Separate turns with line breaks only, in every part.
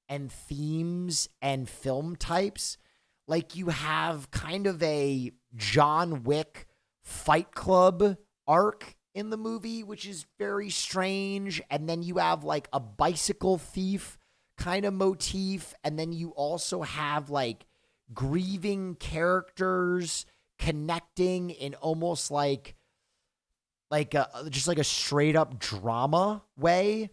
and themes and film types. Like you have kind of a John Wick Fight Club arc in the movie, which is very strange. And then you have like a bicycle thief kind of motif. And then you also have like grieving characters connecting in almost like just like a straight up drama way.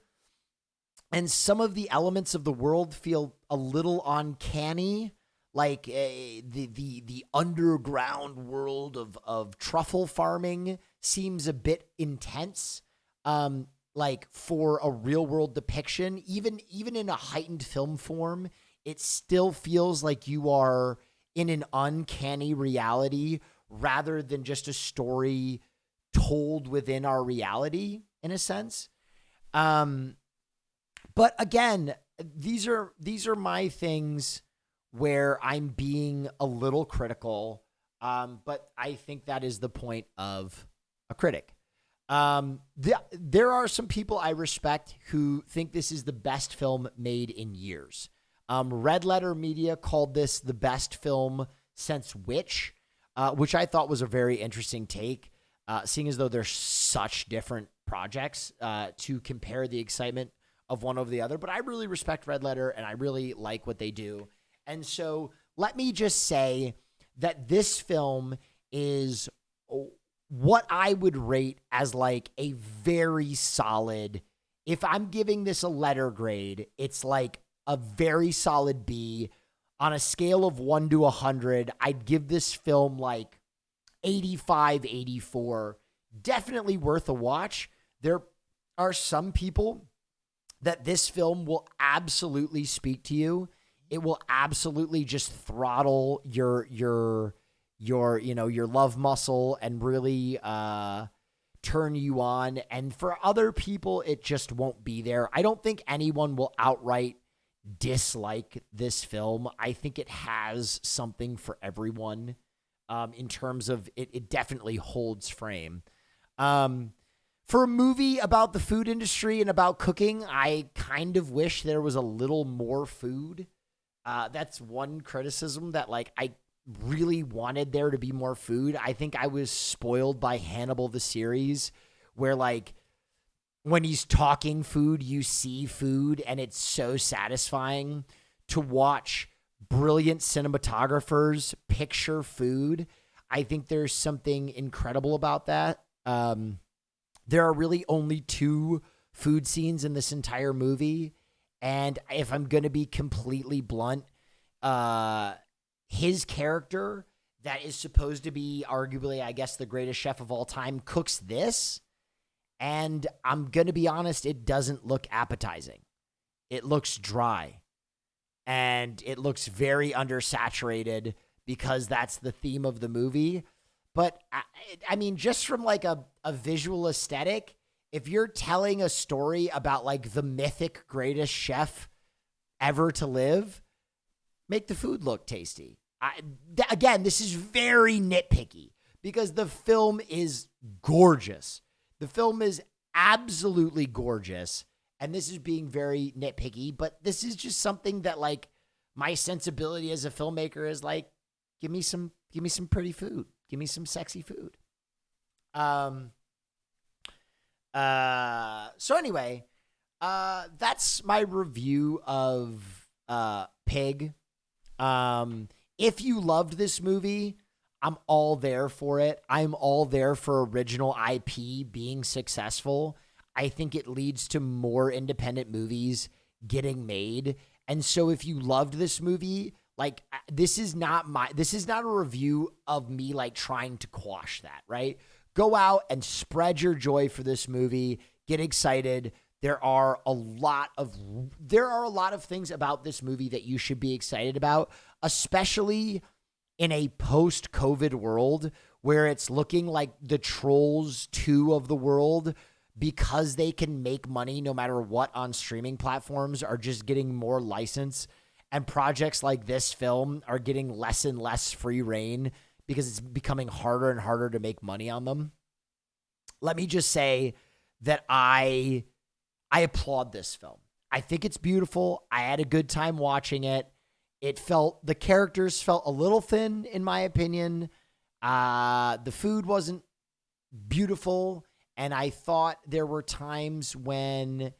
And some of the elements of the world feel a little uncanny, like the underground world of truffle farming seems a bit intense, like for a real world depiction. Even in a heightened film form, it still feels like you are in an uncanny reality rather than just a story told within our reality, in a sense. But again, these are my things where I'm being a little critical, but I think that is the point of a critic. There are some people I respect who think this is the best film made in years. Red Letter Media called this the best film since Witch, which I thought was a very interesting take, seeing as though they're such different projects to compare the excitement of one over the other. But I really respect Red Letter, and I really like what they do. And so let me just say that this film is what I would rate as like a very solid, if I'm giving this a letter grade, it's like a very solid B. On a scale of 1 to 100, I'd give this film like 85, 84. Definitely worth a watch. There are some people that this film will absolutely speak to you. It will absolutely just throttle your love muscle and really turn you on. And for other people, it just won't be there. I don't think anyone will outright dislike this film. I think it has something for everyone in terms of it definitely holds frame. For a movie about the food industry and about cooking, I kind of wish there was a little more food. That's one criticism, that like I really wanted there to be more food. I think I was spoiled by Hannibal the series, where like when he's talking food, you see food, and it's so satisfying to watch brilliant cinematographers picture food. I think there's something incredible about that. There are really only 2 food scenes in this entire movie. And if I'm going to be completely blunt, his character, that is supposed to be arguably, I guess, the greatest chef of all time, cooks this. And I'm going to be honest, it doesn't look appetizing. It looks dry. And it looks very undersaturated because that's the theme of the movie. But, I mean, just from like a visual aesthetic, if you're telling a story about like the mythic greatest chef ever to live, make the food look tasty. Again, this is very nitpicky because the film is gorgeous. The film is absolutely gorgeous. And this is being very nitpicky, but this is just something that like my sensibility as a filmmaker is like, give me some pretty food. Give me some sexy food. So anyway, that's my review of Pig. If you loved this movie, I'm all there for it. I'm all there for original IP being successful. I think it leads to more independent movies getting made. And so if you loved this movie, like this is not a review of me like trying to quash that, right? Go out and spread your joy for this movie. Get excited. There are a lot of things about this movie that you should be excited about, especially in a post-COVID world where it's looking like the Trolls 2 of the world, because they can make money no matter what on streaming platforms, are just getting more license, and projects like this film are getting less and less free reign because it's becoming harder and harder to make money on them. Let me just say that I applaud this film. I think it's beautiful. I had a good time watching it. The characters felt a little thin, in my opinion. The food wasn't beautiful. And I thought there were times when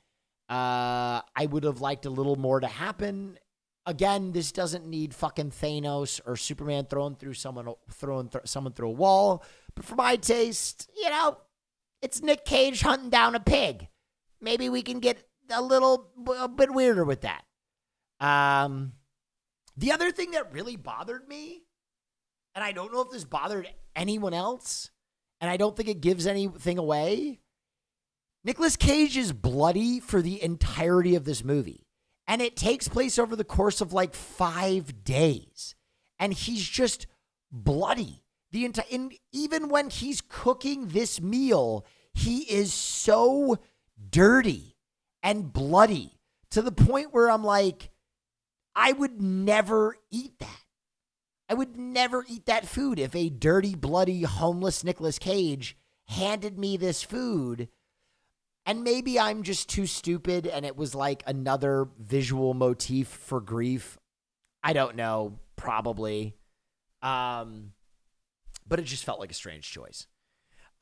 I would have liked a little more to happen. Again, this doesn't need fucking Thanos or Superman throwing someone through a wall. But for my taste, it's Nick Cage hunting down a pig. Maybe we can get a bit weirder with that. The other thing that really bothered me, and I don't know if this bothered anyone else, and I don't think it gives anything away, Nicolas Cage is bloody for the entirety of this movie. And it takes place over the course of like 5 days. And he's just bloody. Even when he's cooking this meal, he is so dirty and bloody to the point where I'm like, I would never eat that. I would never eat that food if a dirty, bloody, homeless Nicolas Cage handed me this food. And maybe I'm just too stupid and it was like another visual motif for grief. I don't know, probably. But it just felt like a strange choice.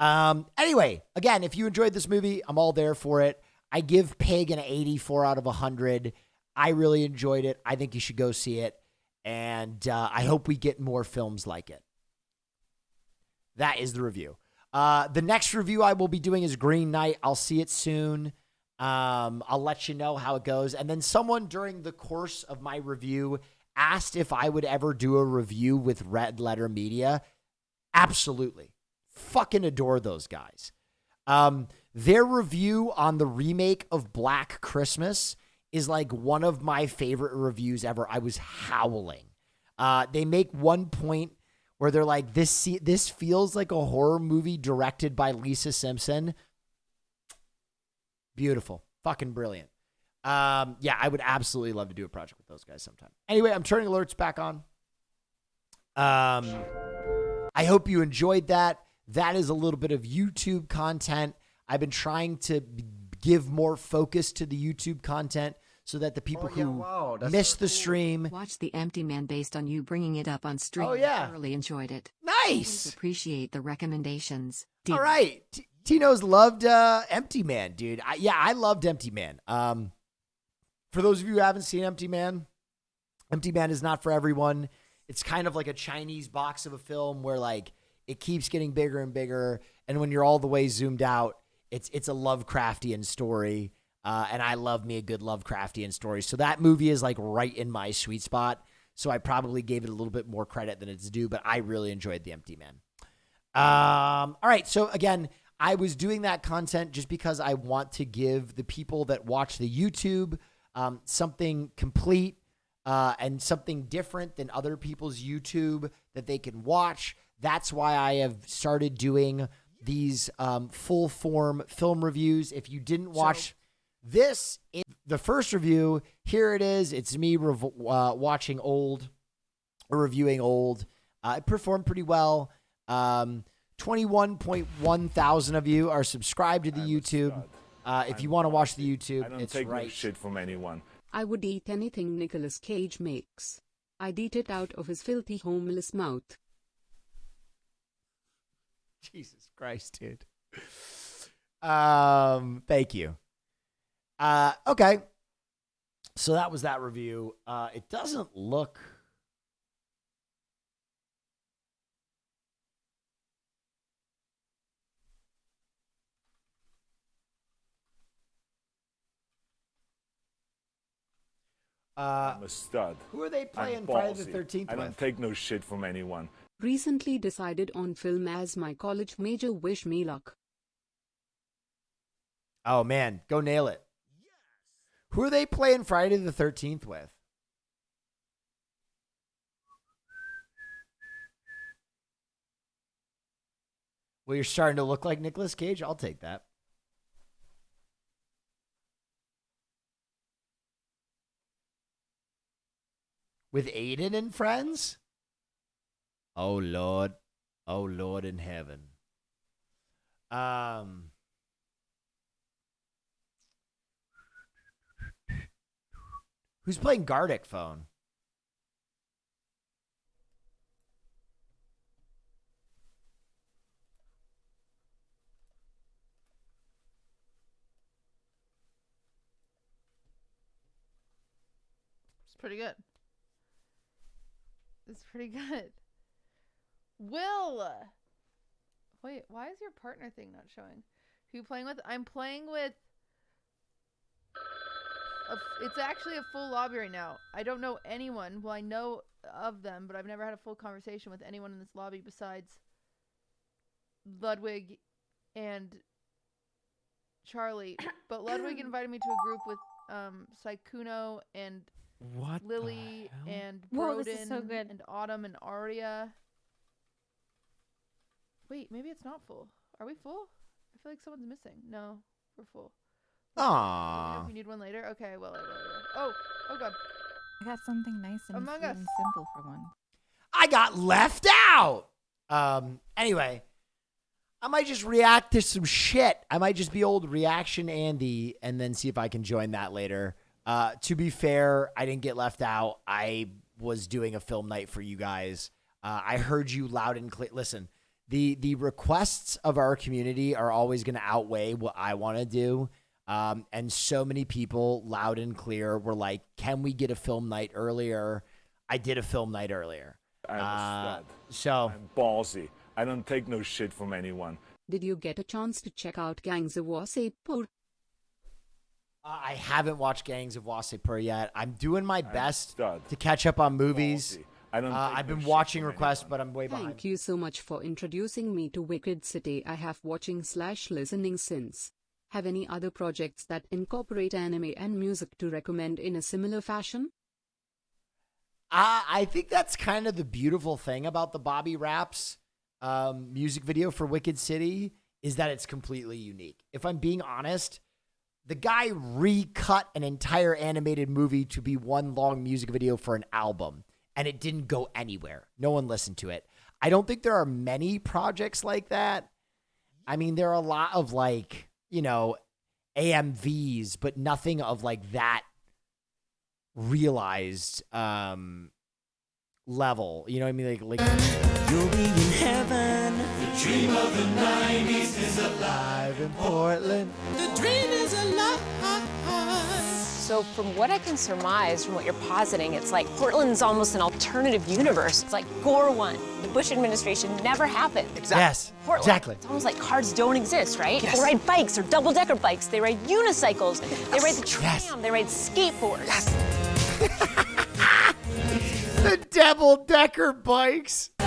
Anyway, again, if you enjoyed this movie, I'm all there for it. I give Pig an 84 out of 100. I really enjoyed it. I think you should go see it. And I hope we get more films like it. That is the review. The next review I will be doing is Green Knight. I'll see it soon. I'll let you know how it goes. And then someone during the course of my review asked if I would ever do a review with Red Letter Media. Absolutely. Fucking adore those guys. Their review on the remake of Black Christmas is like one of my favorite reviews ever. I was howling. They make one point where they're like, this feels like a horror movie directed by Lisa Simpson. Beautiful. Fucking brilliant. Yeah, I would absolutely love to do a project with those guys sometime. Anyway, I'm turning alerts back on. I hope you enjoyed that. That is a little bit of YouTube content. I've been trying to give more focus to the YouTube content so that the people who missed the stream
watch The Empty Man based on you bringing it up on stream.
Oh, yeah.
I really enjoyed it.
Nice.
Appreciate the recommendations.
All right. Tino's loved Empty Man, dude. I loved Empty Man. For those of you who haven't seen Empty Man is not for everyone. It's kind of like a Chinese box of a film where like it keeps getting bigger and bigger. And when you're all the way zoomed out, it's a Lovecraftian story. And I love me a good Lovecraftian story. So that movie is like right in my sweet spot. So I probably gave it a little bit more credit than it's due, but I really enjoyed The Empty Man. All right. So again, I was doing that content just because I want to give the people that watch the YouTube something complete and something different than other people's YouTube that they can watch. That's why I have started doing these full form film reviews. If you didn't watch this, the first review, here it is. It's me watching old or reviewing old. It performed pretty well. 21.1 thousand of you are subscribed to the YouTube. If you want to watch the YouTube,
I don't
it's
take
right.
no shit from anyone.
I would eat anything Nicolas Cage makes. I'd eat it out of his filthy homeless mouth.
Jesus Christ, dude. Thank you. Okay. So that was that review. It doesn't look...
I'm a stud.
Who are they playing
I'm
Friday the
ballsy.
13th
I don't
with?
take no shit from anyone.
Recently decided on film as my college major. Wish me luck.
Oh, man. Go nail it. Yes. Who are they playing Friday the 13th with? Well, you're starting to look like Nicolas Cage. I'll take that. With Aiden and friends? Oh, Lord. Oh, Lord in heaven. Who's playing Gardic phone?
It's pretty good. It's pretty good. Will! Wait, why is your partner thing not showing? Who you playing with? I'm playing with... it's actually a full lobby right now. I don't know anyone. Well, I know of them, but I've never had a full conversation with anyone in this lobby besides Ludwig and Charlie. But Ludwig invited me to a group with Saikuno and
What
Lily
the hell?
and
Whoa, this is
Broden
so good.
and Autumn and Aria. Wait, maybe it's not full. Are we full? I feel like someone's missing. No, we're full.
Aww.
If you need one later, okay. Well, I will. Oh god.
I got something nice and
Among
sweet
Us.
and simple for one.
I got left out. Anyway, I might just react to some shit. I might just be old reaction Andy and then see if I can join that later. To be fair, I didn't get left out. I was doing a film night for you guys. I heard you loud and clear. Listen, the requests of our community are always going to outweigh what I want to do. And so many people loud and clear were like, can we get a film night earlier? I did a film night earlier.
I'm a stud.
So
I'm ballsy. I don't take no shit from anyone.
Did you get a chance to check out Gangs of Wasseypur?
I haven't watched Gangs of Wasseypur yet. I'm doing my best
stud.
to catch up on movies.
Ballsy. I don't take
I've
no
been
shit
watching
from
requests,
anyone.
but I'm way behind.
Thank you so much for introducing me to Wicked City. I have watching/listening since. Have any other projects that incorporate anime and music to recommend in a similar fashion?
I think that's kind of the beautiful thing about the Bobby Raps music video for Wicked City is that it's completely unique. If I'm being honest, the guy recut an entire animated movie to be one long music video for an album, and it didn't go anywhere. No one listened to it. I don't think there are many projects like that. I mean, there are a lot of like, AMVs, but nothing of like that realized level. You know what I mean? Like you'll be in heaven. The dream of the 90s is alive in Portland. The dream is alive.
So from what I can surmise from what you're positing, it's like Portland's almost an alternative universe. It's like Gore won. The Bush administration never happened.
Yes,
Portland.
exactly.
It's almost like cars don't exist, right? People ride bikes or double-decker bikes. They ride unicycles. They ride the tram.
Yes.
They ride skateboards.
The double-decker bikes.
My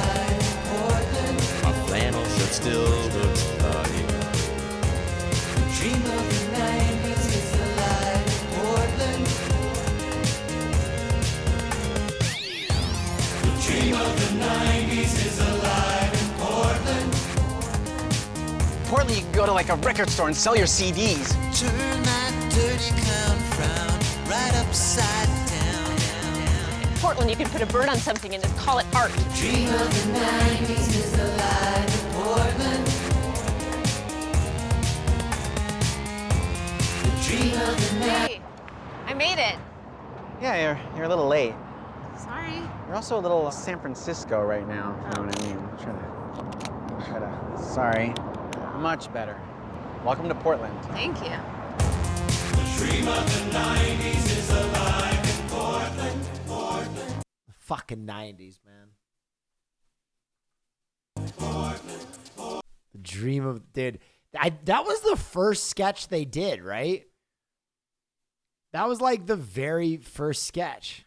flannel shirt still looks funny.
Dream of the 90s is alive in Portland. The dream of the 90s is alive in Portland.
Portland, you can go to like a record store and sell your CDs.
Turn that dirty clown frown right upside down.
In Portland, you can put a bird on something and just call it art.
The dream of the 90s is alive in Portland. The dream of the 90s.
Hey, I made it.
Yeah, you're a little late.
Sorry.
You're also a little San Francisco right now. You know what I mean? Sorry. Much better. Welcome to Portland.
Thank you.
The dream of the 90s is alive in Portland.
Fucking 90s, man. The dream of, dude. That was the first sketch they did, right? That was like the very first sketch.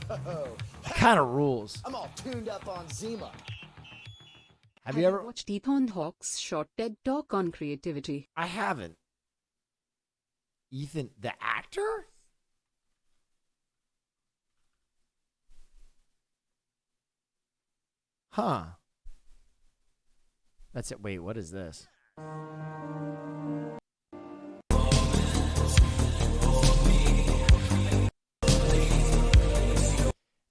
Kind of rules.
I'm all tuned up on Zima.
Have you ever
watched Ethan Hawke's short TED Talk on creativity?
I haven't. Ethan, the actor? Huh. That's it. Wait, what is this?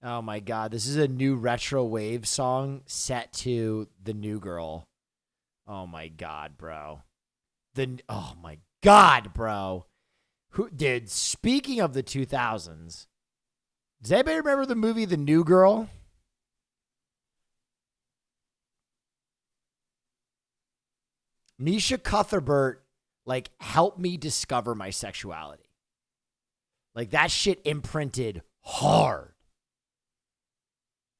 Oh my God. This is a new retro wave song set to The New Girl. Oh my God, bro. Oh my God, bro. Speaking of the 2000s, does anybody remember the movie The New Girl? Misha Cuthbert, like, helped me discover my sexuality. Like, that shit imprinted hard.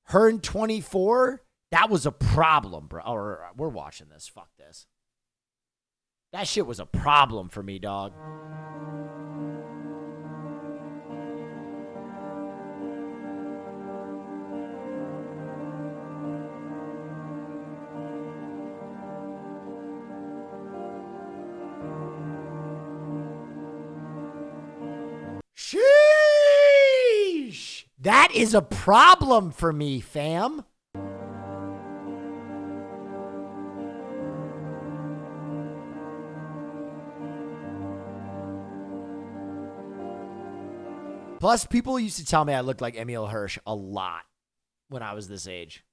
Her in 24, that was a problem, bro. Or we're watching this. Fuck this. That shit was a problem for me, dog. Sheesh! That is a problem for me, fam. Plus, people used to tell me I looked like Emil Hirsch a lot when I was this age.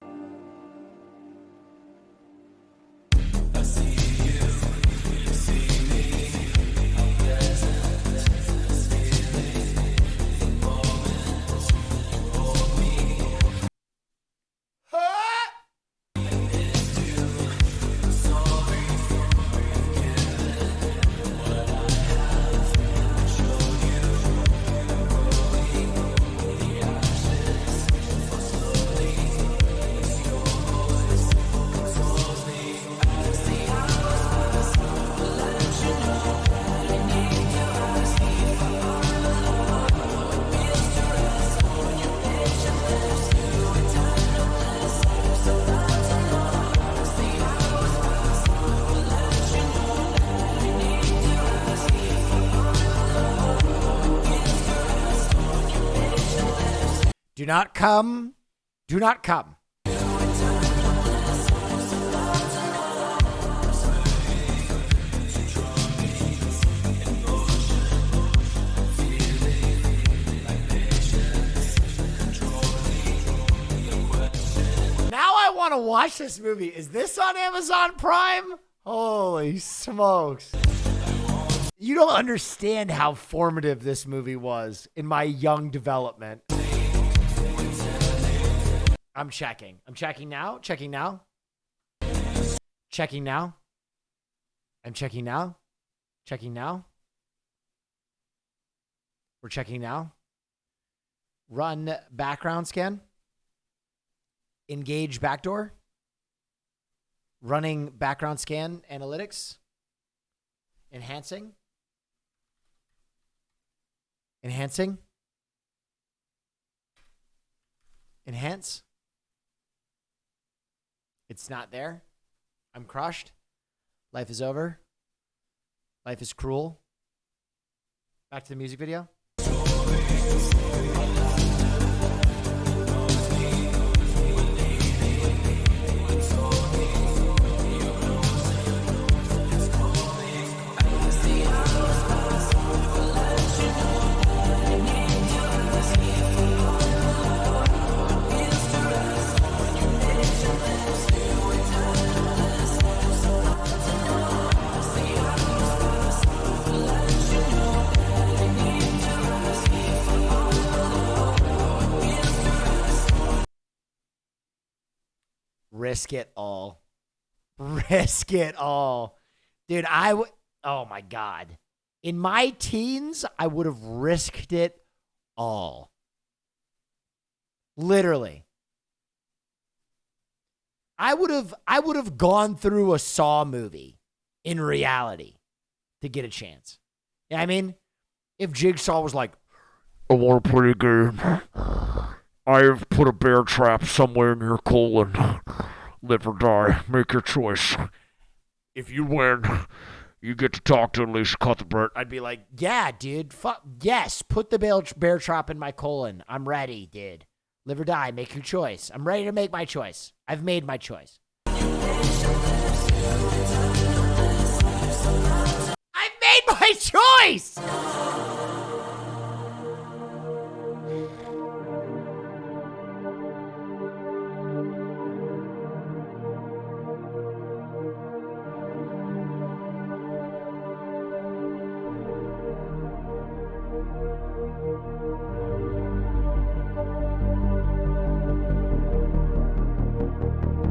Do not come. Do not come. Now I want to watch this movie. Is this on Amazon Prime? Holy smokes. You don't understand how formative this movie was in my young development. I'm checking. I'm checking now. Checking now. Checking now. I'm checking now. Checking now. We're checking now. Run background scan. Engage backdoor. Running background scan analytics. Enhancing. Enhancing. Enhance. It's not there. I'm crushed. Life is over. Life is cruel. Back to the music video. Risk it all. Risk it all. Dude, oh my God. In my teens, I would have risked it all. Literally. I would have gone through a Saw movie in reality to get a chance. You know what I mean? If Jigsaw was like,
I want to play a game. I've put a bear trap somewhere in your colon. Live or die. Make your choice. If you win, you get to talk to Alicia Cuthbert.
I'd be like, yeah, dude. Fuck yes. Put the bear trap in my colon. I'm ready, dude. Live or die. Make your choice. I'm ready to make my choice. I've made my choice. I've made my choice.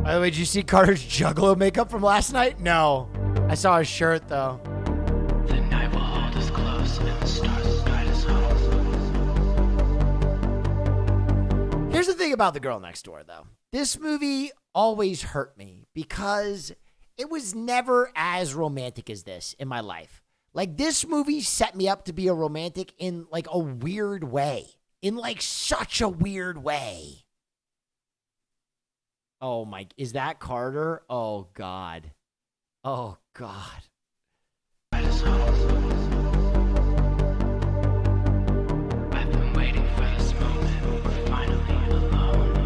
By the way, did you see Carter's Juggalo makeup from last night? No. I saw his shirt, though.
The night will hold us close and the stars will guide us home.
Here's the thing about The Girl Next Door, though. This movie always hurt me because it was never as romantic as this in my life. Like, this movie set me up to be a romantic in, like, a weird way. In, like, such a weird way. Oh, my. Is that Carter? Oh, God. Oh, God.
I've been waiting for this moment. We're finally alone.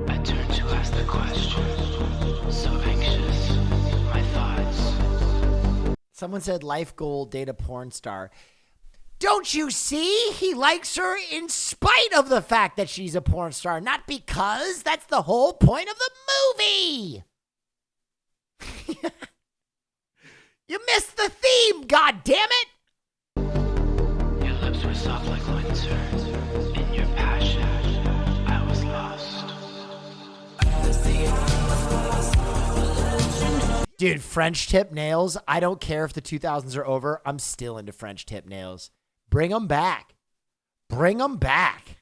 I turn to ask the question. So anxious. My thoughts.
Someone said life goal, date a porn star. Don't you see? He likes her in spite of the fact that she's a porn star, not because. That's the whole point of the movie. You missed the theme, God damn it!
Your lips were soft like winter. In your passion, I was lost.
Dude, French tip nails. I don't care if the 2000s are over. I'm still into French tip nails. Bring them back. Bring them back.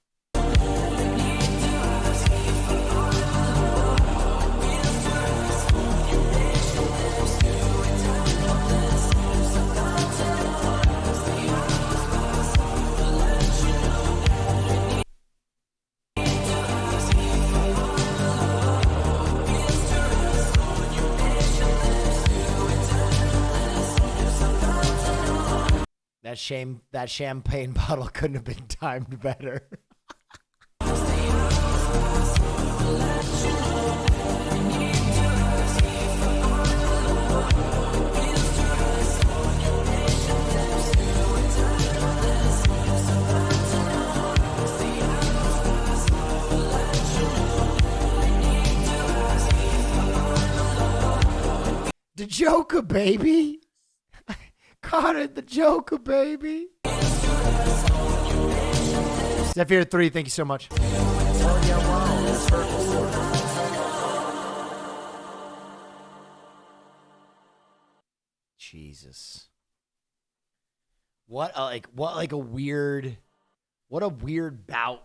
That champagne bottle couldn't have been timed better. The Joker, baby. Caught it, the Joker, baby. Steph here at 3, thank you so much.
Oh, yeah, wow. That's her
Jesus. What a weird bout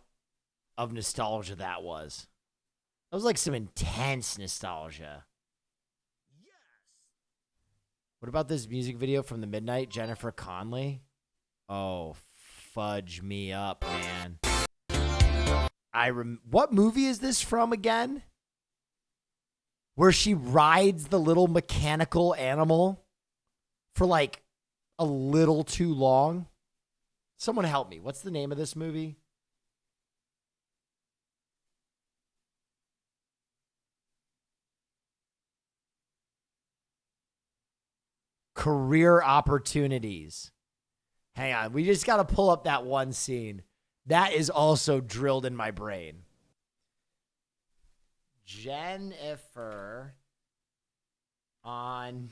of nostalgia that was. That was like some intense nostalgia. What about this music video from the Midnight, Jennifer Connelly? Oh, fudge me up, man. What movie is this from again? Where she rides the little mechanical animal for like a little too long? Someone help me. What's the name of this movie? Career Opportunities. Hang on. We just got to pull up that one scene. That is also drilled in my brain. Jennifer on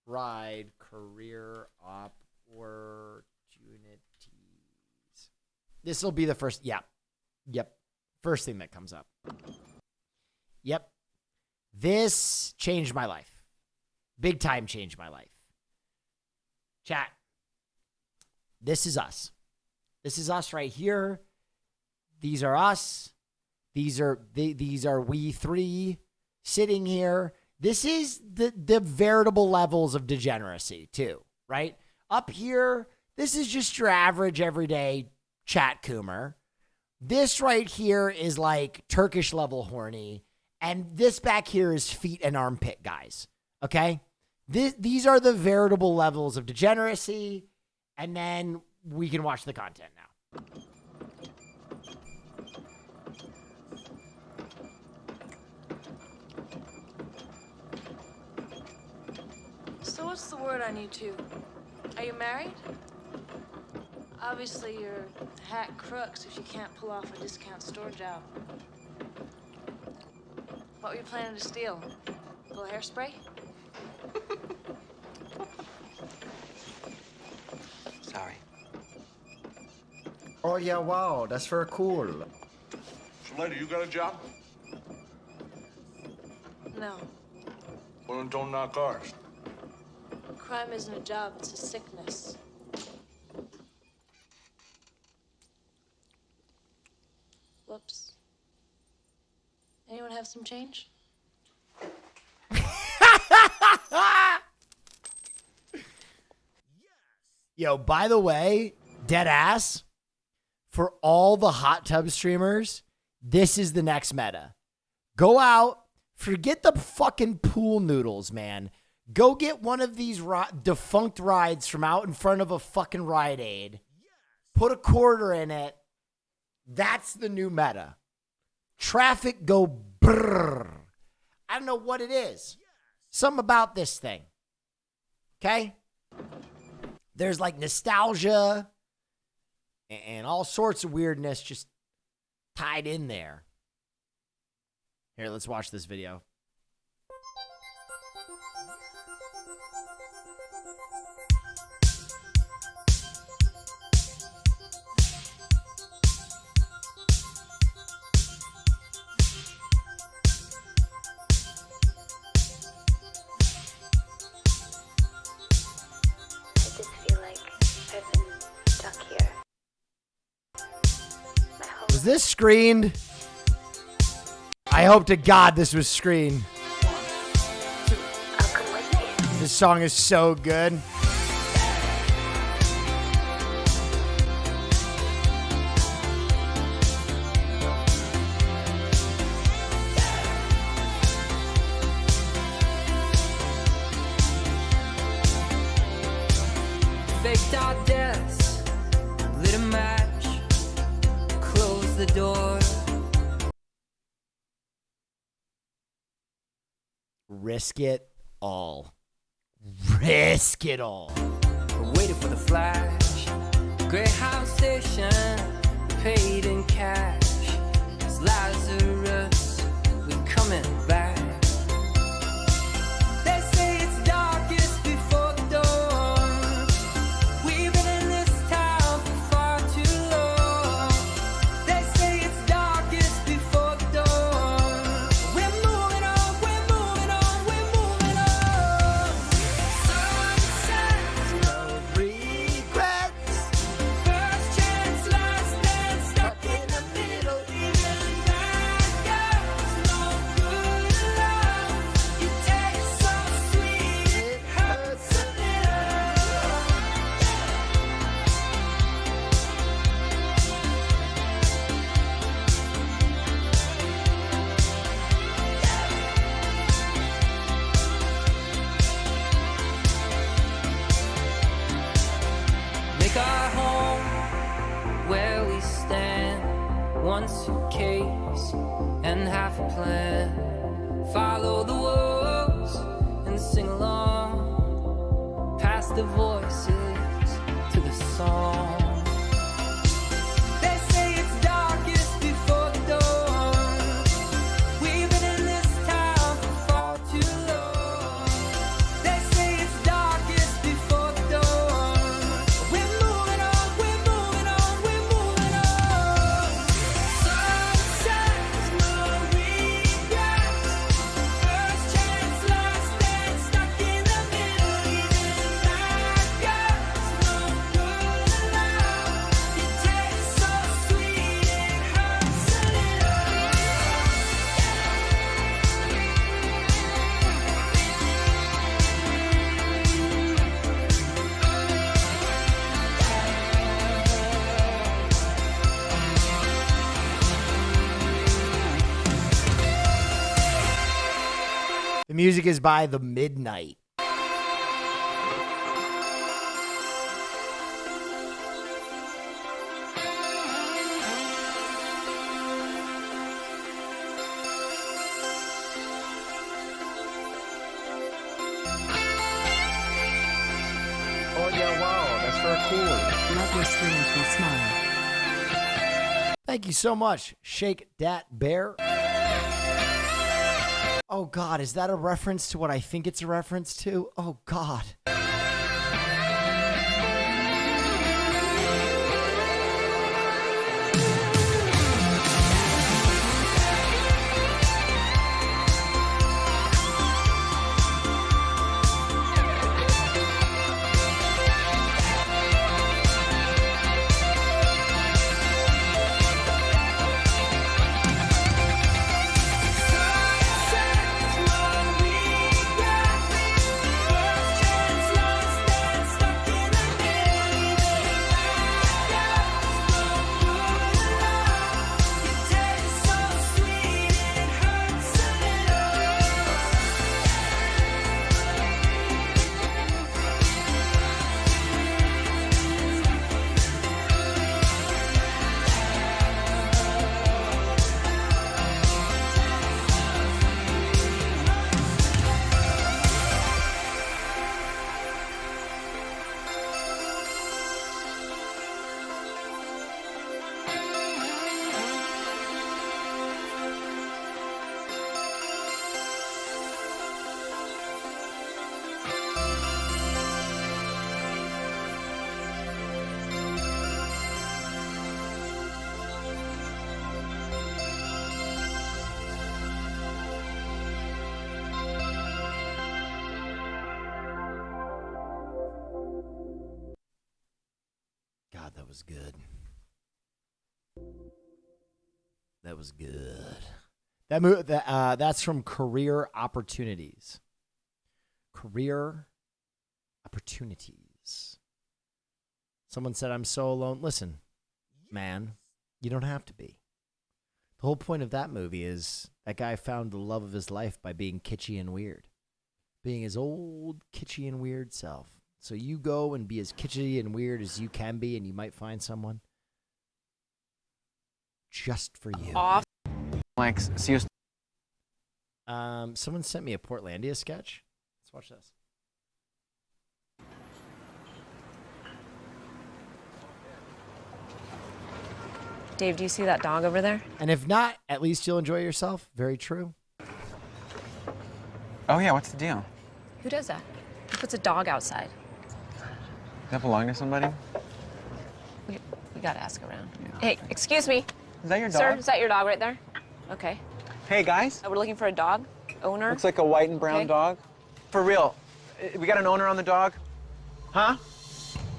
ride career opportunities. This will be the first. Yeah. Yep. First thing that comes up. Yep. This changed my life. Big time changed my life. Chat. This is us. This is us right here. These are us. These are we three sitting here. This is the veritable levels of degeneracy too, right? Up here, this is just your average everyday chat coomer. This right here is like Turkish level horny. And this back here is feet and armpit guys. Okay? These are the veritable levels of degeneracy. And then we can watch the content now.
So what's the word on you two? Are you married? Obviously you're hack crooks if you can't pull off a discount store job. What were you planning to steal? A little hairspray?
Sorry.
Oh yeah, wow, that's very cool.
Lady, you got a job?
No.
Well, then don't knock ours.
Crime isn't a job, it's a sickness. Whoops. Anyone have some change?
Yo, by the way, dead ass, for all the hot tub streamers, this is the next meta. Go out, forget the fucking pool noodles, man. Go get one of these defunct rides from out in front of a fucking Rite Aid. Put a quarter in it. That's the new meta. Traffic go brrr. I don't know what it is. Something about this thing. Okay? There's like nostalgia and all sorts of weirdness just tied in there. Here, let's watch this video. Was this screened? I hope to God this was screened. This song is so good.
Faked our deaths, lit a match, closed the door.
Risk it all. Risk it all.
Waited for the flash. Greyhound station, paid in cash. It's Lazarus, we're coming back. They say it's darkest before the dawn. We've been in this town for far too long. They say it's darkest before the dawn. We're moving on, we're moving on, we're moving on. Sunsets, no regrets. First chance, last dance, stuck in the middle. Even bad girls, no good love. You taste so sweet, it hurts a little. Make our home where we stand. One suitcase and half a plan. Follow the wolves and sing along. Pass the voices to the song. They say it's darkest before the dawn. We've been in this town for far too long. They say it's darkest before the dawn. We're moving on, we're moving on, we're moving on. Sunsets, no regrets. First chance, last dance, stuck in the middle. Even bad girls, no good love. You taste so sweet, it hurts a little.
The music is by The Midnight.
Oh yeah, wow, that's very cool.
Love your screenful smile.
Thank you so much, Shake Dat Bear. Oh God, is that a reference to what I think it's a reference to? Oh God. God, that was good. That was good. That's from Career Opportunities. Career Opportunities. Someone said, I'm so alone. Listen, man, you don't have to be. The whole point of that movie is that guy found the love of his life by being kitschy and weird. Being his old kitschy and weird self. So you go and be as kitschy and weird as you can be, and you might find someone just for you.
Off. Like, see you.
Someone sent me a Portlandia sketch. Let's watch this.
Dave, do you see that dog over there?
And if not, at least you'll enjoy yourself. Very true.
Oh, yeah, what's the deal?
Who does that? Who puts a dog outside?
Does that belong to somebody?
We gotta ask around. Yeah. Hey, excuse me.
Is that your dog?
Sir, is that your dog right there? Okay.
Hey, guys.
We're looking for a dog owner.
Looks like a white and brown dog. For real. We got an owner on the dog? Huh?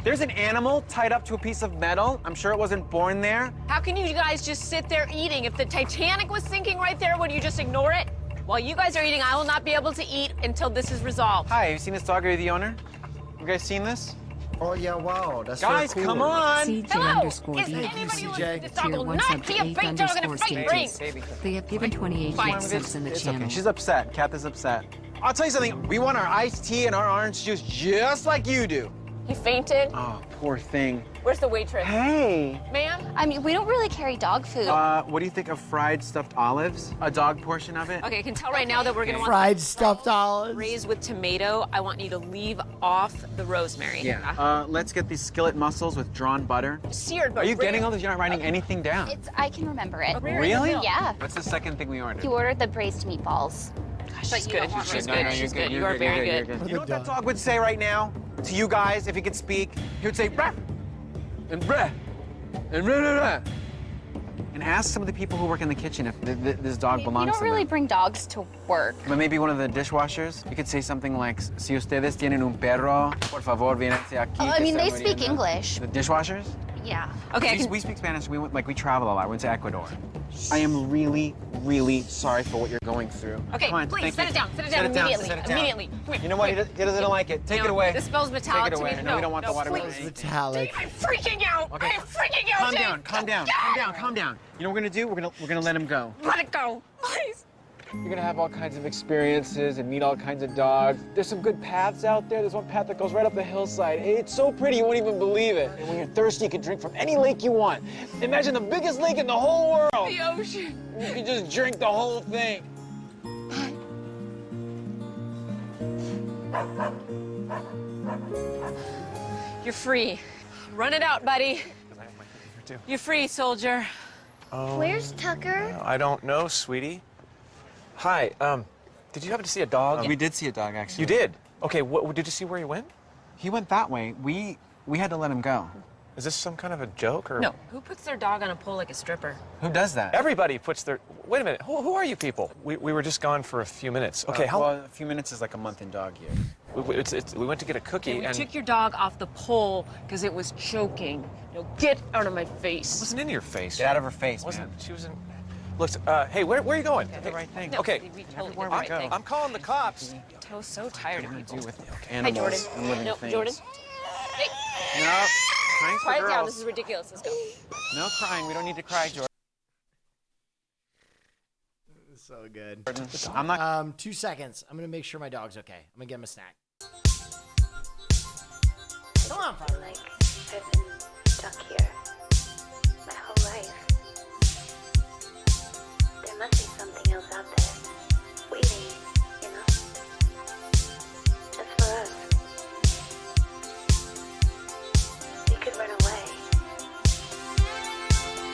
There's an animal tied up to a piece of metal. I'm sure it wasn't born there.
How can you guys just sit there eating? If the Titanic was sinking right there, would you just ignore it? While you guys are eating, I will not be able to eat until this is resolved.
Hi, have you seen this dog? Are you the owner? You guys seen this?
Oh, yeah, wow. That's
Guys,
very cool.
come on.
Hello! Is anybody who this dog will not be a big dog in a fight ring.
They have given 28 subs in the
It's
channel.
okay. She's upset. Kath is upset. I'll tell you something. We want our iced tea and our orange juice just like you do.
He fainted.
Oh, poor thing.
Where's the waitress?
Hey.
Ma'am?
I mean, we don't really carry dog food.
What do you think of fried stuffed olives? A dog portion of it?
Okay, I can tell right now that we're gonna want
fried stuffed olives.
Raised with tomato. I want you to leave off the rosemary.
Yeah. Let's get these skillet mussels with drawn butter.
Seared, but
Are you
rare.
getting all this? You're not writing anything down.
I can remember it.
Really?
Yeah.
What's the second thing we ordered?
You ordered the braised meatballs.
Gosh, she's good. She's
No,
good.
no,
She's good.
you're
You are very
you're
good.
You know what that dog would say right now to you guys if he could speak? He would say, "Bruh," and "bruh," and "bruh, bruh, bruh." And ask some of the people who work in the kitchen if this dog belongs
You
to
don't really
them.
bring dogs to work.
But maybe one of the dishwashers. You could say something like, "Si ustedes tienen un perro, por favor, vénganse aquí."
I mean,
que
they
está
speak
muriendo."
English.
The dishwashers?
Yeah.
Okay.
We speak Spanish. We travel a lot. We went to Ecuador. I am really, really sorry for what you're going through.
Okay,
Come on,
please
thank
set
you.
it down. Set it
Set
down
it down,
immediately.
set it down.
Immediately. Come here.
You know what? He doesn't like it. Take it away.
This smells metallic
Take it away.
to me.
No, we don't want the water.
please.
Metallic.
I'm freaking out.
Okay.
I'm freaking out.
Calm
Dave.
down. Calm down. Calm down. Calm down. You know what we're gonna do? We're gonna let him go.
Let it go, please.
You're gonna have all kinds of experiences and meet all kinds of dogs. There's some good paths out there. There's one path that goes right up the hillside. It's so pretty you won't even believe it. And when you're thirsty, you can drink from any lake you want. Imagine the biggest lake in the whole world.
The ocean.
You can just drink the whole thing.
You're free. Run it out, buddy. You're free, soldier.
Where's Tucker?
I don't know, sweetie. Hi, did you happen to see a dog?
We did see a dog, actually.
You did? Okay, what did you see where he went?
He went that way. We had to let him go.
Is this some kind of a joke or?
No. Who puts their dog on a pole like a stripper?
Who does that?
Everybody puts their. Wait a minute. Who are you people? We were just gone for a few minutes. Okay, how?
Well, a few minutes is like a month in dog years.
We went to get a cookie
Okay, we
and.
took your dog off the pole because it was choking. No, get out of my face.
It wasn't in your face.
Get out of her face,
Wasn't
man.
She was in. Look, hey, where are you going?
Did the right thing.
No,
Okay.
we totally did
Where
the
we
right
go.
thing.
I'm calling the cops.
Toe's so tired of people.
Do with
Hey,
animals
Jordan.
and living
No,
things.
Jordan. Hey,
No, crying for
quiet
girls.
down. This is ridiculous. Let's go.
No crying. We don't need to cry, Jordan.
So good.
I'm not.
2 seconds. I'm gonna make sure my dog's okay. I'm gonna get him a snack. Come on, Father.
Like I've been stuck here my whole life. There must be something else out there, waiting, you know, just for us. We could run away,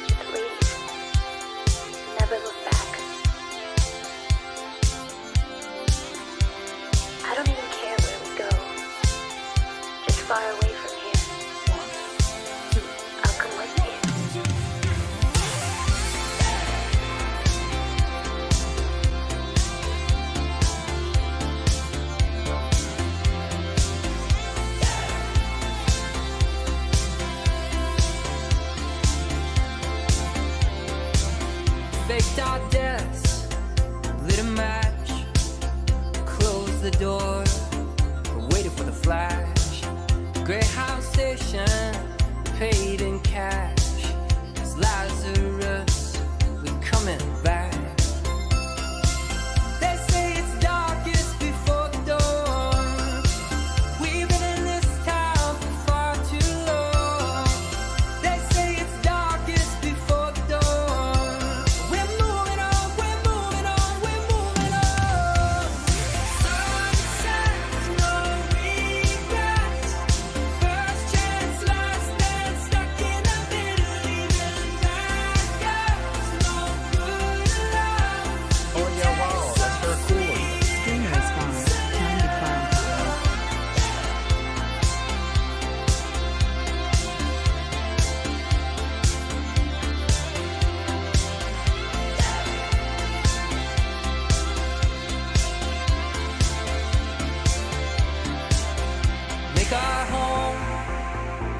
just leave, never look back. I don't even care where we go, just far away from here. I'll come with you.
Greyhound station, paid in cash. It's Lazarus, we're coming back. They say it's darkest before the dawn. We've been in this town for far too long. They say it's darkest before the dawn. We're moving on, we're moving on, we're moving on. Sunsets, no regrets. First chance, last dance, stuck in the middle, even bad girls, no good love.
Oh yeah, wow, that's very cool.
Stream response. Candy Clown.
Make our home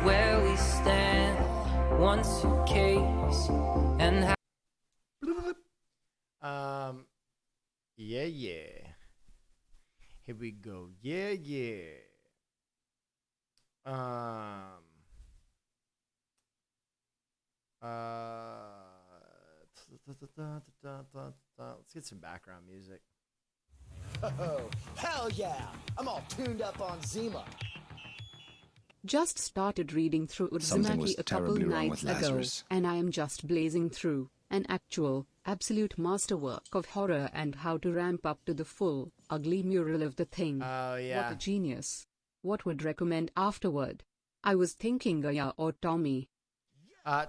where we stand. One suitcase and
Yeah. Here we go. Yeah. Let's get some background music.
Oh, hell yeah! I'm all tuned up on Zima.
Just started reading through
Something was
Udzumaki a couple
terribly wrong
nights
with
ago,
Lazarus.
and I am just blazing through an actual, absolute masterwork of horror and how to ramp up to the full, ugly mural of the thing.
Oh, yeah.
What a genius. What would recommend afterward? I was thinking Gaya or Tommy.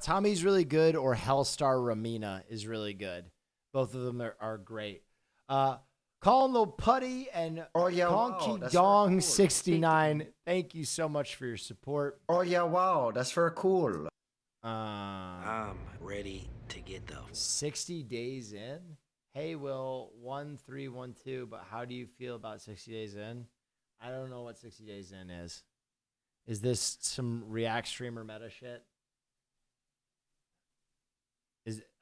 Tommy's really good, or Hellstar Ramina is really good. Both of them are great. Colin Little Putty and
Oh yeah, wow,
Conky
that's
Dong
very cool.
69. Thank you so much for your support.
Oh yeah, wow, that's very cool.
I'm ready to get the
60 days in. Hey, Will 1312. But how do you feel about 60 days in? I don't know what 60 days in is. Is this some React streamer meta shit?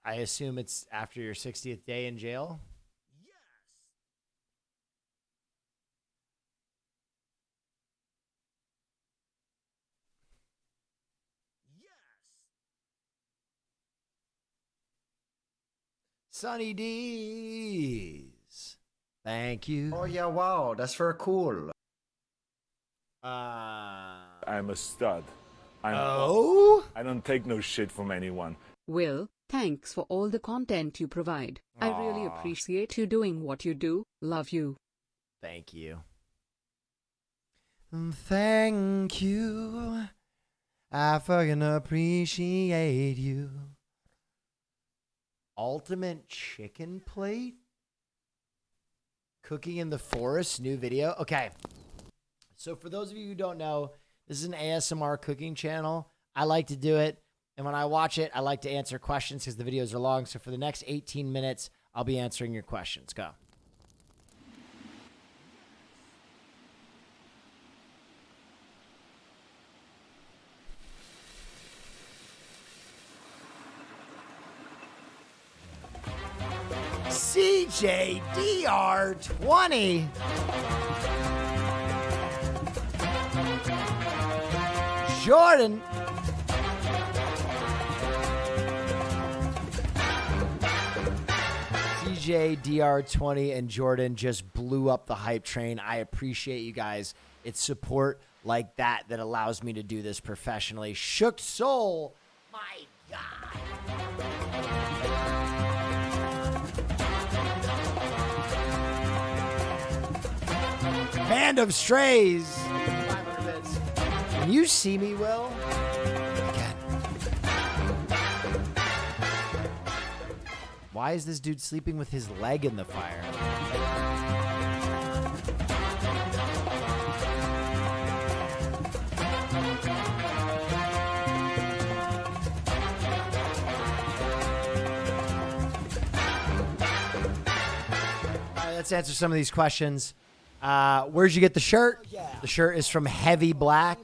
I assume it's after your 60th day in jail. Sunny D's. Thank you.
Oh yeah, wow, that's very cool.
I'm a stud.
Oh?
I don't take no shit from anyone.
Will, thanks for all the content you provide. I really appreciate you doing what you do. Love you.
Thank you. Thank you. I fucking appreciate you. Ultimate chicken plate? Cooking in the forest, new video. Okay. So for those of you who don't know, this is an ASMR cooking channel. I like to do it. And when I watch it, I like to answer questions because the videos are long. So for the next 18 minutes, I'll be answering your questions. Go. CJDR20. Jordan. CJDR20 and Jordan just blew up the hype train. I appreciate you guys. It's support like that that allows me to do this professionally. Shook Soul. My God. Band of Strays. 500 bits. Can you see me, Will? Again. Why is this dude sleeping with his leg in the fire? All right, let's answer some of these questions. Where'd you get the shirt? The shirt is from Heavy Black.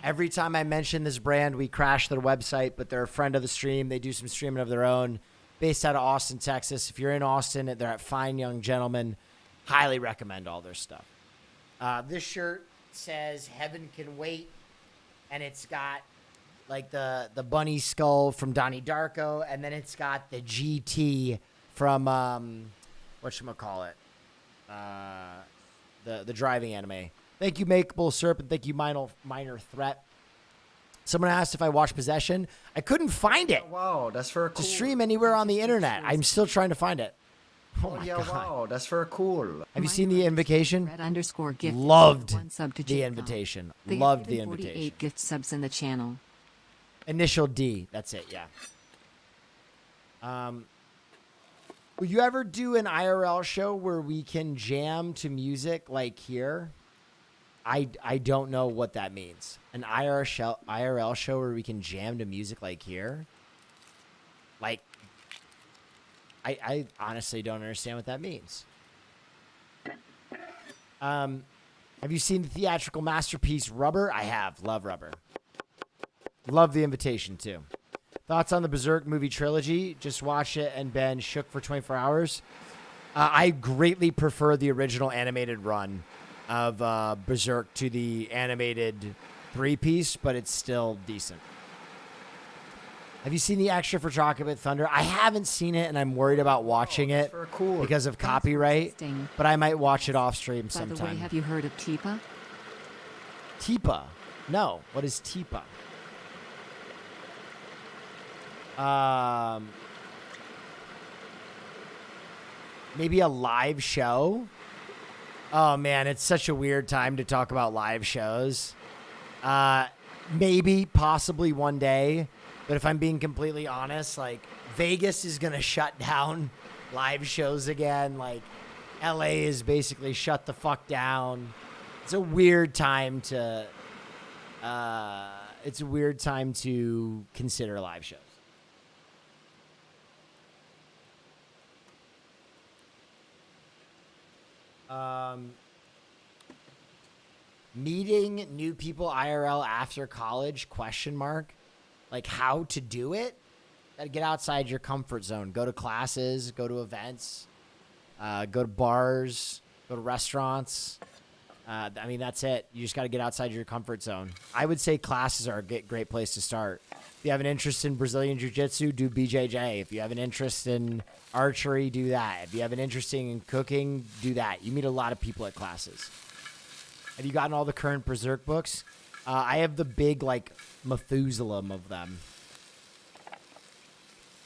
Every time I mention this brand, we crash their website, but they're a friend of the stream. They do some streaming of their own, based out of Austin, Texas. If you're in Austin, they're at Fine Young Gentlemen. Highly recommend all their stuff. This shirt says Heaven Can Wait. and it's got like the bunny skull from Donnie Darko, and then it's got the GT from whatchamacallit? The driving anime. Thank you, Makeable Serpent. Thank you, Minor Threat. Someone asked if I watched Possession. I couldn't find it.
Wow, that's very cool.
To stream anywhere on the internet. I'm still trying to find it. Oh my God.
Wow, that's very cool.
Have you seen The Invitation?
_gift
Loved
one sub to
The
Jake
Invitation.
They have
Loved The
given
Invitation.
48 gift subs in the channel.
Initial D. That's it, yeah. Will you ever do an IRL show where we can jam to music like here? I don't know what that means. An IRL show where we can jam to music like here? Like, I honestly don't understand what that means. Have you seen the theatrical masterpiece Rubber? I have. Love Rubber. Love The Invitation, too. Thoughts on the Berserk movie trilogy? Just watched it and been shook for 24 hours. I greatly prefer the original animated run of Berserk to the animated 3-piece, but it's still decent. Have you seen the extra for Chocolate Thunder? I haven't seen it, and I'm worried about watching it because of copyright, but I might watch it off stream
By the way,
sometime.
have you heard of Tipa?
Tipa? No. What is Tipa? Maybe a live show? Oh, man, it's such a weird time to talk about live shows. Maybe, possibly one day. But if I'm being completely honest, like, Vegas is going to shut down live shows again. Like, LA is basically shut the fuck down. It's a weird time to, consider live shows. Meeting new people IRL after college, ? Like how to do it? Gotta get outside your comfort zone. Go to classes, go to events, go to bars, go to restaurants. I mean, that's it. You just got to get outside your comfort zone. I would say classes are a great place to start. If you have an interest in Brazilian Jiu-Jitsu, do BJJ. If you have an interest in archery, do that. If you have an interest in cooking, do that. You meet a lot of people at classes. Have you gotten all the current Berserk books? I have the big, like, Methuselah of them.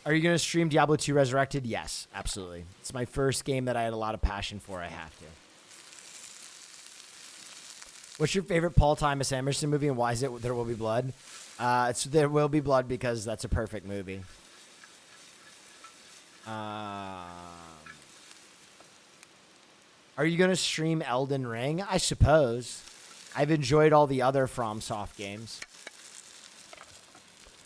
Are you going to stream Diablo 2 Resurrected? Yes, absolutely. It's my first game that I had a lot of passion for. I have to. What's your favorite Paul Thomas Anderson movie, and why is it There Will Be Blood? It's There Will Be Blood because that's a perfect movie. Are you going to stream Elden Ring? I suppose. I've enjoyed all the other FromSoft games.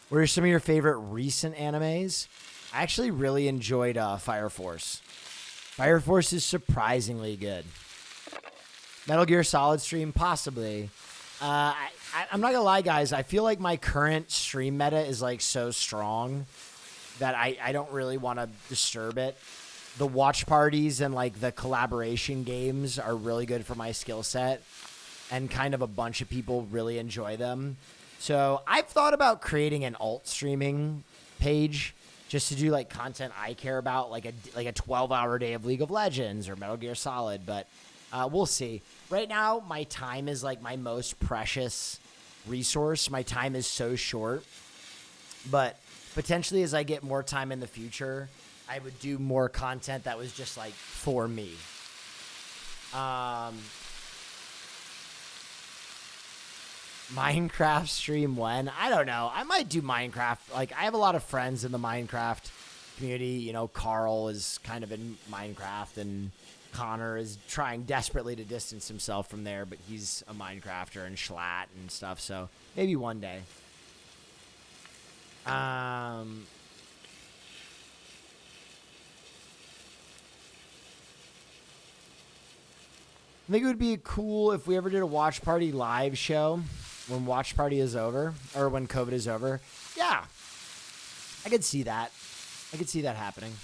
What are some of your favorite recent animes? I actually really enjoyed Fire Force. Fire Force is surprisingly good. Metal Gear Solid stream, possibly. I'm not gonna lie, guys. I feel like my current stream meta is like so strong that I don't really want to disturb it. The watch parties and like the collaboration games are really good for my skill set, and kind of a bunch of people really enjoy them. So I've thought about creating an alt streaming page just to do like content I care about, like a 12-hour day of League of Legends or Metal Gear Solid, but we'll see. Right now, my time is like my most precious resource. My time is so short, but potentially as I get more time in the future, I would do more content that was just like for me. Minecraft stream when? I don't know. I might do Minecraft. Like, I have a lot of friends in the Minecraft community. You know, Carl is kind of in Minecraft, and Connor is trying desperately to distance himself from there, but he's a Minecrafter, and Schlatt and stuff, so maybe one day. I think it would be cool if we ever did a watch party live show when watch party is over, or when COVID is over. Yeah, I could see that. I could see that happening.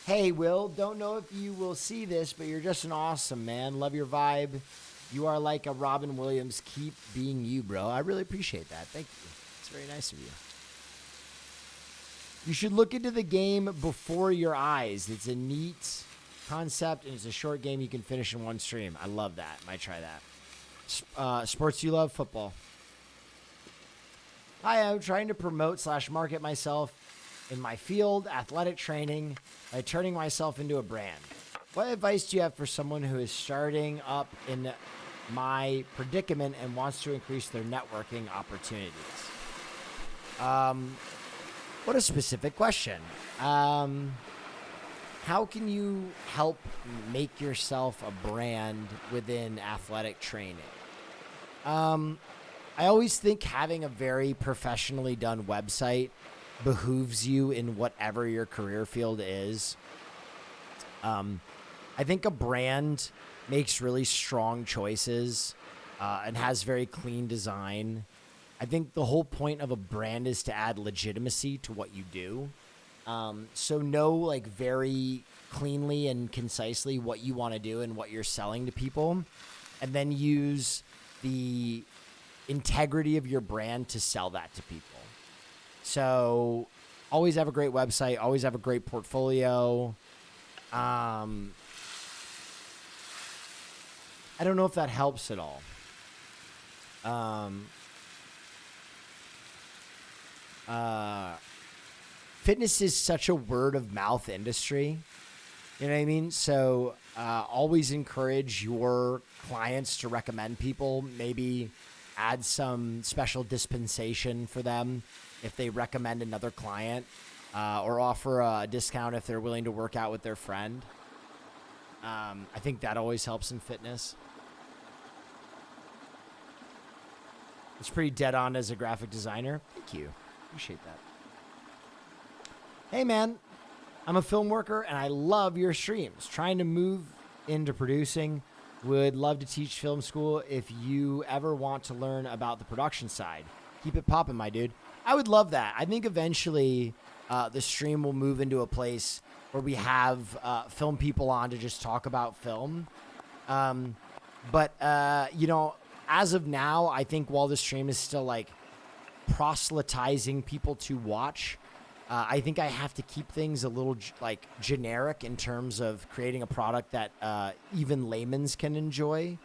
Hey, Will, don't know if you will see this, but you're just an awesome man. Love your vibe. You are like a Robin Williams. Keep being you, bro. I really appreciate that. Thank you. It's very nice of you. You should look into the game before your eyes. It's a neat concept, and it's a short game you can finish in one stream. I love that. Might try that. Sports you love? Football. Hi, I'm trying to promote / market myself in my field, athletic training, by turning myself into a brand. What advice do you have for someone who is starting up in my predicament and wants to increase their networking opportunities? What a specific question. How can you help make yourself a brand within athletic training? I always think having a very professionally done website behooves you in whatever your career field is. I think a brand makes really strong choices and has very clean design. I think the whole point of a brand is to add legitimacy to what you do. So know like very cleanly and concisely what you want to do and what you're selling to people, and then use the integrity of your brand to sell that to people. So always have a great website, always have a great portfolio. I don't know if that helps at all. Fitness is such a word of mouth industry. You know what I mean? So always encourage your clients to recommend people. Maybe add some special dispensation for them if they recommend another client, or offer a discount if they're willing to work out with their friend. I think that always helps in fitness. It's pretty dead on as a graphic designer. Thank you. Appreciate that. Hey, man. I'm a film worker, and I love your streams. Trying to move into producing. Would love to teach film school if you ever want to learn about the production side. Keep it popping, my dude. I would love that. I think eventually the stream will move into a place where we have film people on to just talk about film. But you know, as of now, I think while the stream is still like proselytizing people to watch, I think I have to keep things a little like generic in terms of creating a product that even layman's can enjoy.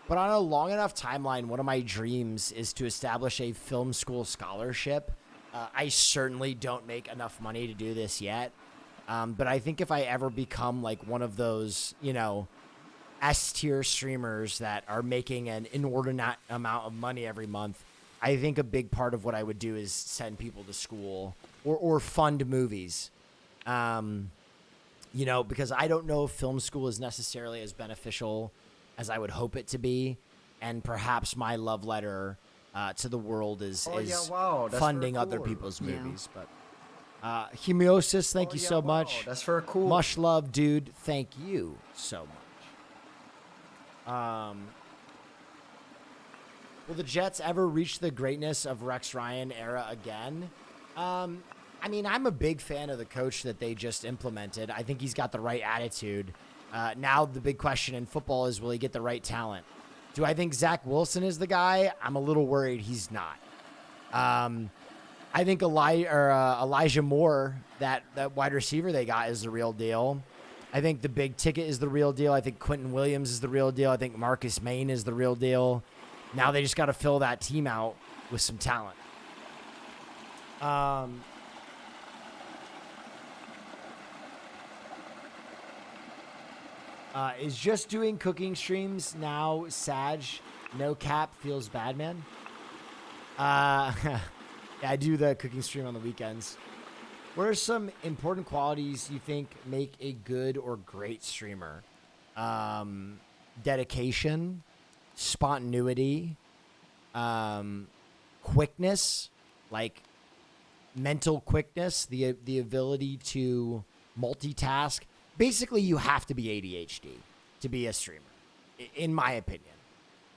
But on a long enough timeline, one of my dreams is to establish a film school scholarship. I certainly don't make enough money to do this yet. But I think if I ever become like one of those, you know, S-tier streamers that are making an inordinate amount of money every month, I think a big part of what I would do is send people to school or fund movies. You know, because I don't know if film school is necessarily as beneficial as I would hope it to be. And perhaps my love letter to the world is funding other people's movies. But Hemiosis, thank you so much.
That's for cool.
Much love, dude. Thank you so much. Will the Jets ever reach the greatness of Rex Ryan era again? I mean, I'm a big fan of the coach that they just implemented. I think he's got the right attitude. Now the big question in football is, will he get the right talent? Do I think Zach Wilson is the guy? I'm a little worried he's not. I think Elijah Moore, that wide receiver they got, is the real deal. I think the big ticket is the real deal. I think Quentin Williams is the real deal. I think Marcus Maine is the real deal. Now they just got to fill that team out with some talent. Is just doing cooking streams now Sag? No cap feels bad, man. Yeah, I do the cooking stream on the weekends. What are some important qualities you think make a good or great streamer? Dedication, spontaneity, quickness, like mental quickness, the ability to multitask. Basically, you have to be ADHD to be a streamer, in my opinion.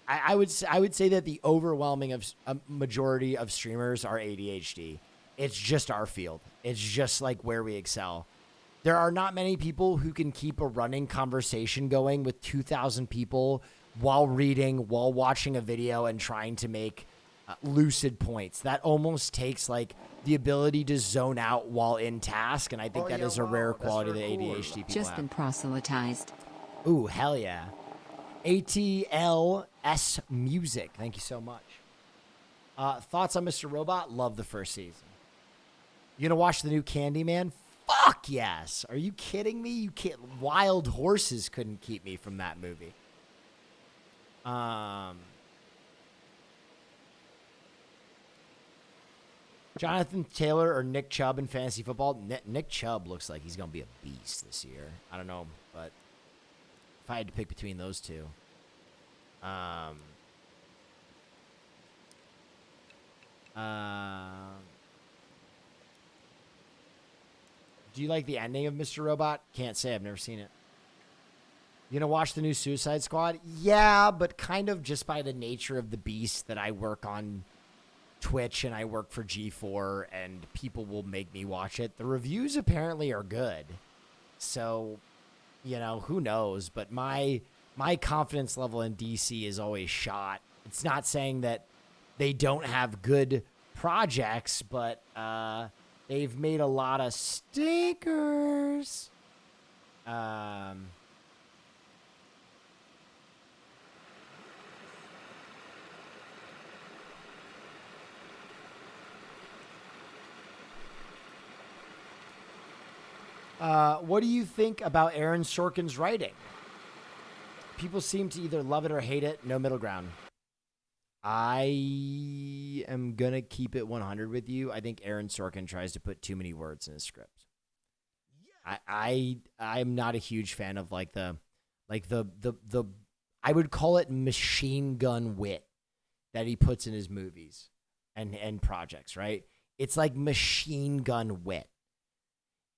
I would say that the overwhelming majority of streamers are ADHD. It's just our field. It's just like where we excel. There are not many people who can keep a running conversation going with 2,000 people while reading, while watching a video, and trying to make lucid points. That almost takes like the ability to zone out while in task, and I think that is a rare quality that ADHD people
Just
have.
been proselytized.
Ooh, hell yeah. ATLS Music. Thank you so much. Thoughts on Mr. Robot? Love the first season. You gonna watch the new Candyman? Fuck yes. Are you kidding me? You can't. Wild horses couldn't keep me from that movie. Jonathan Taylor or Nick Chubb in fantasy football? Nick Chubb looks like he's gonna be a beast this year. I don't know, but if I had to pick between those two, do you like the ending of Mr. Robot? Can't say. I've never seen it. You gonna watch the new Suicide Squad? Yeah, but kind of just by the nature of the beast that I work on Twitch and I work for G4 and people will make me watch it. The reviews apparently are good. So, you know, who knows? But my confidence level in DC is always shot. It's not saying that they don't have good projects, but they've made a lot of stinkers. What do you think about Aaron Sorkin's writing? People seem to either love it or hate it. No middle ground. I am going to keep it 100 with you. I think Aaron Sorkin tries to put too many words in his script. I'm not a huge fan of like the I would call it machine gun wit that he puts in his movies and projects, right? It's like machine gun wit.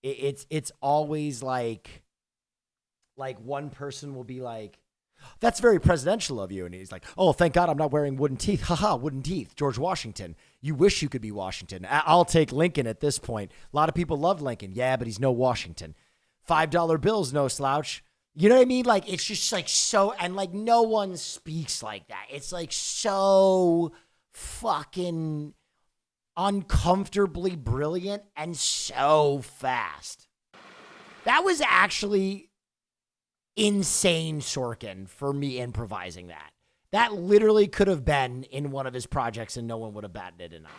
It's always like one person will be like, "That's very presidential of you," and he's like, "Oh, thank God I'm not wearing wooden teeth." Haha, wooden teeth. George Washington. You wish you could be Washington. I'll take Lincoln at this point. A lot of people loved Lincoln. Yeah, but he's no Washington. $5 bills, no slouch. You know what I mean? Like, it's just like so, and like no one speaks like that. It's like so fucking uncomfortably brilliant and so fast. That was actually insane Sorkin for me improvising that. That literally could have been in one of his projects and no one would have batted an eye.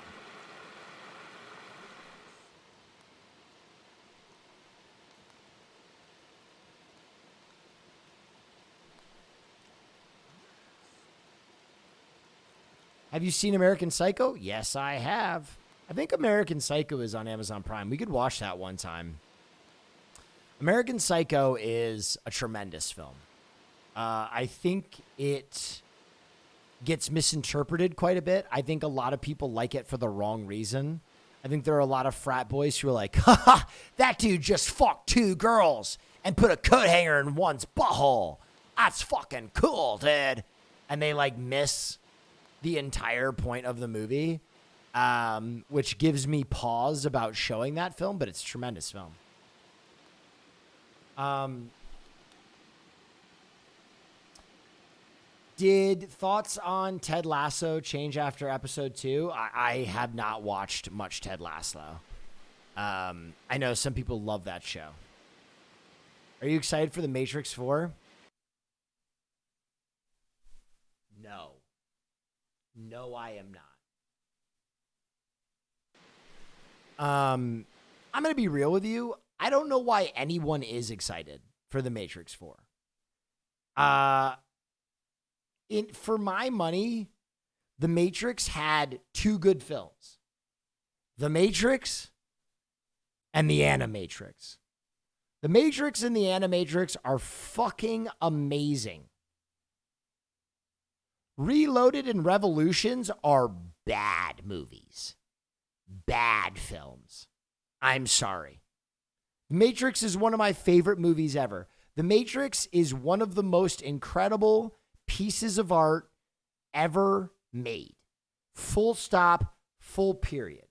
Have you seen American Psycho? Yes, I have. I think American Psycho is on Amazon Prime. We could watch that one time. American Psycho is a tremendous film. I think it gets misinterpreted quite a bit. I think a lot of people like it for the wrong reason. I think there are a lot of frat boys who are like, haha, that dude just fucked 2 girls and put a coat hanger in one's butthole. That's fucking cool, dude. And they like miss the entire point of the movie, which gives me pause about showing that film, but it's a tremendous film. Did thoughts on Ted Lasso change after episode 2? I have not watched much Ted Lasso. I know some people love that show. Are you excited for The Matrix 4? No. No, I am not. I'm going to be real with you. I don't know why anyone is excited for The Matrix 4. For my money, The Matrix had 2 good films. The Matrix and The Animatrix. The Matrix and The Animatrix are fucking amazing. Reloaded and Revolutions are bad movies. Bad films. I'm sorry. The Matrix is one of my favorite movies ever. The Matrix is one of the most incredible pieces of art ever made. Full stop, full period.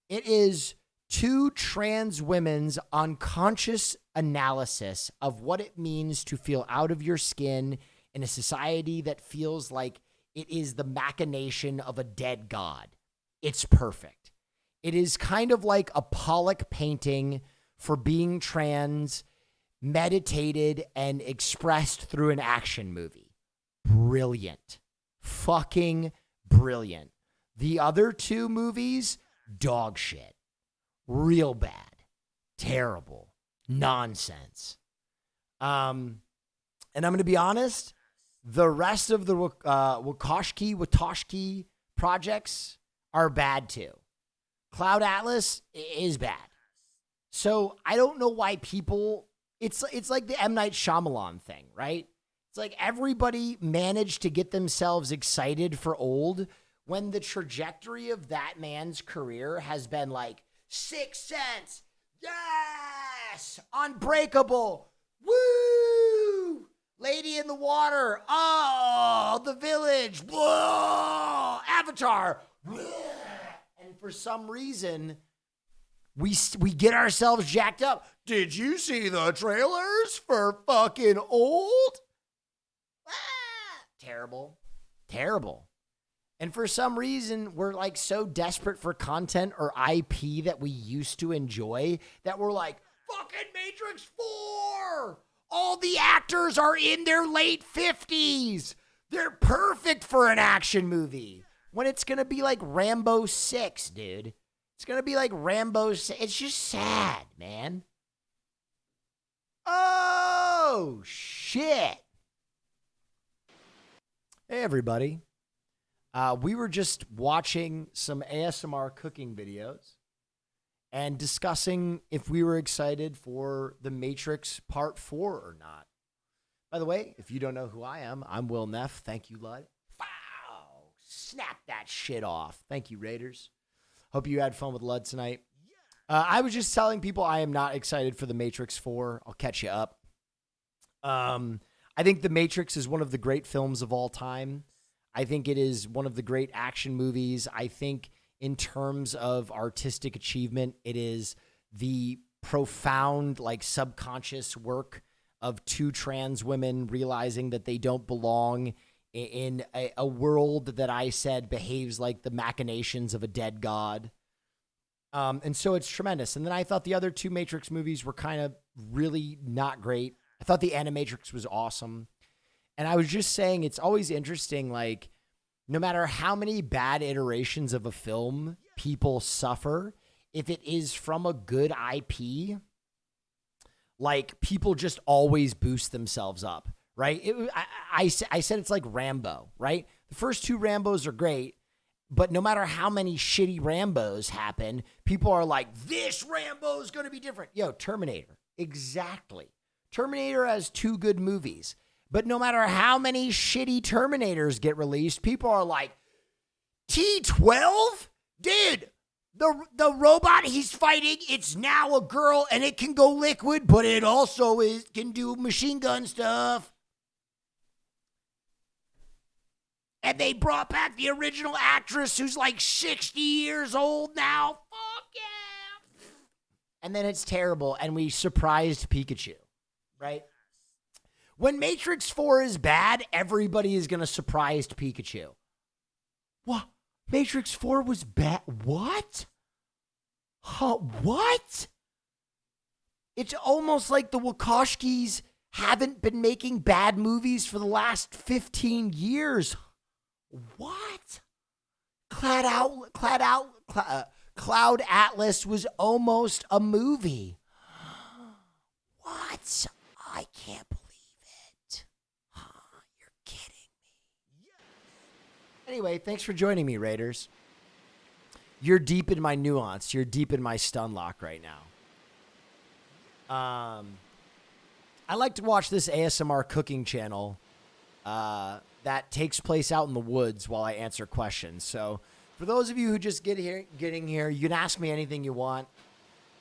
It is two trans women's unconscious analysis of what it means to feel out of your skin in a society that feels like it is the machination of a dead god. It's perfect. It is kind of like a Pollock painting for being trans, meditated and expressed through an action movie. Brilliant. Fucking brilliant. The other two movies, dog shit. Real bad. Terrible. Nonsense. And I'm going to be honest, the rest of the Wachowski projects are bad too. Cloud Atlas is bad. So I don't know why people, it's like the M. Night Shyamalan thing, right? It's like everybody managed to get themselves excited for Old when the trajectory of that man's career has been like Sixth Sense, yes, Unbreakable, woo, Lady in the Water, oh, The Village, whoa, Avatar, whoa. And for some reason, we get ourselves jacked up. Did you see the trailers for fucking Old? Terrible. Terrible. And for some reason, we're like so desperate for content or IP that we used to enjoy that we're like, fucking Matrix 4! All the actors are in their late 50s. They're perfect for an action movie. When it's going to be like Rambo 6, dude. It's going to be like Rambo 6. It's just sad, man. Oh, shit. Hey, everybody. We were just watching some ASMR cooking videos and discussing if we were excited for The Matrix Part 4 or not. By the way, if you don't know who I am, I'm WillNeff. Thank you, Lud. Wow. Snap that shit off. Thank you, Raiders. Hope you had fun with Lud tonight. I was just telling people I am not excited for The Matrix 4. I'll catch you up. I think The Matrix is one of the great films of all time. I think it is one of the great action movies. I think in terms of artistic achievement, it is the profound, like, subconscious work of two trans women realizing that they don't belong in a world that I said behaves like the machinations of a dead god. And so it's tremendous. And then I thought the other two Matrix movies were kind of really not great. I thought the Animatrix was awesome. And I was just saying, it's always interesting, like, no matter how many bad iterations of a film people suffer, if it is from a good IP, like, people just always boost themselves up, right? I said it's like Rambo, right? The first two Rambos are great, but no matter how many shitty Rambos happen, people are like, this Rambo is going to be different. Yo, Terminator. Exactly. Terminator has two good movies. But no matter how many shitty Terminators get released, people are like, T-12? Dude, the robot he's fighting, it's now a girl and it can go liquid, but it also can do machine gun stuff. And they brought back the original actress who's like 60 years old now. Fuck yeah. And then it's terrible, and we surprised Pikachu, right? When Matrix 4 is bad, everybody is going to surprise Pikachu. What? Matrix 4 was bad? What? What? It's almost like the Wachowskis haven't been making bad movies for the last 15 years. What? Cloud Atlas was almost a movie. What? I can't believe it. You're kidding me. Anyway, thanks for joining me, Raiders. You're deep in my nuance. You're deep in my stun lock right now. I like to watch this ASMR cooking channel that takes place out in the woods while I answer questions. So for those of you who just getting here, you can ask me anything you want.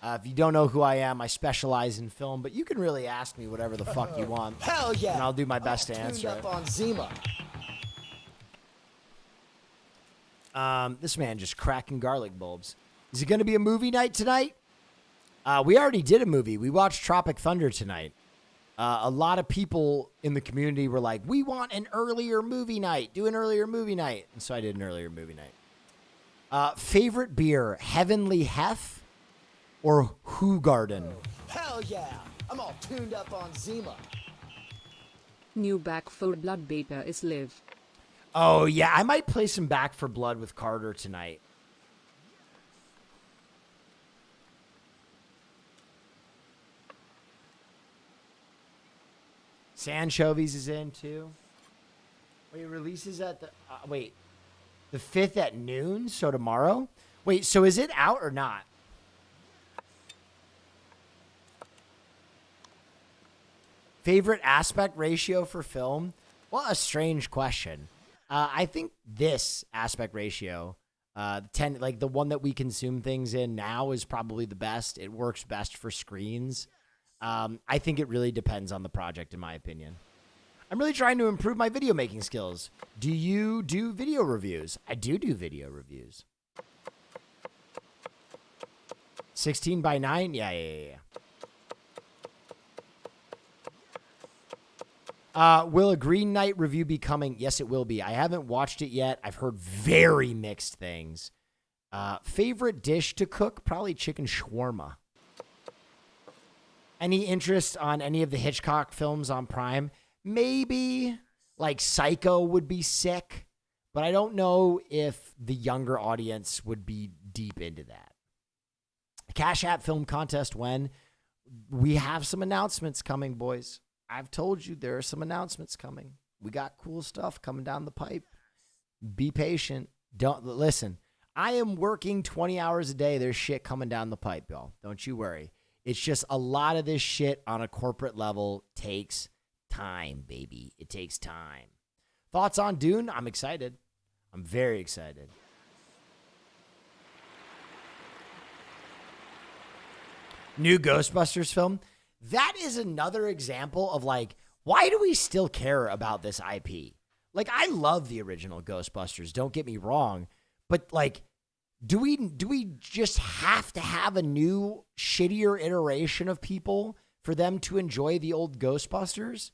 If you don't know who I am, I specialize in film, but you can really ask me whatever the fuck you want.
Hell yeah!
And I'll do my best to answer
Tuned
it.
up on Zima.
This man just cracking garlic bulbs. Is it going to be a movie night tonight? We already did a movie. We watched Tropic Thunder tonight. A lot of people in the community were like, we want an earlier movie night. Do an earlier movie night. And so I did an earlier movie night. Favorite beer, Heavenly Hef or Hoegaarden?
Hell yeah! I'm all tuned up on Zima.
New Back for Blood beta is live.
Oh, yeah. I might play some Back for Blood with Carter tonight. Sanchovies is in too. Wait, releases at the the 5th at noon, so tomorrow? Wait, so is it out or not? Favorite aspect ratio for film? Well, a strange question. I think this aspect ratio, 10, like the one that we consume things in now, is probably the best. It works best for screens. I think it really depends on the project, in my opinion. I'm really trying to improve my video making skills. Do you do video reviews? I do video reviews. 16:9? Yeah. Will a Green Knight review be coming? Yes, it will be. I haven't watched it yet. I've heard very mixed things. Favorite dish to cook? Probably chicken shawarma. Any interest on any of the Hitchcock films on Prime? Maybe. Like Psycho would be sick, but I don't know if the younger audience would be deep into that. Cash App Film Contest when? We have some announcements coming, boys. I've told you there are some announcements coming. We got cool stuff coming down the pipe. Be patient. Don't listen. I am working 20 hours a day. There's shit coming down the pipe, y'all. Don't you worry. It's just a lot of this shit on a corporate level takes time, baby. It takes time. Thoughts on Dune? I'm excited. I'm very excited. New Ghostbusters film. That is another example of like, why do we still care about this IP? Like, I love the original Ghostbusters. Don't get me wrong. But like, do we just have to have a new, shittier iteration of people for them to enjoy the old Ghostbusters?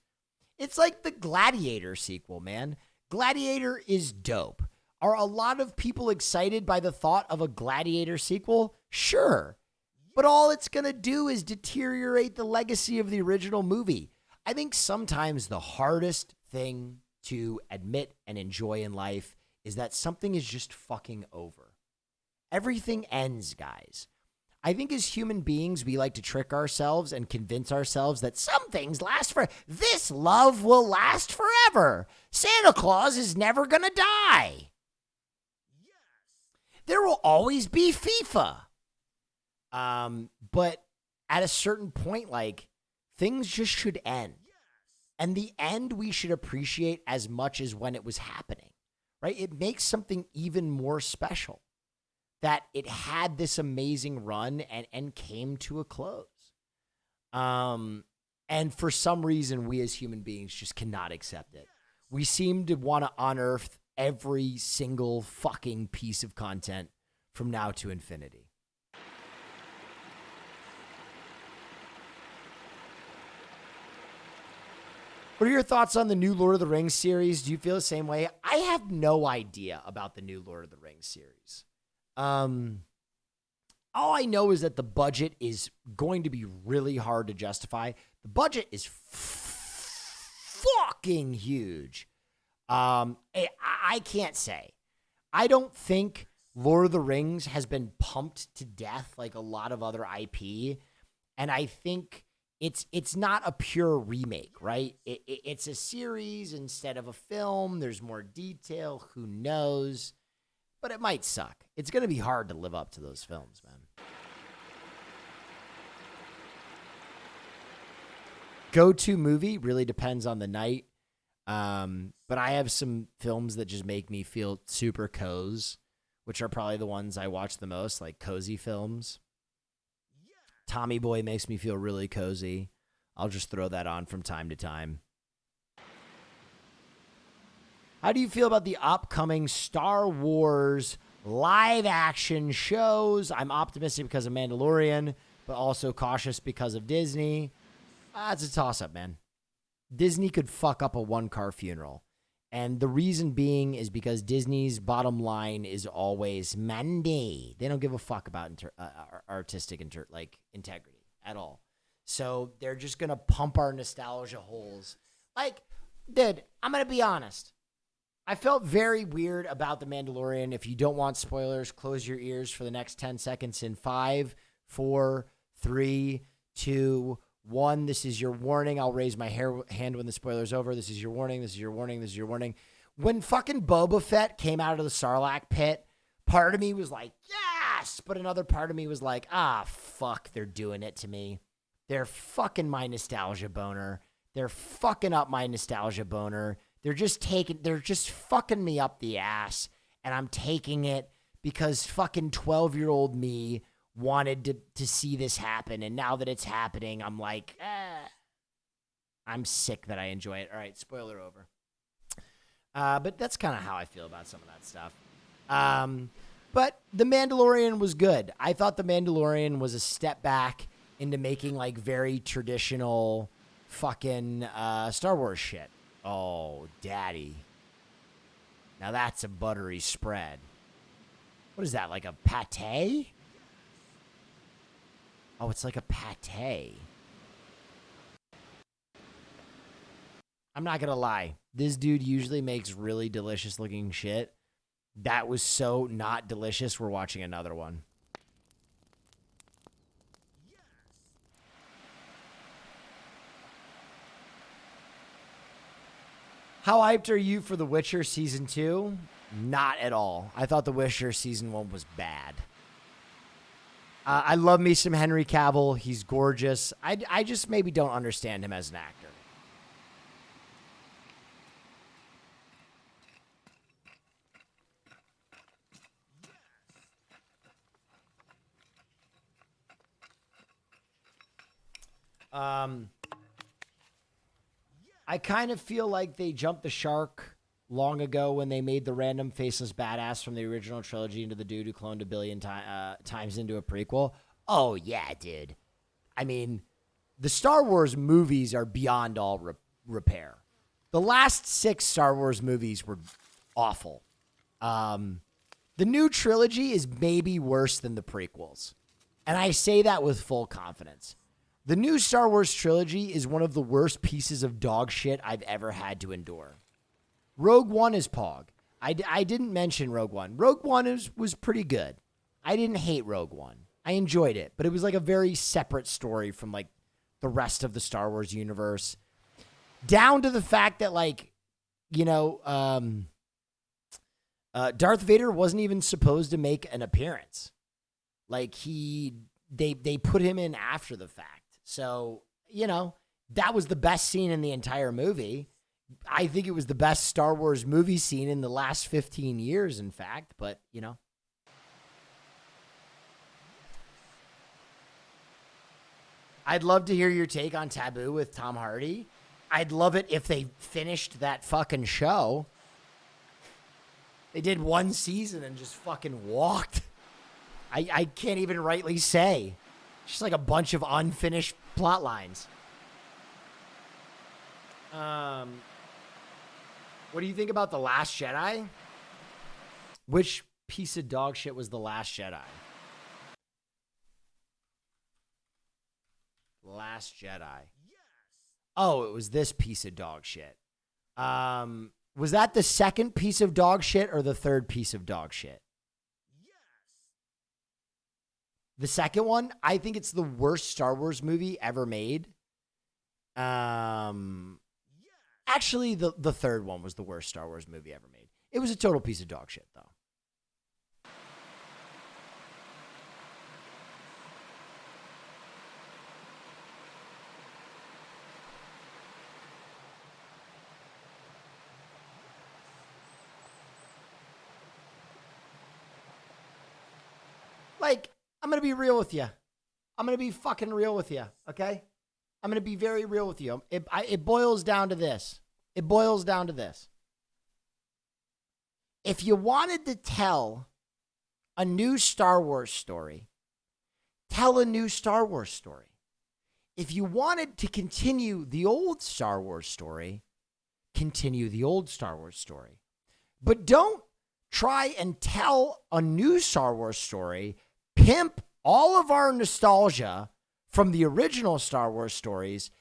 It's like the Gladiator sequel, man. Gladiator is dope. Are a lot of people excited by the thought of a Gladiator sequel? Sure. But all it's going to do is deteriorate the legacy of the original movie. I think sometimes the hardest thing to admit and enjoy in life is that something is just fucking over. Everything ends, guys. I think as human beings, we like to trick ourselves and convince ourselves that some things last forever. This love will last forever. Santa Claus is never going to die. There will always be FIFA. But at a certain point, like, things just should end. And the end we should appreciate as much as when it was happening, right? It makes something even more special that it had this amazing run and came to a close. And for some reason, we as human beings just cannot accept it. We seem to want to unearth every single fucking piece of content from now to infinity. What are your thoughts on the new Lord of the Rings series? Do you feel the same way? I have no idea about the new Lord of the Rings series. All I know is that the budget is going to be really hard to justify. The budget is fucking huge. I can't say. I don't think Lord of the Rings has been pumped to death like a lot of other IP. And I think it's not a pure remake, right? It's a series instead of a film. There's more detail. Who knows? But it might suck. It's going to be hard to live up to those films, man. Go-to movie really depends on the night. But I have some films that just make me feel super cozy, which are probably the ones I watch the most, like cozy films. Tommy Boy makes me feel really cozy. I'll just throw that on from time to time. How do you feel about the upcoming Star Wars live action shows. I'm optimistic because of Mandalorian, but also cautious because of Disney. It's a toss-up, man. Disney could fuck up a one-car funeral. And the reason being is because Disney's bottom line is always money. They don't give a fuck about artistic integrity at all. So they're just going to pump our nostalgia holes. Like, dude, I'm going to be honest. I felt very weird about The Mandalorian. If you don't want spoilers, close your ears for the next 10 seconds in 5, 4, 3, 2, 1. This is your warning. I'll raise my hand when the spoiler's over. This is your warning. This is your warning. This is your warning. When fucking Boba Fett came out of the Sarlacc pit, part of me was like, yes! But another part of me was like, fuck, they're doing it to me. They're fucking my nostalgia boner. They're fucking up my nostalgia boner. They're just fucking me up the ass, and I'm taking it because fucking 12-year-old me wanted to see this happen, and now that it's happening, I'm like, I'm sick that I enjoy it. All right, spoiler over. But that's kind of how I feel about some of that stuff. But The Mandalorian was good. I thought The Mandalorian was a step back into making like very traditional fucking Star Wars shit. Oh, daddy. Now that's a buttery spread. What is that, like a pate? Oh, it's like a pate. I'm not going to lie. This dude usually makes really delicious looking shit. That was so not delicious. We're watching another one. How hyped are you for The Witcher Season 2? Not at all. I thought The Witcher Season 1 was bad. I love me some Henry Cavill. He's gorgeous. I just maybe don't understand him as an actor. I kind of feel like they jumped the shark long ago when they made the random faceless badass from the original trilogy into the dude who cloned a billion times into a prequel. Oh, yeah, dude. I mean, the Star Wars movies are beyond all repair. The last 6 Star Wars movies were awful. The new trilogy is maybe worse than the prequels. And I say that with full confidence. The new Star Wars trilogy is one of the worst pieces of dog shit I've ever had to endure. Rogue One is Pog. I didn't mention Rogue One. Rogue One was pretty good. I didn't hate Rogue One. I enjoyed it, but it was like a very separate story from like the rest of the Star Wars universe. Down to the fact that like, you know, Darth Vader wasn't even supposed to make an appearance. Like they put him in after the fact. So, you know, that was the best scene in the entire movie. I think it was the best Star Wars movie scene in the last 15 years, in fact. But, you know. I'd love to hear your take on Taboo with Tom Hardy. I'd love it if they finished that fucking show. They did 1 season and just fucking walked. I can't even rightly say. Just like a bunch of unfinished plot lines. What do you think about The Last Jedi? Which piece of dog shit was The Last Jedi? Last Jedi. Oh, it was this piece of dog shit. Was that the second piece of dog shit or the third piece of dog shit? The second one, I think it's the worst Star Wars movie ever made. Actually, the third one was the worst Star Wars movie ever made. It was a total piece of dog shit, though. Like, I'm going to be real with you. I'm going to be fucking real with you, okay? I'm going to be very real with you. It boils down to this. It boils down to this. If you wanted to tell a new Star Wars story, tell a new Star Wars story. If you wanted to continue the old Star Wars story, continue the old Star Wars story. But don't try and tell a new Star Wars story, pimp all of our nostalgia from the original Star Wars stories,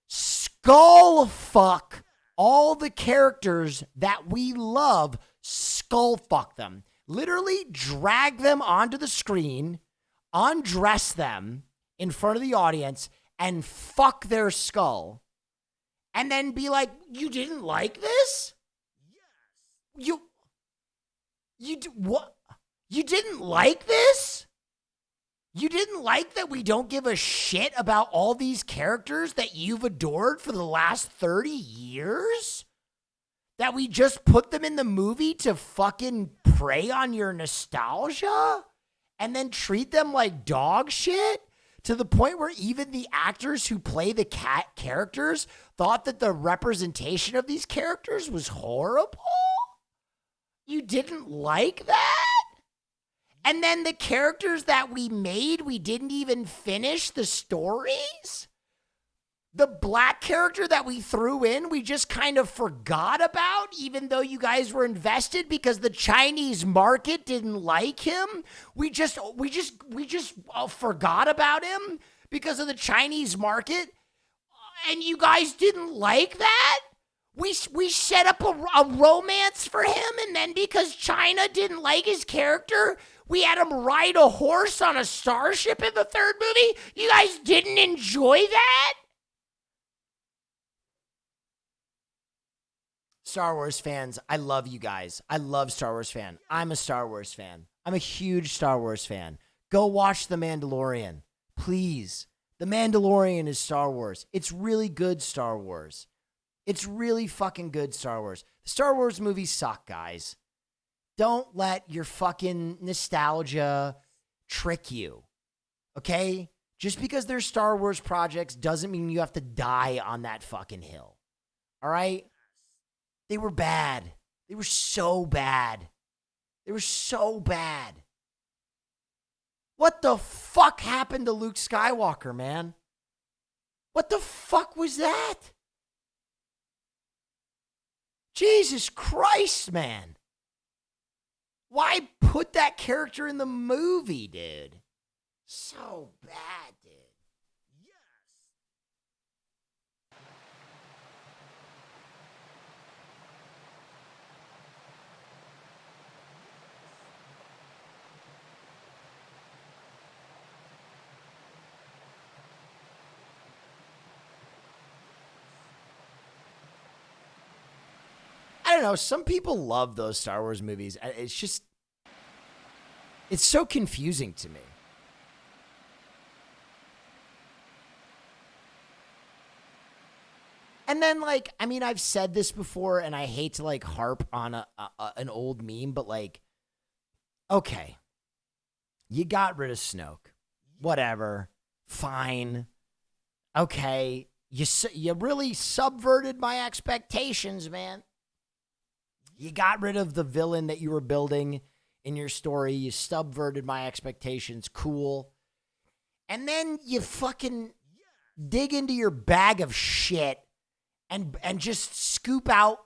skull fuck all the characters that we love, skull fuck them. Literally drag them onto the screen, undress them in front of the audience, and fuck their skull. And then be like, you didn't like this? Yes. What? You didn't like this? You didn't like that we don't give a shit about all these characters that you've adored for the last 30 years? That we just put them in the movie to fucking prey on your nostalgia? And then treat them like dog shit? To the point where even the actors who play the cat characters thought that the representation of these characters was horrible? You didn't like that? And then the characters that we made, we didn't even finish the stories? The black character that we threw in, we just kind of forgot about, even though you guys were invested because the Chinese market didn't like him. We just forgot about him because of the Chinese market, and you guys didn't like that. We set up a romance for him, and then because China didn't like his character, we had him ride a horse on a starship in the third movie. You guys didn't enjoy that? Star Wars fans, I love you guys. I love Star Wars fan. I'm a Star Wars fan. I'm a huge Star Wars fan. Go watch The Mandalorian. Please. The Mandalorian is Star Wars. It's really good Star Wars. It's really fucking good Star Wars. The Star Wars movies suck, guys. Don't let your fucking nostalgia trick you. Okay? Just because they're Star Wars projects doesn't mean you have to die on that fucking hill. All right? They were bad. They were so bad. They were so bad. What the fuck happened to Luke Skywalker, man? What the fuck was that? Jesus Christ, man. Why put that character in the movie, dude? So bad, dude. I don't know. Some people love those Star Wars movies. It's so confusing to me. And then, like, I mean, I've said this before, and I hate to, like, harp on an old meme, but, like, okay, you got rid of Snoke. Whatever. Fine. Okay. You really subverted my expectations, man. You got rid of the villain that you were building in your story. You subverted my expectations. Cool. And then you fucking dig into your bag of shit and just scoop out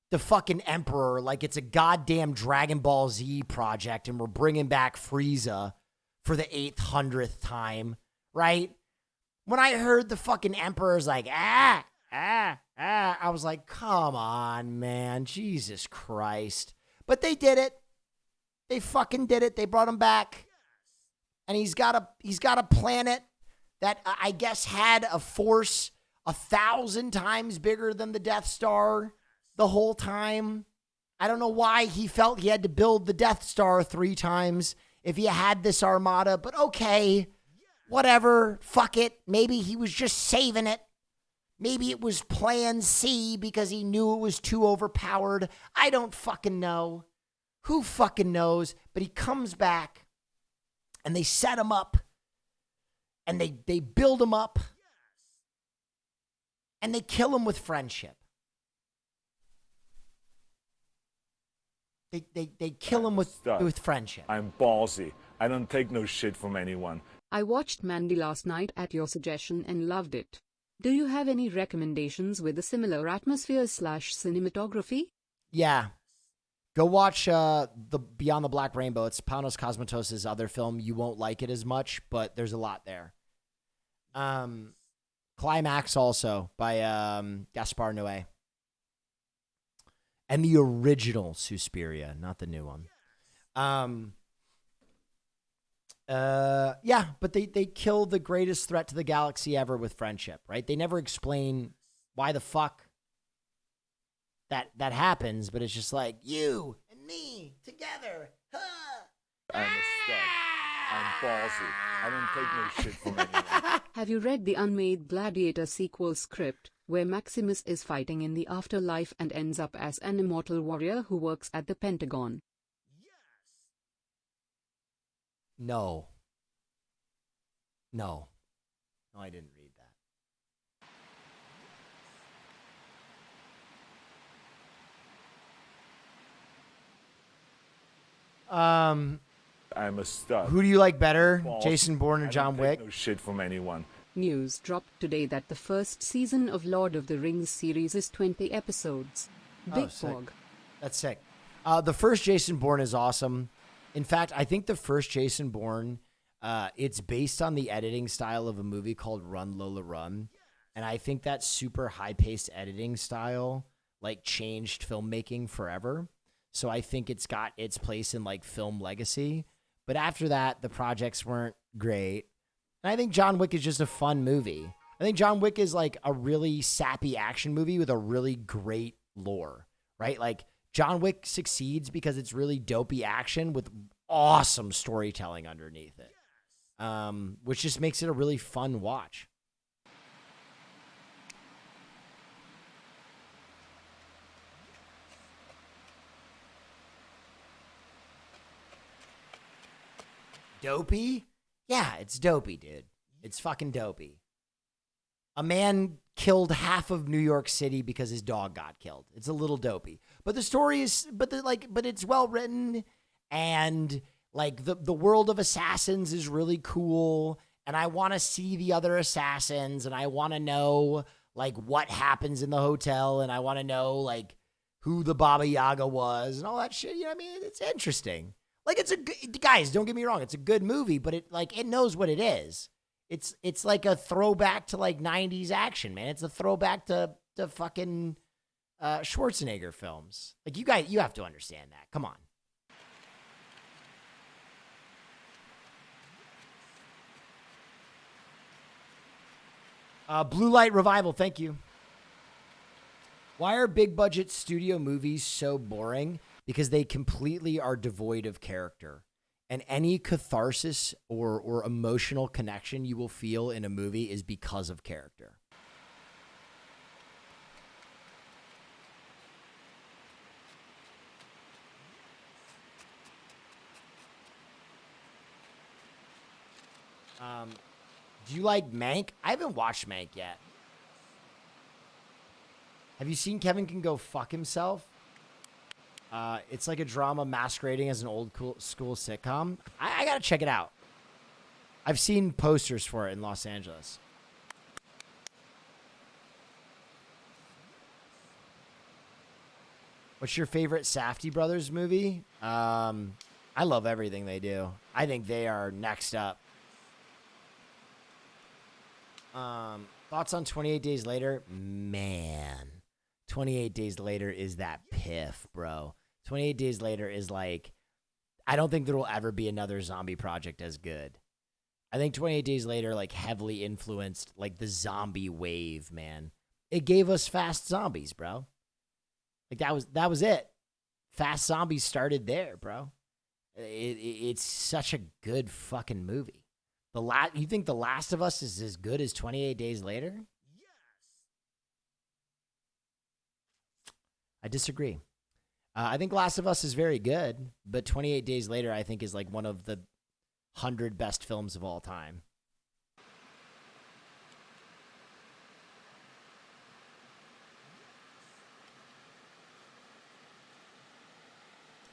the fucking Emperor like it's a goddamn Dragon Ball Z project and we're bringing back Frieza for the 800th time, right? When I heard the fucking Emperor's like, I was like, come on, man. Jesus Christ. But they did it. They fucking did it. They brought him back. And he's got a planet that I guess had a force 1,000 times bigger than the Death Star the whole time. I don't know why he felt he had to build the Death Star 3 times if he had this armada, but okay. Whatever. Fuck it. Maybe he was just saving it. Maybe it was plan C because he knew it was too overpowered. I don't fucking know. Who fucking knows? But he comes back and they set him up and they build him up and they kill him with friendship. They kill him with friendship.
I'm ballsy. I don't take no shit from anyone.
I watched Mandy last night at your suggestion and loved it. Do you have any recommendations with a similar atmosphere/cinematography?
Yeah. Go watch the Beyond the Black Rainbow. It's Panos Cosmatos' other film. You won't like it as much, but there's a lot there. Climax also by Gaspar Noé. And the original Suspiria, not the new one. Yeah, but they kill the greatest threat to the galaxy ever with friendship, right? They never explain why the fuck that happens, but it's just like, you and me together.
I'm a stud. I'm ballsy. I don't take no shit from anyone.
Have you read the unmade Gladiator sequel script, where Maximus is fighting in the afterlife and ends up as an immortal warrior who works at the Pentagon?
No, I didn't read that.
I'm a stud.
Who do you like better,
Ballsy.
Jason Bourne or John Wick?
I don't take no shit from anyone.
News dropped today that the first season of Lord of the Rings series is 20 episodes. Big
sick.
fog.
That's sick. The first Jason Bourne is awesome. In fact, I think the first Jason Bourne, it's based on the editing style of a movie called Run, Lola, Run. And I think that super high-paced editing style, like, changed filmmaking forever. So I think it's got its place in, like, film legacy. But after that, the projects weren't great. And I think John Wick is just a fun movie. I think John Wick is, like, a really sappy action movie with a really great lore, right? Like, John Wick succeeds because it's really dopey action with awesome storytelling underneath it, which just makes it a really fun watch. Dopey? Yeah, it's dopey, dude. It's fucking dopey. A man killed half of New York City because his dog got killed. It's a little dopey. But the story is but it's well written, and like the world of assassins is really cool, and I want to see the other assassins, and I want to know like what happens in the hotel, and I want to know like who the Baba Yaga was and all that shit. You know what I mean? It's interesting. Like, it's a good, guys, don't get me wrong, it's a good movie, but it knows what it is. It's like a throwback to like 90s action, man. It's a throwback to fucking Schwarzenegger films. Like, you have to understand that. Come on. Blue Light Revival, thank you. Why are big budget studio movies so boring? Because they completely are devoid of character. And any catharsis or emotional connection you will feel in a movie is because of character. Do you like Mank? I haven't watched Mank yet. Have you seen Kevin Can Go Fuck Himself? It's like a drama masquerading as an old school sitcom. I gotta check it out. I've seen posters for it in Los Angeles. What's your favorite Safdie Brothers movie? I love everything they do. I think they are next up. Thoughts on 28 Days Later? Man, 28 Days Later is that piff, bro. 28 Days Later is like, I don't think there will ever be another zombie project as good. I think 28 Days Later, like, heavily influenced, like, the zombie wave, man. It gave us fast zombies, bro. Like, that was it. Fast zombies started there, bro. It's such a good fucking movie. You think The Last of Us is as good as 28 Days Later? Yes. I disagree. I think Last of Us is very good, but 28 Days Later I think is like one of the 100 best films of all time.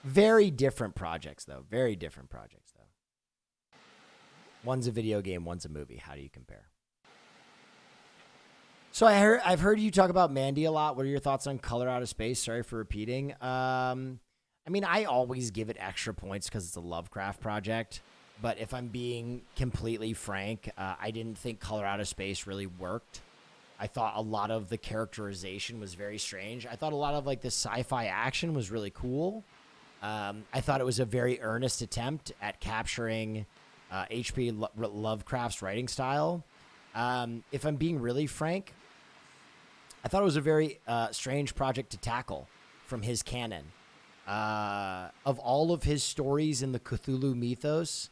Very different projects, though. Very different projects, though. One's a video game, one's a movie. How do you compare? So I've heard you talk about Mandy a lot. What are your thoughts on Color Out of Space? Sorry for repeating. I mean, I always give it extra points because it's a Lovecraft project. But if I'm being completely frank, I didn't think Color Out of Space really worked. I thought a lot of the characterization was very strange. I thought a lot of like the sci-fi action was really cool. I thought it was a very earnest attempt at capturing H.P. Lovecraft's writing style. If I'm being really frank, I thought it was a very strange project to tackle from his canon. Of all of his stories in the Cthulhu mythos,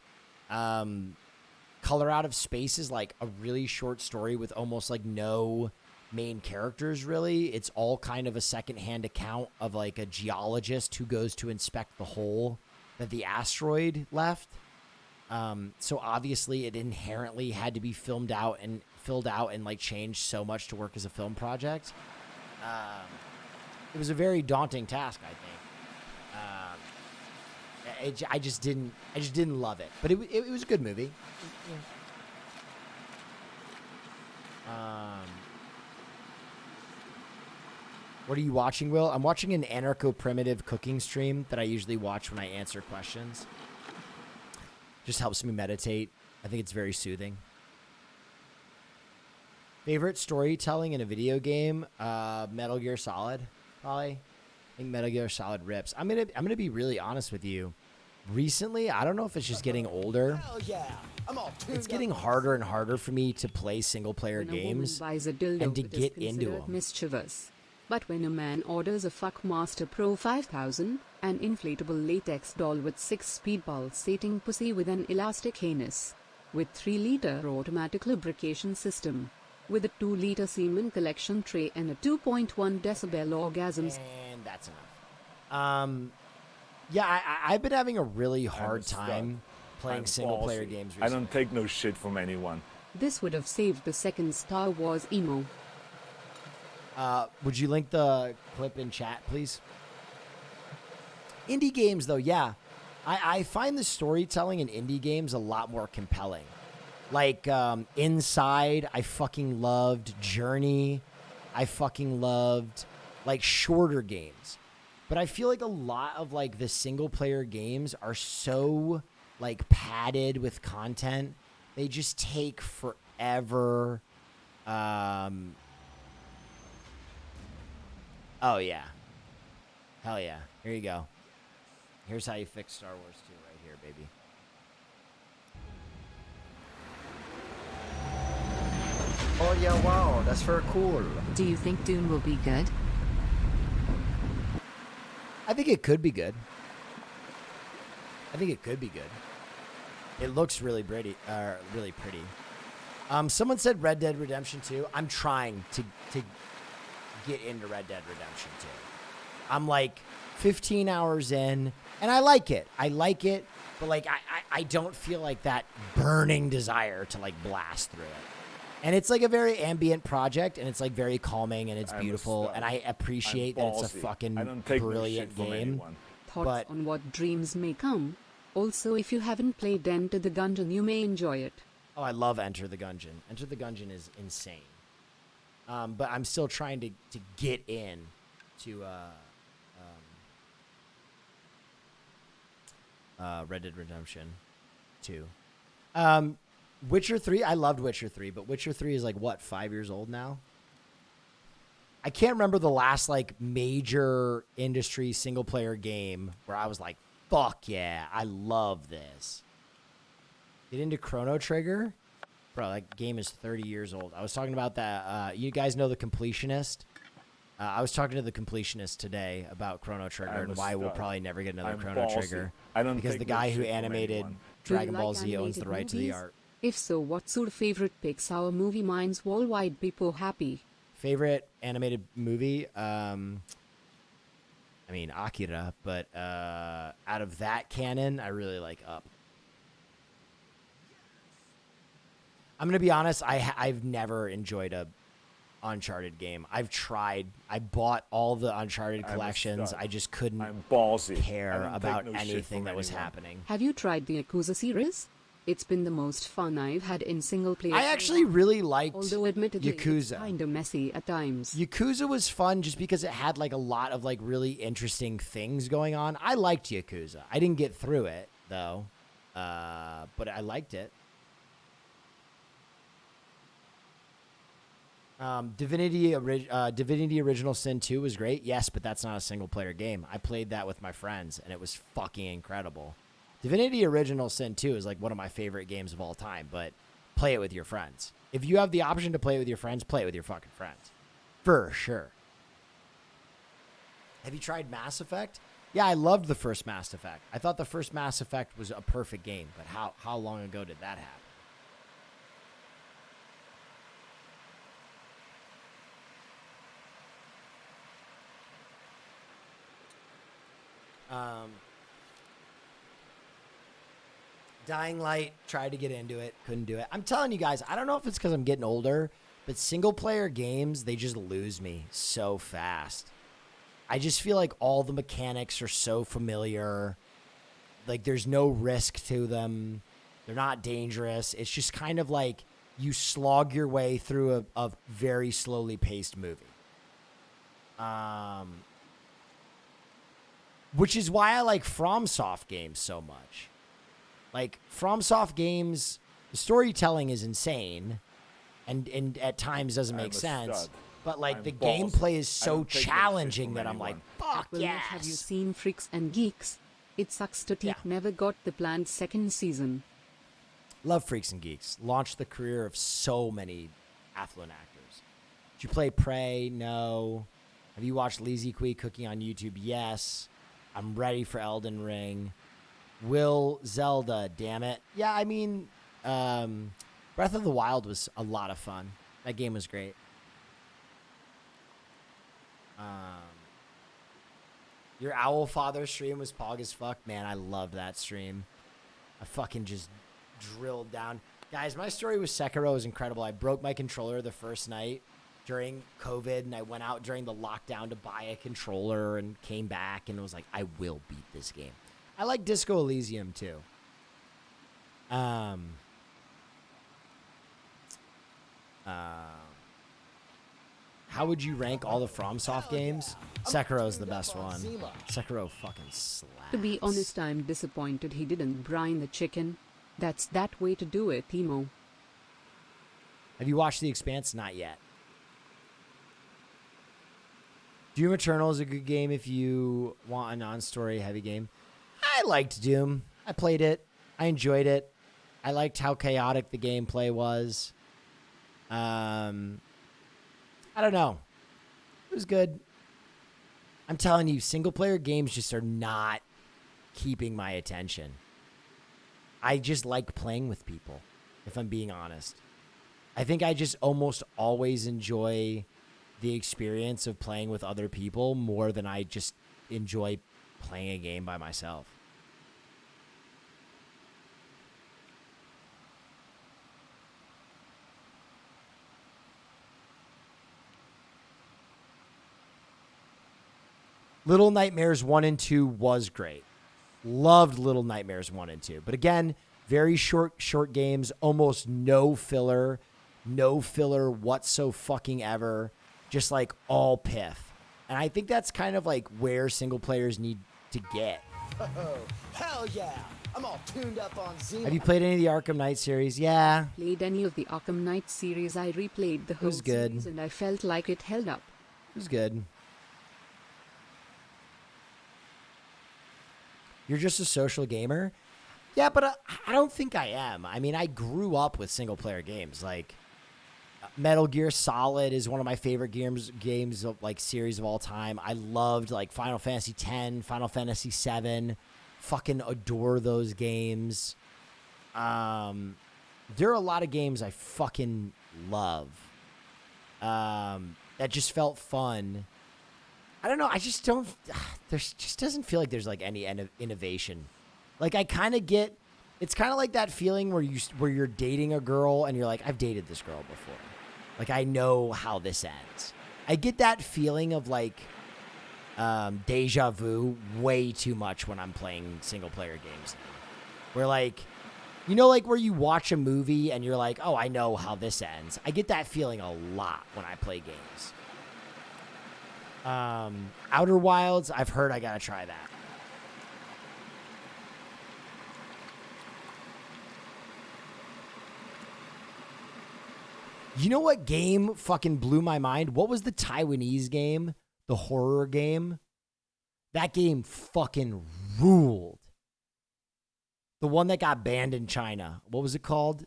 Color Out of Space is like a really short story with almost like no main characters, really. It's all kind of a secondhand account of like a geologist who goes to inspect the hole that the asteroid left. So obviously it inherently had to be filled out and like changed so much to work as a film project. It was a very daunting task, I think. I just didn't love it, but it was a good movie. What are you watching, Will? I'm watching an anarcho-primitive cooking stream that I usually watch when I answer questions. Just helps me meditate. I think it's very soothing. Favorite storytelling in a video game? Metal Gear Solid, probably. I think Metal Gear Solid rips. I'm gonna be really honest with you. Recently, I don't know if it's just getting older.
Hell yeah. I'm all tuned
It's getting harder and harder for me to play single-player games
buys a dildo,
and to
it is
get into
considered
them.
Mischievous. But when a man orders a Fuckmaster Pro 5000, an inflatable latex doll with 6-speed pulsating pussy with an elastic anus, with 3-liter automatic lubrication system, with a 2-liter semen collection tray and a 2.1 decibel orgasms.
And that's enough. Yeah, I've been having a really hard time playing
I'm
single-player
ballsy.
games
I
recently.
don't take no shit from anyone.
This would have saved the second Star Wars emo.
Would you link the clip in chat, please? Indie games, though, yeah. I find the storytelling in indie games a lot more compelling. Like, Inside, I fucking loved. Journey, I fucking loved. Like, shorter games. But I feel like a lot of, like, the single-player games are so, like, padded with content. They just take forever. Oh, yeah. Hell yeah. Here you go. Here's how you fix Star Wars 2 right here, baby.
Oh yeah, wow, that's very cool.
Do you think Dune will be good?
I think it could be good. It looks really pretty. Someone said Red Dead Redemption 2. I'm trying to get into Red Dead Redemption 2. I'm like 15 hours in, and I like it. But like I don't feel like that burning desire to like blast through it. And it's like a very ambient project, and it's like very calming, and it's beautiful, and I appreciate that it's a fucking brilliant game.
Thoughts on what dreams may come. Also, if you haven't played Enter the Gungeon, you may enjoy it.
Oh, I love Enter the Gungeon. Enter the Gungeon is insane. But I'm still trying to get in to Red Dead Redemption 2. Witcher 3, I loved Witcher 3, but Witcher 3 is like, what, 5 years old now? I can't remember the last, like, major industry single-player game where I was like, fuck yeah, I love this. Get into Chrono Trigger? Bro, that game is 30 years old. I was talking about that. You guys know The Completionist? I was talking to The Completionist today about Chrono Trigger and why we'll probably never get another Chrono Trigger. Because the guy who animated Dragon Ball Z owns the right to the art.
If so, what's your favorite Pixar movie? Mine's Worldwide People Happy.
Favorite animated movie? I mean, Akira, but out of that canon, I really like Up. I'm going to be honest, I've never enjoyed a Uncharted game. I've tried. I bought all the Uncharted
I'm a
collections.
stud.
I just couldn't
I'm ballsy. I
care
don't
about
take no shit
anything
from
that was
anyone.
happening.
Have you tried the Yakuza series? It's been the most fun I've had in single player.
I actually really liked
although admittedly
Yakuza.
it's kinda messy at times.
Yakuza was fun just because it had like a lot of like really interesting things going on. I liked Yakuza. I didn't get through it though, but I liked it. Divinity Original Sin 2 was great. Yes, but that's not a single player game. I played that with my friends and it was fucking incredible. Divinity Original Sin 2 is like one of my favorite games of all time, but play it with your friends. If you have the option to play it with your friends, play it with your fucking friends. For sure. Have you tried Mass Effect? Yeah, I loved the first Mass Effect. I thought the first Mass Effect was a perfect game, but how long ago did that happen? Dying Light, tried to get into it, couldn't do it. I'm telling you guys, I don't know if it's because I'm getting older, but single-player games, they just lose me so fast. I just feel like all the mechanics are so familiar. Like, there's no risk to them. They're not dangerous. It's just kind of like you slog your way through a very slowly paced movie. Which is why I like FromSoft games so much. Like, FromSoft games, the storytelling is insane and at times doesn't make sense.
stud.
But, like,
I'm
the
ballsy.
gameplay is
I
so
don't take no shit
challenging
from
that I'm like,
anyone.
fuck
WillNeff,
yes.
have you seen Freaks and Geeks? It sucks to Teak never got the planned second season.
Love Freaks and Geeks. Launched the career of so many affluent actors. Did you play Prey? No. Have you watched Lazy Quee cooking on YouTube? Yes. I'm ready for Elden Ring. Will Zelda, damn it. Yeah, I mean, Breath of the Wild was a lot of fun. That game was great. Your Owl Father stream was pog as fuck. Man, I loved that stream. I fucking just drilled down. Guys, my story with Sekiro was incredible. I broke my controller the first night during COVID, and I went out during the lockdown to buy a controller and came back and was like, I will beat this game. I like Disco Elysium too. How would you rank all the FromSoft games? Sekiro is the best one. Sekiro fucking slaps.
To be honest, I'm disappointed he didn't brine the chicken. That's that way to do it, Timo.
Have you watched The Expanse? Not yet. Doom Eternal is a good game if you want a non-story heavy game. I liked Doom. I played it. I enjoyed it. I liked how chaotic the gameplay was. I don't know. It was good. I'm telling you, single-player games just are not keeping my attention. I just like playing with people, if I'm being honest. I think I just almost always enjoy the experience of playing with other people more than I just enjoy playing a game by myself. Little Nightmares 1 and 2 was great. Loved Little Nightmares 1 and 2. But again, very short games, almost no filler whatsoever. Just like all piff. And I think that's kind of like where single players need to get.
Oh, hell yeah! I'm all tuned up on Zima.
Have you played any of the Arkham Knight series? Yeah.
Played any of the Arkham Knight series? I replayed the whole
was good.
series and I felt like it held up.
It was good. You're just a social gamer? Yeah, but I don't think I am. I mean, I grew up with single-player games. Like, Metal Gear Solid is one of my favorite games of, like, series of all time. I loved, like, Final Fantasy X, Final Fantasy VII. Fucking adore those games. There are a lot of games I fucking love. That just felt fun. I don't know. I just don't. There just doesn't feel like there's like any innovation. Like I kind of get. It's kind of like that feeling where you're dating a girl and you're like, I've dated this girl before, Like, I know how this ends. I get that feeling of, like, deja vu way too much when I'm playing single-player games now. Where, like, you know, like, where you watch a movie and you're like, oh, I know how this ends. I get that feeling a lot when I play games. Outer Wilds, I've heard I gotta try that. You know what game fucking blew my mind? What was the Taiwanese game? The horror game? That game fucking ruled. The one that got banned in China. What was it called?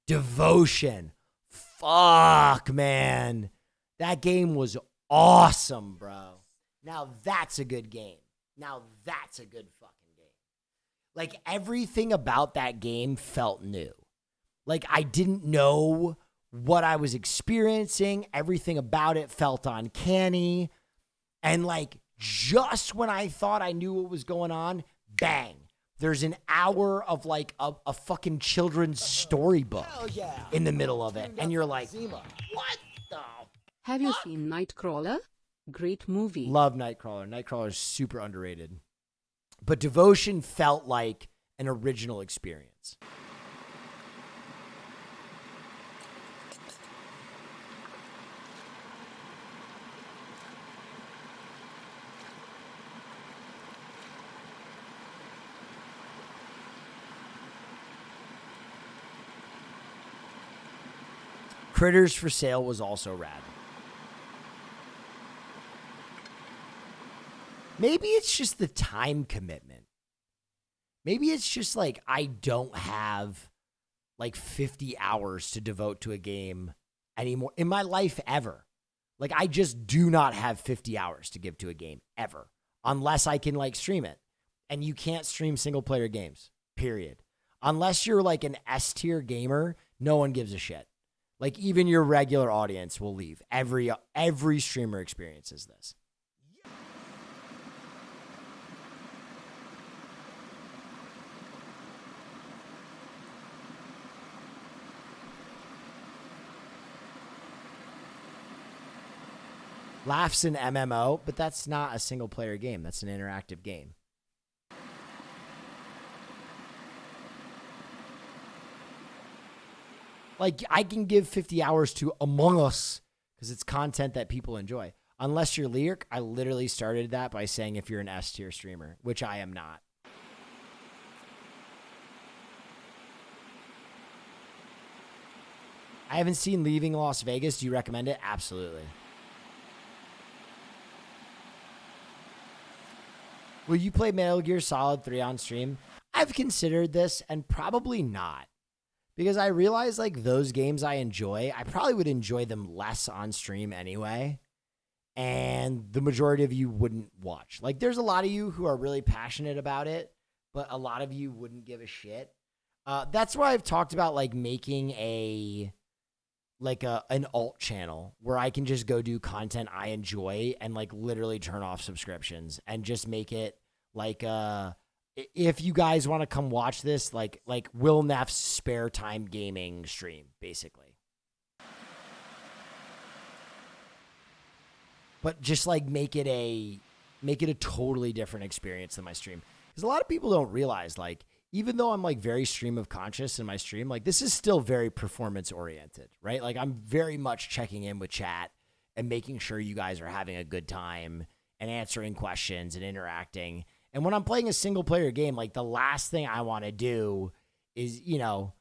Devotion. Fuck, man. That game was awesome, bro. Now that's a good game. Now that's a good fucking game. Like, everything about that game felt new. Like, I didn't know what I was experiencing. Everything about it felt uncanny. And, like, just when I thought I knew what was going on, bang. There's an hour of, like, a fucking children's storybook in the middle of it. And you're like, what the?
Have you seen Nightcrawler? Great movie.
Love Nightcrawler. Nightcrawler is super underrated. But Devotion felt like an original experience. Critters for Sale was also rad. Maybe it's just the time commitment. Maybe it's just like I don't have like 50 hours to devote to a game anymore in my life ever. Like, I just do not have 50 hours to give to a game ever, unless I can like stream it. And you can't stream single player games, period. Unless you're like an S tier gamer, no one gives a shit. Like, even your regular audience will leave. Every streamer experiences this. Laughs an MMO, but that's not a single player game. That's an interactive game. Like, I can give 50 hours to Among Us because it's content that people enjoy. Unless you're Lyric, I literally started that by saying if you're an S tier streamer, which I am not. I haven't seen Leaving Las Vegas. Do you recommend it? Absolutely. Will you play Metal Gear Solid 3 on stream? I've considered this and probably not. Because I realize, like, those games I enjoy, I probably would enjoy them less on stream anyway. And the majority of you wouldn't watch. Like, there's a lot of you who are really passionate about it, but a lot of you wouldn't give a shit. That's why I've talked about, like, making an alt channel where I can just go do content I enjoy and, like, literally turn off subscriptions and just make it, like, if you guys want to come watch this, like WillNeff's spare time gaming stream, basically. But just like make it a totally different experience than my stream. Because a lot of people don't realize, like, even though I'm like very stream of conscious in my stream, like this is still very performance oriented, right? Like I'm very much checking in with chat and making sure you guys are having a good time and answering questions and interacting. And when I'm playing a single player game, like the last thing I want to do is, you know,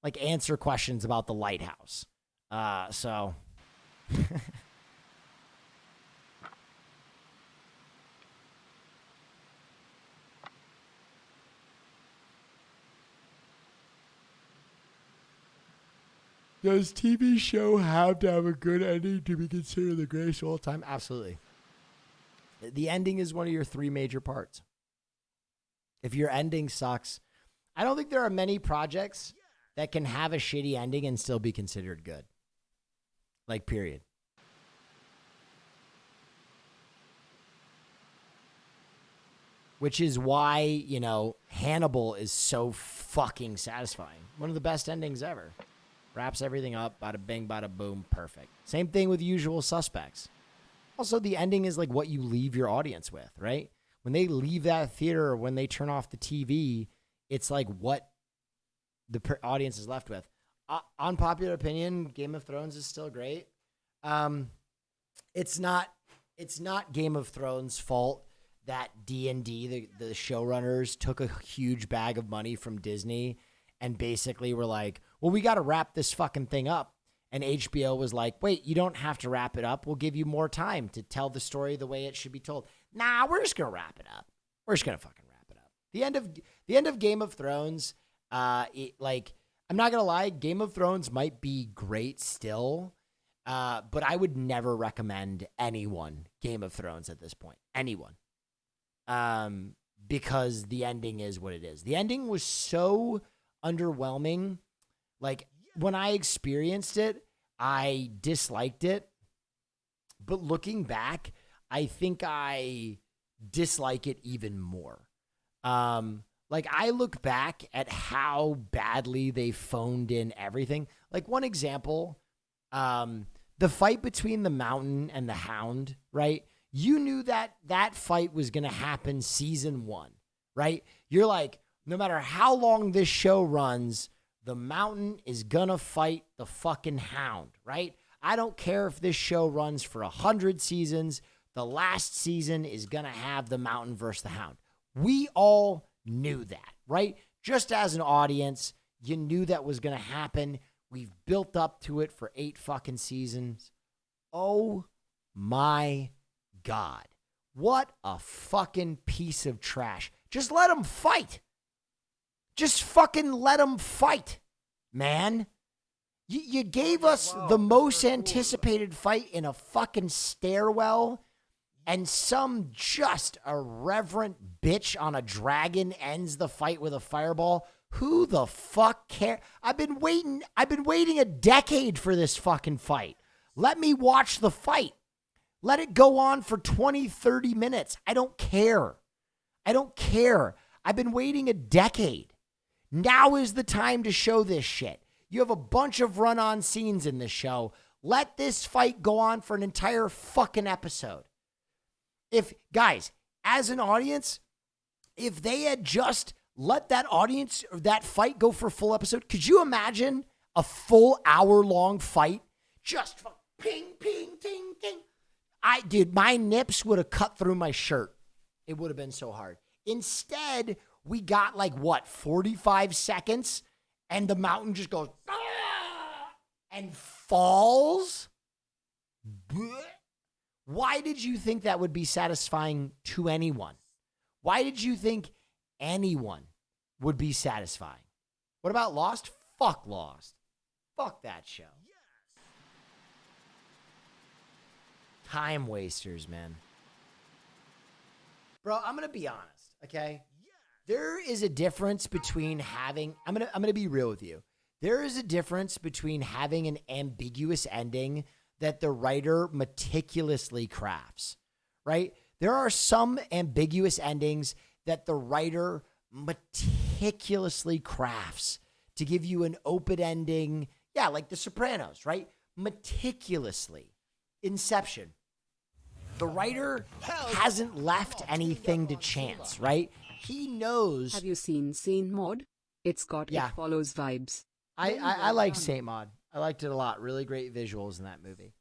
like answer questions about the lighthouse. So does TV show have to have a good ending to be considered the greatest of all time? Absolutely. The ending is one of your three major parts. If your ending sucks, I don't think there are many projects that can have a shitty ending and still be considered good. Like, period. Which is why, you know, Hannibal is so fucking satisfying. One of the best endings ever. Wraps everything up, bada bing, bada boom, perfect. Same thing with Usual Suspects. Also, the ending is like what you leave your audience with, right? When they leave that theater or when they turn off the TV, it's like what the audience is left with. Unpopular opinion, Game of Thrones is still great. It's not Game of Thrones' fault that D&D, the showrunners, took a huge bag of money from Disney and basically were like, well, we got to wrap this fucking thing up. And HBO was like, wait, you don't have to wrap it up. We'll give you more time to tell the story the way it should be told. Nah, we're just going to wrap it up. We're just going to fucking wrap it up. The end of Game of Thrones, I'm not going to lie, Game of Thrones might be great still, but I would never recommend anyone Game of Thrones at this point. Anyone. Because the ending is what it is. The ending was so underwhelming. Like, when I experienced it, I disliked it. But looking back, I think I dislike it even more. I look back at how badly they phoned in everything. Like, one example, the fight between the Mountain and the Hound, right? You knew that fight was going to happen season 1, right? You're like, no matter how long this show runs, the Mountain is going to fight the fucking Hound, right? I don't care if this show runs for 100 seasons. The last season is going to have the Mountain versus the Hound. We all knew that, right? Just as an audience, you knew that was going to happen. We've built up to it for 8 fucking seasons. Oh my God. What a fucking piece of trash. Just let them fight. Just fucking let them fight, man. You gave us the most anticipated fight in a fucking stairwell, and some just irreverent bitch on a dragon ends the fight with a fireball. Who the fuck cares? I've been waiting a decade for this fucking fight. Let me watch the fight. Let it go on for 20, 30 minutes. I don't care. I've been waiting a decade. Now is the time to show this shit. You have a bunch of run-on scenes in this show. Let this fight go on for an entire fucking episode. Guys, as an audience, if they had just let that audience or that fight go for a full episode, could you imagine a full hour-long fight? Just ping, ping, ting, ting. Dude, my nips would have cut through my shirt. It would have been so hard. Instead, we got 45 seconds, and the Mountain just goes, and falls? Why did you think that would be satisfying to anyone? Why did you think anyone would be satisfying? What about Lost? Fuck Lost. Fuck that show. Time wasters, man. Bro, I'm going to be honest, okay? There is a difference between having... I'm gonna be real with you. There is a difference between having an ambiguous ending that the writer meticulously crafts, right? There are some ambiguous endings that the writer meticulously crafts to give you an open ending. Yeah, like The Sopranos, right? Meticulously. Inception. The writer hasn't left anything to chance, right? He knows.
Have you seen Saint Maud? It's got It Follows vibes.
I like Saint Maud. I liked it a lot. Really great visuals in that movie.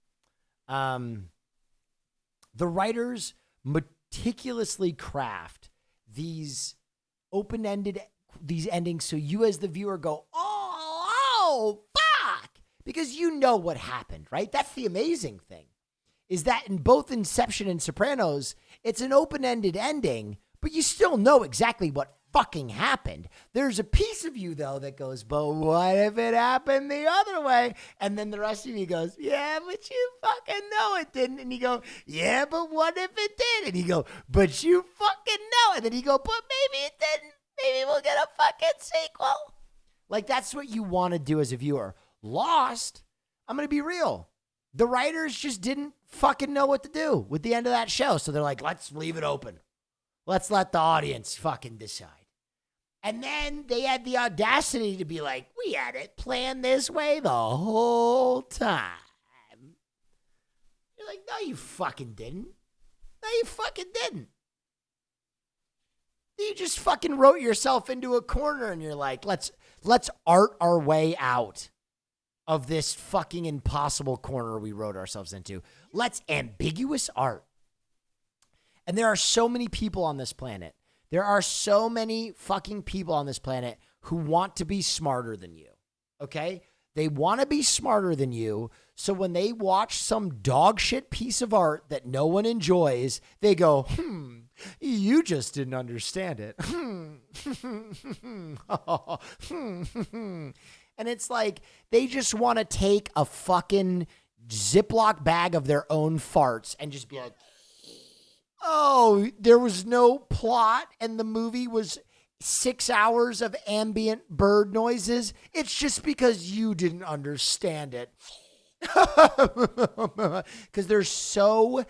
The writers meticulously craft these open-ended, these endings so you as the viewer go, oh, fuck! Because you know what happened, right? That's the amazing thing, is that in both Inception and Sopranos, it's an open-ended ending, but you still know exactly what fucking happened. There's a piece of you, though, that goes, but what if it happened the other way? And then the rest of you goes, yeah, but you fucking know it didn't. And you go, yeah, but what if it did? And you go, but you fucking know it. And then you go, but maybe it didn't. Maybe we'll get a fucking sequel. Like, that's what you want to do as a viewer. Lost, I'm going to be real. The writers just didn't fucking know what to do with the end of that show. So they're like, let's leave it open. Let's let the audience fucking decide. And then they had the audacity to be like, we had it planned this way the whole time. You're like, no, you fucking didn't. No, you fucking didn't. You just fucking wrote yourself into a corner and you're like, let's art our way out of this fucking impossible corner we wrote ourselves into. Let's ambiguous art. And there are so many people on this planet. There are so many fucking people on this planet who want to be smarter than you. Okay? They want to be smarter than you. So when they watch some dog shit piece of art that no one enjoys, they go, you just didn't understand it. And it's like they just want to take a fucking Ziploc bag of their own farts and just be like, oh, there was no plot and the movie was 6 hours of ambient bird noises. It's just because you didn't understand it. Because they're so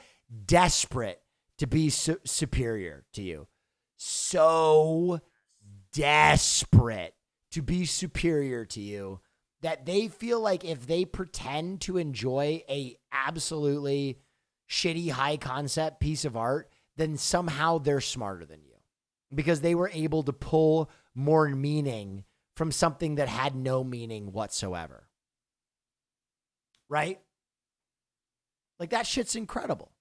desperate to be superior to you. So desperate to be superior to you that they feel like if they pretend to enjoy a absolutely shitty high concept piece of art, then somehow they're smarter than you because they were able to pull more meaning from something that had no meaning whatsoever. Right? Like that shit's incredible.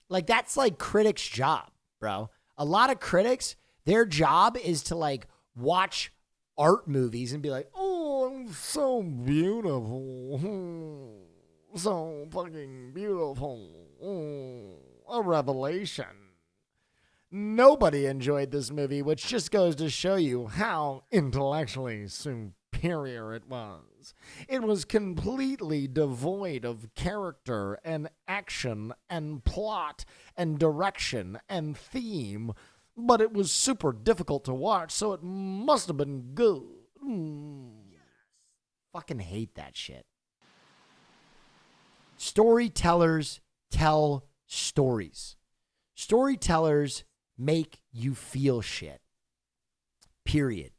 Like that's like critics' job, bro. A lot of critics, their job is to like watch art movies and be like, oh, so beautiful. So fucking beautiful. A revelation. Nobody enjoyed this movie, which just goes to show you how intellectually superior it was. It was completely devoid of character and action and plot and direction and theme, but it was super difficult to watch, so it must have been good. Fucking hate that shit. Storytellers tell stories. Storytellers make you feel shit. Period.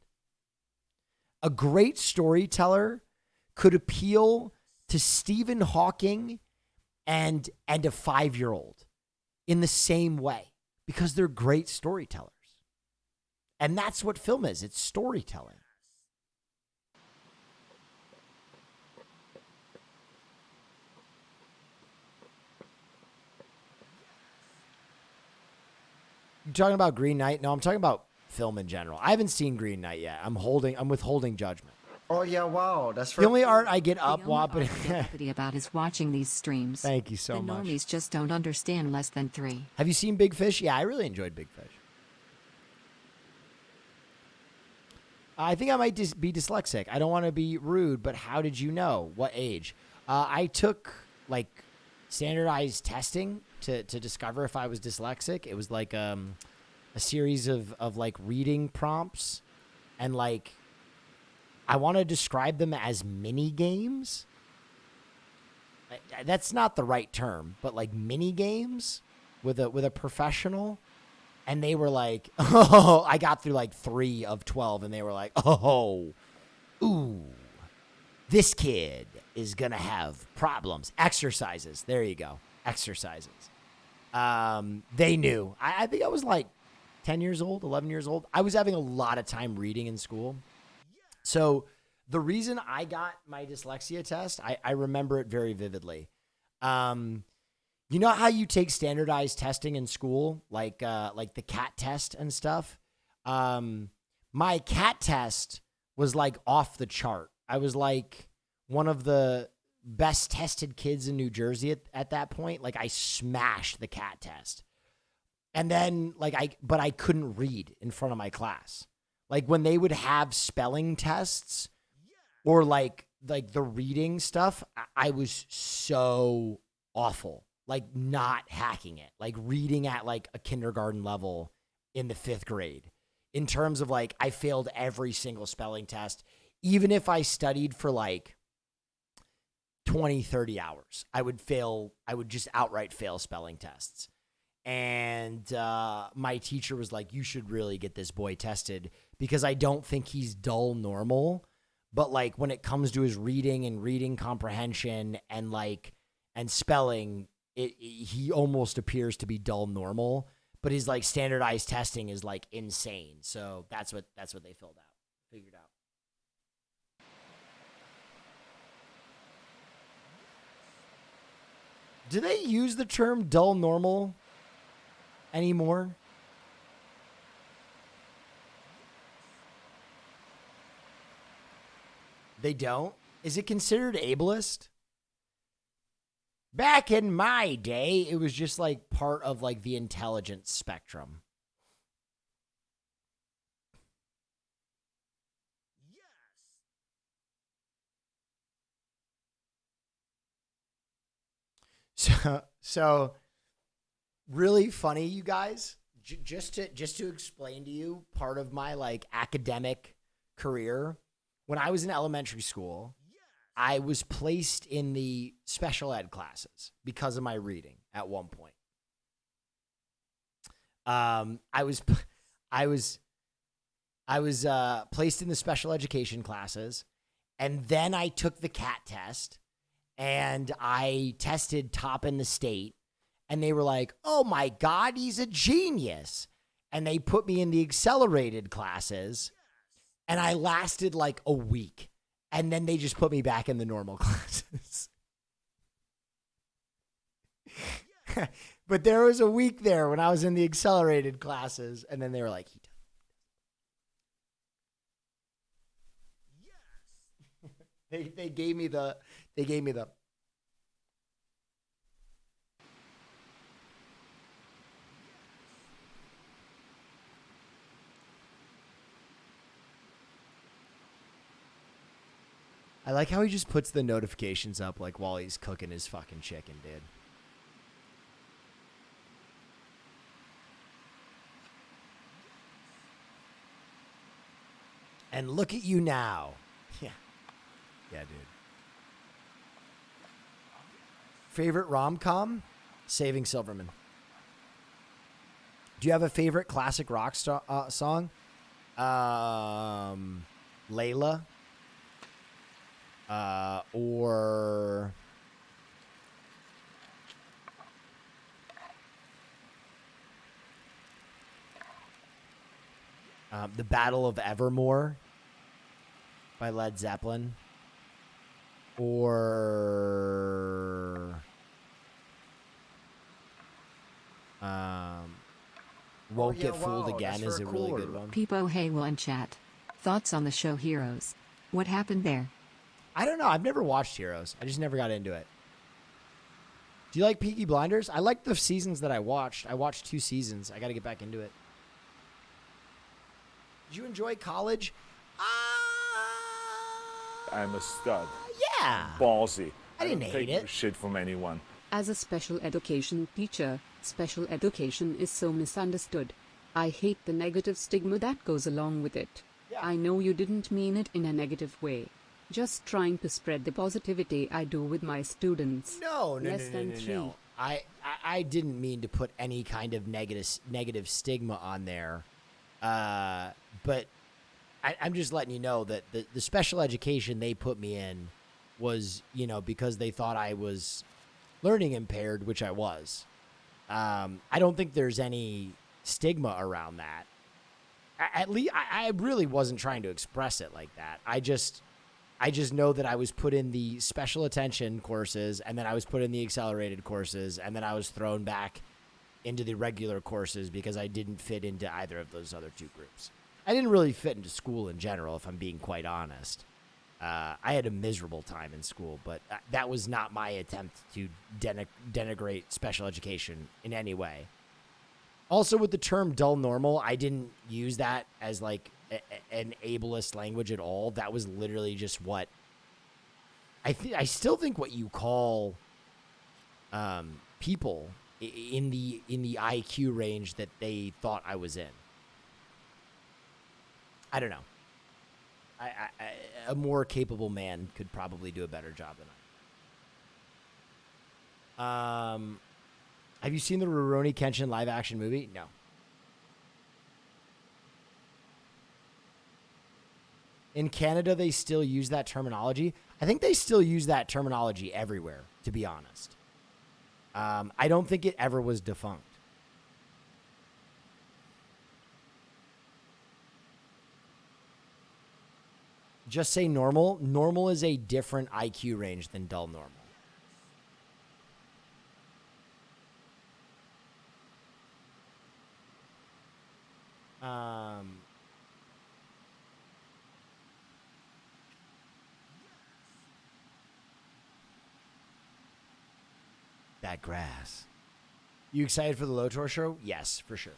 A great storyteller could appeal to Stephen Hawking and a 5-year-old in the same way because they're great storytellers. And that's what film is. It's storytelling. You talking about Green Knight? No, I'm talking about film in general. I haven't seen Green Knight yet. I'm withholding judgment.
Oh yeah, wow, that's
the only art I get up
the only art about is watching these streams.
Thank you so much.
The normies just don't understand less than 3.
Have you seen Big Fish? Yeah, I really enjoyed Big Fish. I think I might be dyslexic. I don't want to be rude, but how did you know? What age? I took like standardized testing to discover if I was dyslexic. It was like a series of like reading prompts, and like I want to describe them as mini games. That's not the right term, but like mini games with a professional. And they were like, oh, I got through like 3 of 12, and they were like, oh, ooh, this kid is going to have problems. Exercises. There you go. Exercises. They knew. I think I was like 10 years old, 11 years old. I was having a lot of time reading in school. So the reason I got my dyslexia test, I remember it very vividly. You know how you take standardized testing in school, like the CAT test and stuff? My CAT test was like off the chart. I was like one of the best tested kids in New Jersey at that point. Like I smashed the CAT test. And then but I couldn't read in front of my class. Like when they would have spelling tests or like the reading stuff, I was so awful. Like not hacking it, like reading at like a kindergarten level in the 5th grade. In terms of like, I failed every single spelling test. Even if I studied for like 20, 30 hours. I would just outright fail spelling tests. And my teacher was like, you should really get this boy tested because I don't think he's dull normal. But like when it comes to his reading comprehension and spelling, he almost appears to be dull normal. But his like standardized testing is like insane. So that's what they figured out. Do they use the term dull normal anymore? They don't? Is it considered ableist? Back in my day, it was just like part of like the intelligence spectrum. So really funny, you guys. Just to explain to you part of my like academic career. When I was in elementary school, I was placed in the special ed classes because of my reading at one point. I was placed in the special education classes, and then I took the CAT test, and I tested top in the state, and they were like, "Oh my God, he's a genius!" And they put me in the accelerated classes. And I lasted like a week. And then they just put me back in the normal classes. But there was a week there when I was in the accelerated classes. And then they were like, yes. They gave me the. I like how he just puts the notifications up like while he's cooking his fucking chicken, dude. And look at you now. Yeah. Yeah, dude. Favorite rom-com? Saving Silverman. Do you have a favorite classic rock song? Layla. Or The Battle of Evermore by Led Zeppelin, or Won't Get Fooled Again is a really good one.
Peepo Haywell in chat. Thoughts on the show Heroes? What happened there?
I don't know. I've never watched Heroes. I just never got into it. Do you like Peaky Blinders? I like the seasons that I watched. I watched 2 seasons. I got to get back into it. Did you enjoy college?
I'm a stud.
Yeah.
Ballsy.
I didn't
don't
hate
take
it.
No shit from anyone.
As a special education teacher, special education is so misunderstood. I hate the negative stigma that goes along with it. I know you didn't mean it in a negative way. Just trying to spread the positivity I do with my students.
No.
Less than 3.
I didn't mean to put any kind of negative stigma on there. But I'm just letting you know that the special education they put me in was, because they thought I was learning impaired, which I was. I don't think there's any stigma around that. At least I really wasn't trying to express it like that. I just know that I was put in the special attention courses, and then I was put in the accelerated courses, and then I was thrown back into the regular courses because I didn't fit into either of those other 2 groups. I didn't really fit into school in general, if I'm being quite honest. I had a miserable time in school, but that was not my attempt to denigrate special education in any way. Also, with the term dull normal, I didn't use that as like an ableist language at all. That was literally just what I still think what you call people in the IQ range that they thought I was in. I don't know. A more capable man could probably do a better job than I. Have you seen the Rurouni Kenshin live action movie? No. In Canada, they still use that terminology. I think they still use that terminology everywhere, to be honest. I don't think it ever was defunct. Just say normal. Normal is a different IQ range than dull normal. That grass. You excited for the Lotor show? Yes, for sure.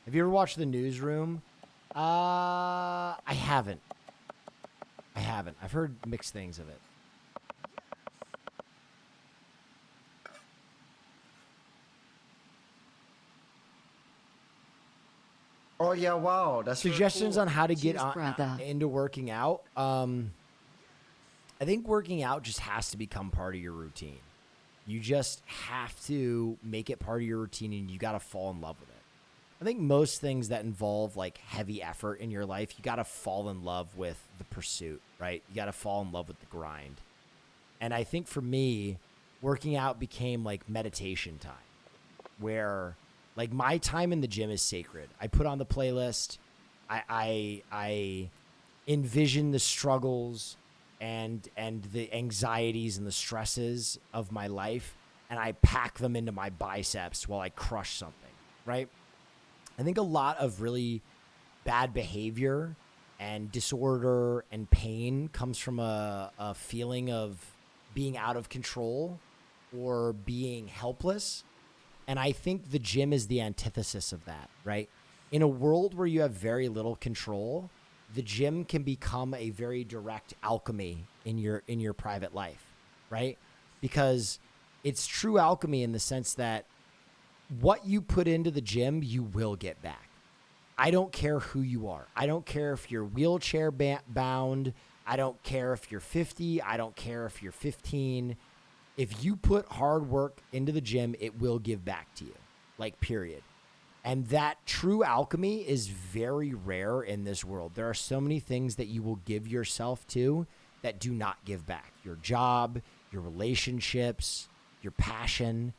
Have you ever watched The Newsroom? I haven't. I've heard mixed things of it.
Oh yeah, wow. That's
Suggestions
very cool.
on how to get
Cheers, brother.
into working out. I think working out just has to become part of your routine. You just have to make it part of your routine, and you got to fall in love with it. I think most things that involve like heavy effort in your life, you got to fall in love with the pursuit, right? You got to fall in love with the grind. And I think for me, working out became like meditation time, where like my time in the gym is sacred. I put on the playlist. I envision the struggles and the anxieties and the stresses of my life, and I pack them into my biceps while I crush something, right? I think a lot of really bad behavior and disorder and pain comes from a feeling of being out of control or being helpless. And I think the gym is the antithesis of that, right? In a world where you have very little control, the gym can become a very direct alchemy in your private life, right? Because it's true alchemy in the sense that what you put into the gym, you will get back. I don't care who you are. I don't care if you're wheelchair bound. I don't care if you're 50. I don't care if you're 15. If you put hard work into the gym, it will give back to you, like period. And that true alchemy is very rare in this world. There are so many things that you will give yourself to that do not give back. Your job, your relationships, your passion.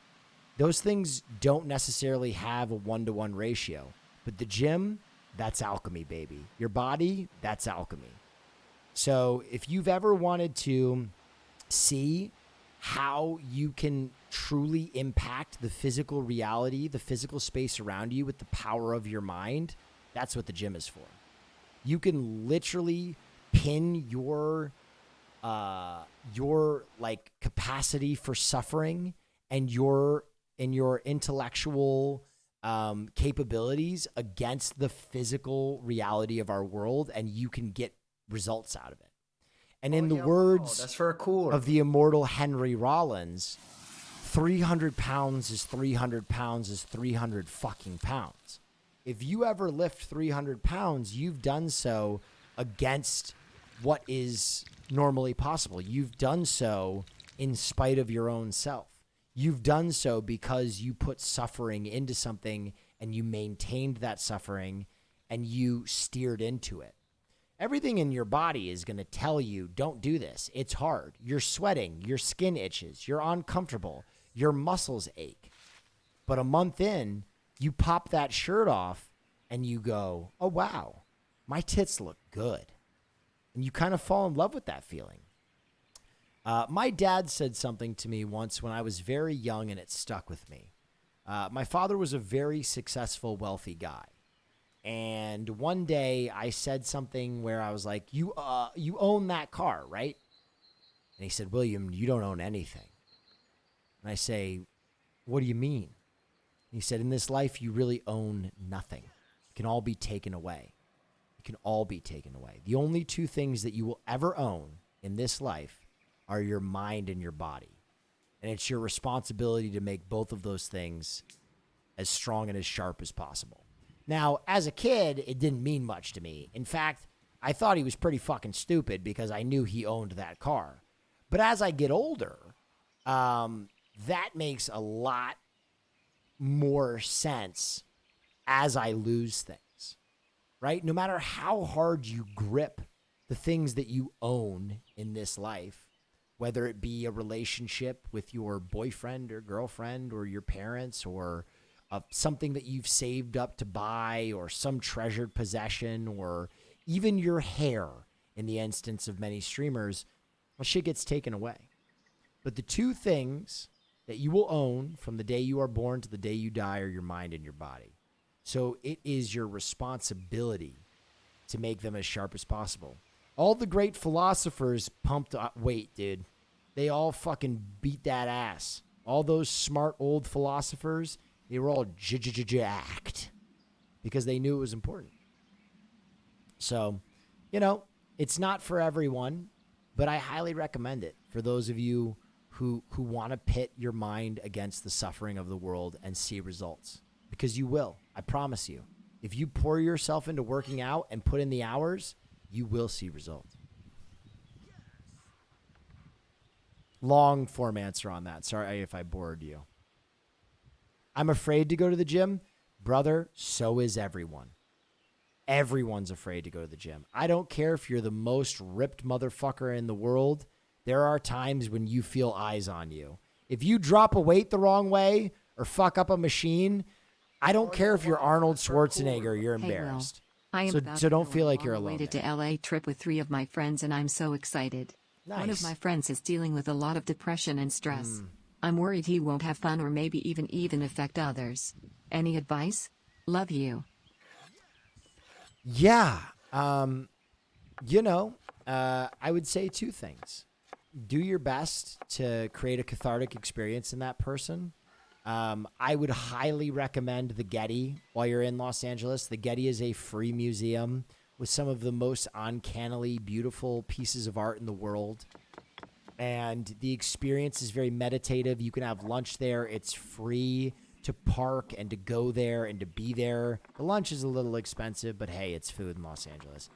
Those things don't necessarily have a 1-to-1 ratio. But the gym, that's alchemy, baby. Your body, that's alchemy. So if you've ever wanted to see how you can truly impact the physical reality, the physical space around you with the power of your mind, that's what the gym is for. You can literally pin your like capacity for suffering and your intellectual capabilities against the physical reality of our world, and you can get results out of it. And in the words
that's very cool.
of the immortal Henry Rollins, 300 pounds is 300 pounds is 300 fucking pounds. If you ever lift 300 pounds, you've done so against what is normally possible. You've done so in spite of your own self. You've done so because you put suffering into something and you maintained that suffering and you steered into it. Everything in your body is going to tell you, don't do this. It's hard. You're sweating. Your skin itches. You're uncomfortable. Your muscles ache. But a month in, you pop that shirt off and you go, oh, wow, my tits look good. And you kind of fall in love with that feeling. My dad said something to me once when I was very young, and it stuck with me. My father was a very successful, wealthy guy. And one day I said something where I was like, you own that car, right? And he said, William, you don't own anything. And I say, what do you mean? And he said, in this life, you really own nothing. It can all be taken away. It can all be taken away. The only two things that you will ever own in this life are your mind and your body. And it's your responsibility to make both of those things as strong and as sharp as possible. Now, as a kid, it didn't mean much to me. In fact, I thought he was pretty fucking stupid because I knew he owned that car. But as I get older, that makes a lot more sense as I lose things, right? No matter how hard you grip the things that you own in this life, whether it be a relationship with your boyfriend or girlfriend or your parents or something that you've saved up to buy or some treasured possession or even your hair in the instance of many streamers, well, shit gets taken away. But the two things that you will own from the day you are born to the day you die are your mind and your body. So it is your responsibility to make them as sharp as possible. All the great philosophers pumped weight, dude. They all fucking beat that ass. All those smart old philosophers, they were all jacked because they knew it was important. So, you know, it's not for everyone, but I highly recommend it for those of you who want to pit your mind against the suffering of the world and see results. Because you will. I promise you. If you pour yourself into working out and put in the hours, you will see results. Long form answer on that. Sorry if I bored you. I'm afraid to go to the gym. Brother, so is everyone. Everyone's afraid to go to the gym. I don't care if you're the most ripped motherfucker in the world. There are times when you feel eyes on you. If you drop a weight the wrong way or fuck up a machine, I don't care if you're Arnold Schwarzenegger, you're embarrassed.
I am
So don't feel like you're alone.
To LA trip with 3 of my friends and I'm so excited.
Nice.
One of my friends is dealing with a lot of depression and stress. I'm worried he won't have fun or maybe even affect others. Any advice? Love you.
Yeah. You know, I would say 2 things. Do your best to create a cathartic experience in that person. I would highly recommend the Getty while you're in Los Angeles. The Getty is a free museum with some of the most uncannily beautiful pieces of art in the world. And the experience is very meditative. You can have lunch there. It's free to park and to go there and to be there. The lunch is a little expensive, but hey, it's food in Los Angeles.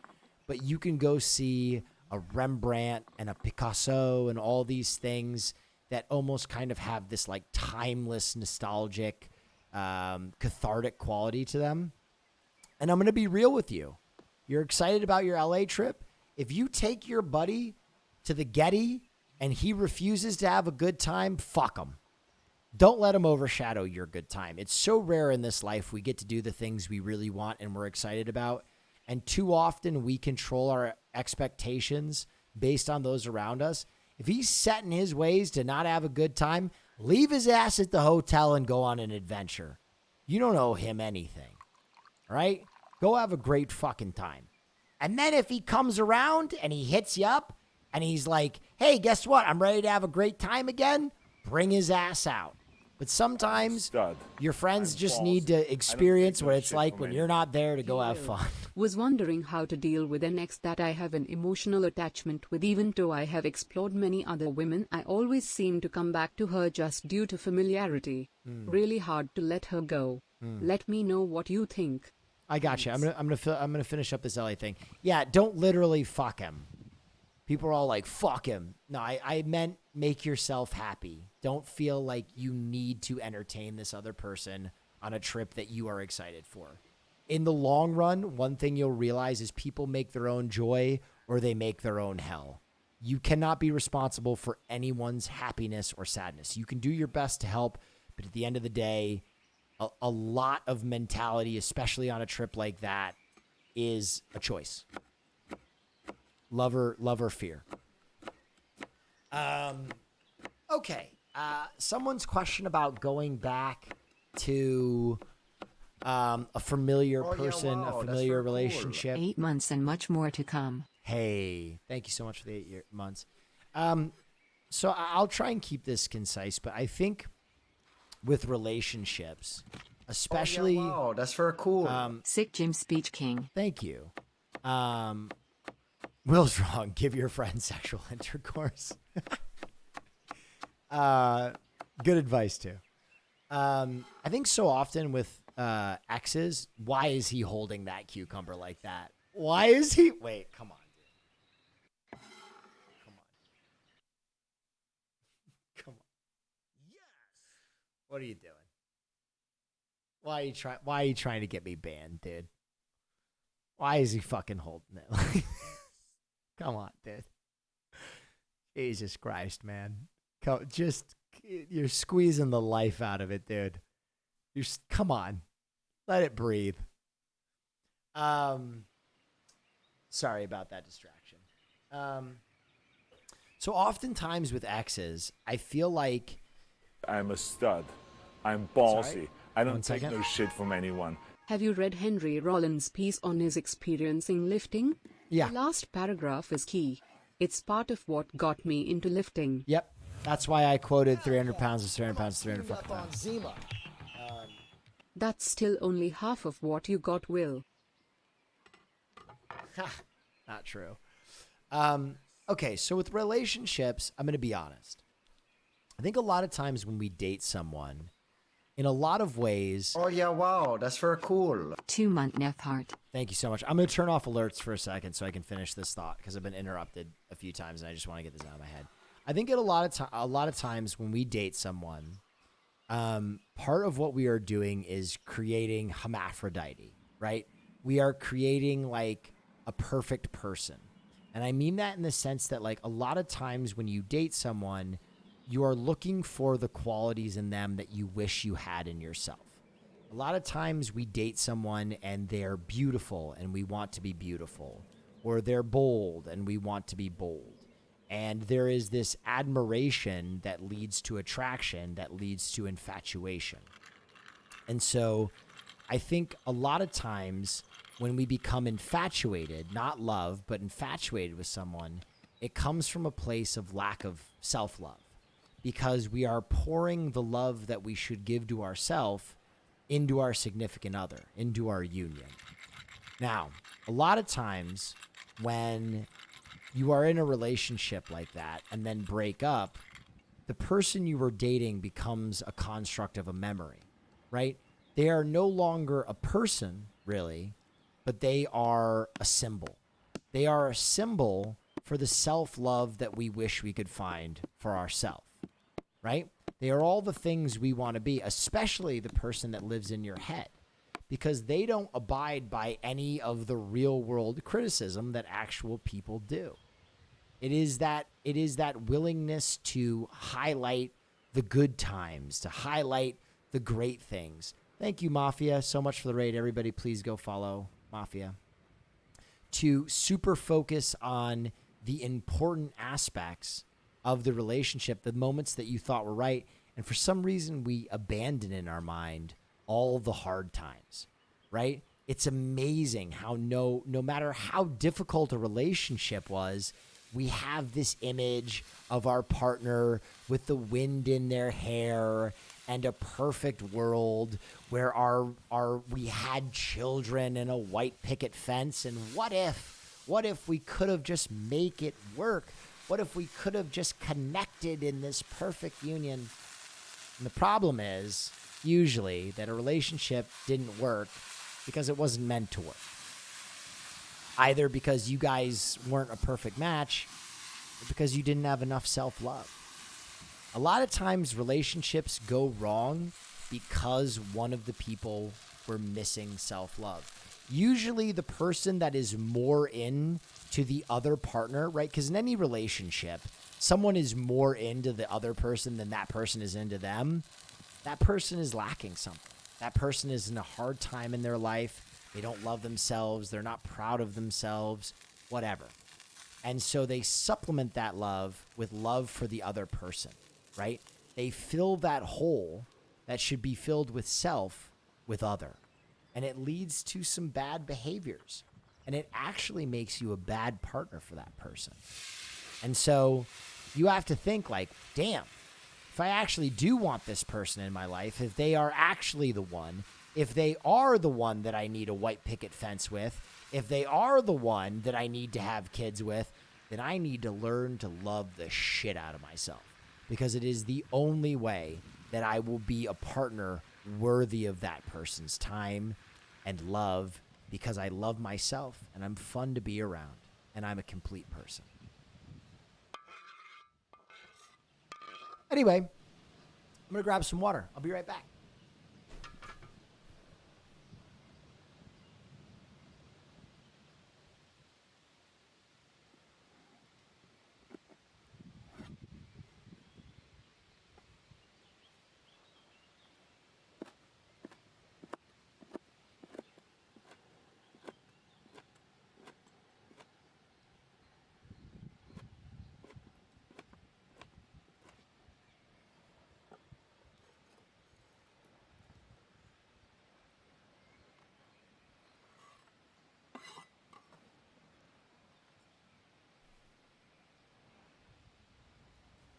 But you can go see a Rembrandt and a Picasso and all these things that almost kind of have this like timeless, nostalgic, cathartic quality to them. And I'm going to be real with you. You're excited about your LA trip. If you take your buddy to the Getty and he refuses to have a good time, fuck him. Don't let him overshadow your good time. It's so rare in this life we get to do the things we really want and we're excited about. And too often we control our expectations based on those around us. If he's set in his ways to not have a good time, leave his ass at the hotel and go on an adventure. You don't owe him anything, right? Go have a great fucking time. And then if he comes around and he hits you up and he's like, hey, guess what? I'm ready to have a great time again. Bring his ass out. But sometimes your friends just need to experience what it's like when you're not there to go have fun.
Was wondering how to deal with an ex that I have an emotional attachment with. Even though I have explored many other women, I always seem to come back to her just due to familiarity. Really hard to let her go. Let me know what you think.
I got you. I'm gonna finish up this LA thing. Yeah, don't literally fuck him. People are all like, fuck him. No, I meant make yourself happy. Don't feel like you need to entertain this other person on a trip that you are excited for. In the long run, one thing you'll realize is people make their own joy or they make their own hell. You cannot be responsible for anyone's happiness or sadness. You can do your best to help, but at the end of the day, a lot of mentality, especially on a trip like that, is a choice. Love or fear. Okay. Someone's question about going back to a familiar person, a familiar relationship.
8 months and much more to come.
Hey, thank you so much for the 8 months. So I'll try and keep this concise, but I think with relationships, especially...
wow, that's very cool.
Sick Jim Speech King.
Thank you. Will's wrong. Give your friend sexual intercourse. Good advice, too. I think so often with exes, why is he holding that cucumber like that? Why is he... Wait, come on. Dude. Come on. What are you doing? Why are you trying to get me banned, dude? Why is he fucking holding it? Come on, dude. Jesus Christ, man. You're squeezing the life out of it, dude. Come on. Let it breathe. Sorry about that distraction. So oftentimes with exes, I feel like
I'm a stud. I'm ballsy.
Sorry?
I
One
don't take
second.
no shit from anyone.
Have you read Henry Rollins' piece on his experiencing lifting?
Yeah.
The last paragraph is key. It's part of what got me into lifting.
Yep. That's why I quoted 300 pounds is 300 pounds, 300 fucking
on
pounds.
Zima.
That's still only half of what you got, Will.
Not true. Okay, so with relationships, I'm going to be honest. I think a lot of times when we date someone, in a lot of ways...
Oh, yeah, wow, that's very cool.
2-month Neff heart.
Thank you so much. I'm going to turn off alerts for a second so I can finish this thought because I've been interrupted a few times and I just want to get this out of my head. I think a lot of times when we date someone, part of what we are doing is creating hermaphrodite, right? We are creating like a perfect person. And I mean that in the sense that like a lot of times when you date someone, you are looking for the qualities in them that you wish you had in yourself. A lot of times we date someone and they're beautiful and we want to be beautiful, or they're bold and we want to be bold. And there is this admiration that leads to attraction, that leads to infatuation. And so I think a lot of times when we become infatuated, not love, but infatuated with someone, it comes from a place of lack of self-love because we are pouring the love that we should give to ourselves into our significant other, into our union. Now, a lot of times when you are in a relationship like that and then break up, the person you were dating becomes a construct of a memory, right? They are no longer a person, really, but they are a symbol. They are a symbol for the self-love that we wish we could find for ourselves, right? They are all the things we want to be, especially the person that lives in your head, because they don't abide by any of the real world criticism that actual people do. It is that willingness to highlight the good times, to highlight the great things. Thank you, Mafia, so much for the raid. Everybody, please go follow Mafia. To super focus on the important aspects of the relationship, the moments that you thought were right, and for some reason we abandon in our mind all the hard times, right? It's amazing how no matter how difficult a relationship was, we have this image of our partner with the wind in their hair and a perfect world where we had children and a white picket fence. And what if we could have just make it work? What if we could have just connected in this perfect union? And the problem is usually that a relationship didn't work because it wasn't meant to work. Either because you guys weren't a perfect match or because you didn't have enough self-love. A lot of times relationships go wrong because one of the people were missing self-love. Usually the person that is more into the other partner, right? Because in any relationship, someone is more into the other person than that person is into them. That person is lacking something. That person is in a hard time in their life. They don't love themselves. They're not proud of themselves, whatever. And so they supplement that love with love for the other person, right? They fill that hole that should be filled with self with other. And it leads to some bad behaviors. And it actually makes you a bad partner for that person. And so you have to think like, damn, if I actually do want this person in my life, if they are actually the one, if they are the one that I need a white picket fence with, if they are the one that I need to have kids with, then I need to learn to love the shit out of myself, because it is the only way that I will be a partner worthy of that person's time and love, because I love myself and I'm fun to be around and I'm a complete person. Anyway, I'm going to grab some water. I'll be right back.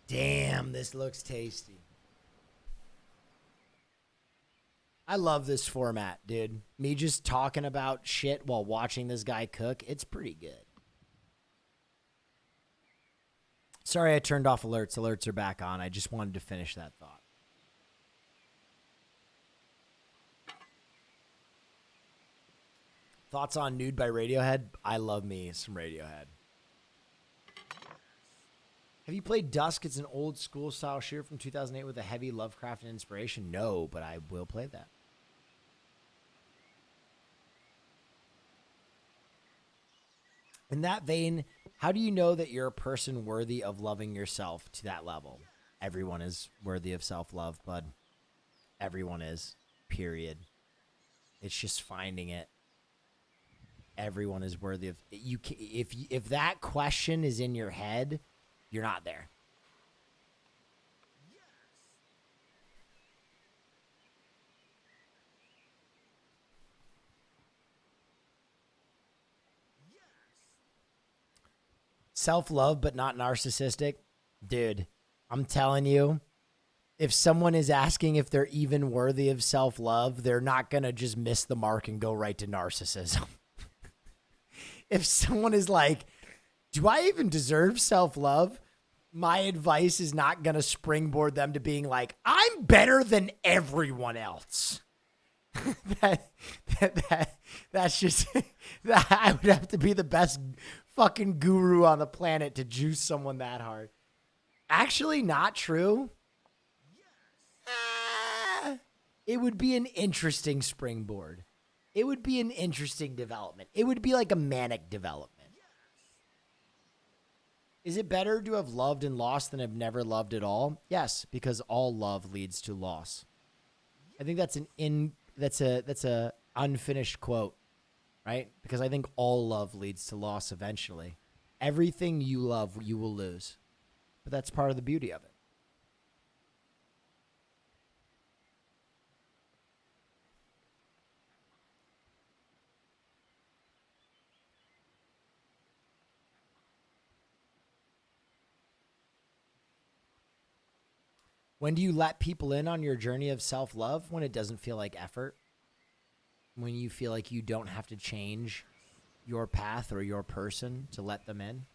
Damn, this looks tasty. I love this format, dude. Me just talking about shit while watching this guy cook, it's pretty good. Sorry I turned off alerts. Alerts are back on. I just wanted to finish that thought. Thoughts on Nude by Radiohead? I love me some Radiohead. Have you played Dusk? It's an old school style shooter from 2008 with a heavy Lovecraftian inspiration. No, but I will play that. In that vein, how do you know that you're a person worthy of loving yourself to that level? Everyone is worthy of self-love, bud. Everyone is, period. It's just finding it. Everyone is worthy of you. If that question is in your head, you're not there. Self-love, but not narcissistic. Dude, I'm telling you, if someone is asking if they're even worthy of self-love, they're not going to just miss the mark and go right to narcissism. If someone is like, do I even deserve self-love? My advice is not going to springboard them to being like, I'm better than everyone else. That's just, I would have to be the best fucking guru on the planet to juice someone that hard. Actually, not true. It would be an interesting springboard. It would be an interesting development. It would be like a manic development. Is it better to have loved and lost than have never loved at all? Yes, because all love leads to loss. I think that's that's a unfinished quote, right? Because I think all love leads to loss eventually. Everything you love, you will lose. But that's part of the beauty of it. When do you let people in on your journey of self-love? When it doesn't feel like effort. When you feel like you don't have to change your path or your person to let them in.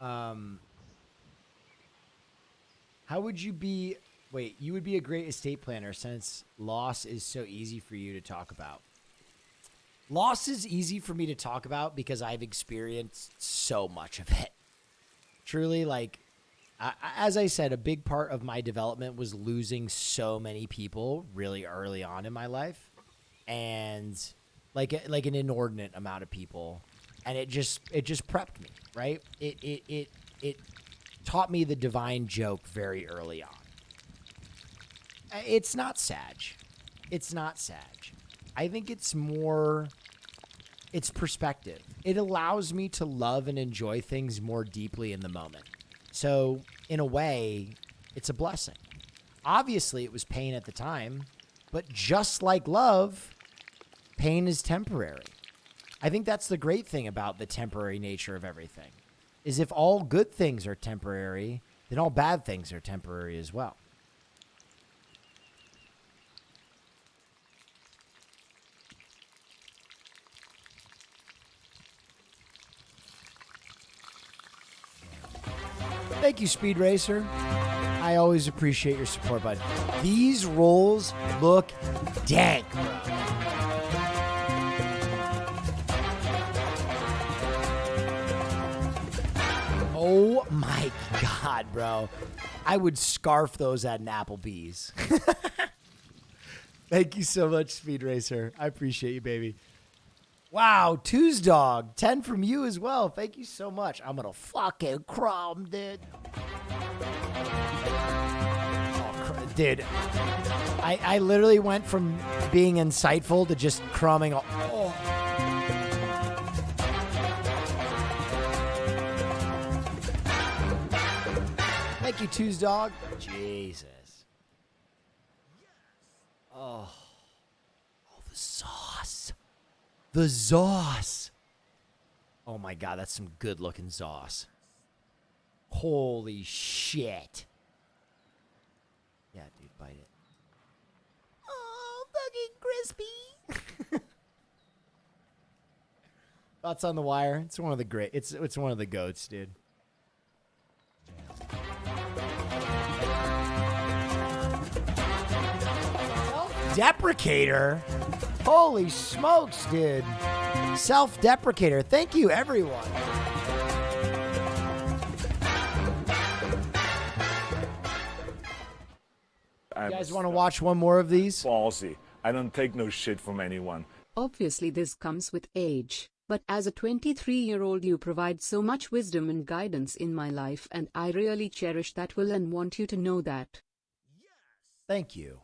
How would you be... Wait, you would be a great estate planner since loss is so easy for you to talk about. Loss is easy for me to talk about because I've experienced so much of it. Truly, like, as I said, a big part of my development was losing so many people really early on in my life. And like an inordinate amount of people. And it just prepped me, right? It taught me the divine joke very early on. It's not Sag. It's not Sag. I think it's more, it's perspective. It allows me to love and enjoy things more deeply in the moment. So in a way, it's a blessing. Obviously, it was pain at the time, but just like love, pain is temporary. I think that's the great thing about the temporary nature of everything, is if all good things are temporary, then all bad things are temporary as well. Thank you, Speed Racer. I always appreciate your support, bud. These rolls look dank, bro. God, bro. I would scarf those at an Applebee's. Thank you so much, Speed Racer. I appreciate you, baby. Wow, Dog, 10 from you as well. Thank you so much. I'm gonna fucking crumb, dude. Oh, dude, I literally went from being insightful to just crumbing. Oh. Thank you, Dog. Jesus. Oh, the sauce. The sauce. Oh my God, that's some good looking sauce. Holy shit. Yeah, dude, bite it. Oh, fucking crispy. Thoughts on the wire? It's one of the great. It's one of the goats, dude. Deprecator? Holy smokes, dude. Self-deprecator. Thank you, everyone. You guys want to watch one more of these?
Ballsy. I don't take no shit from anyone.
Obviously this comes with age, but as a 23-year-old you provide so much wisdom and guidance in my life, and I really cherish that, Will, and want you to know that.
Thank you.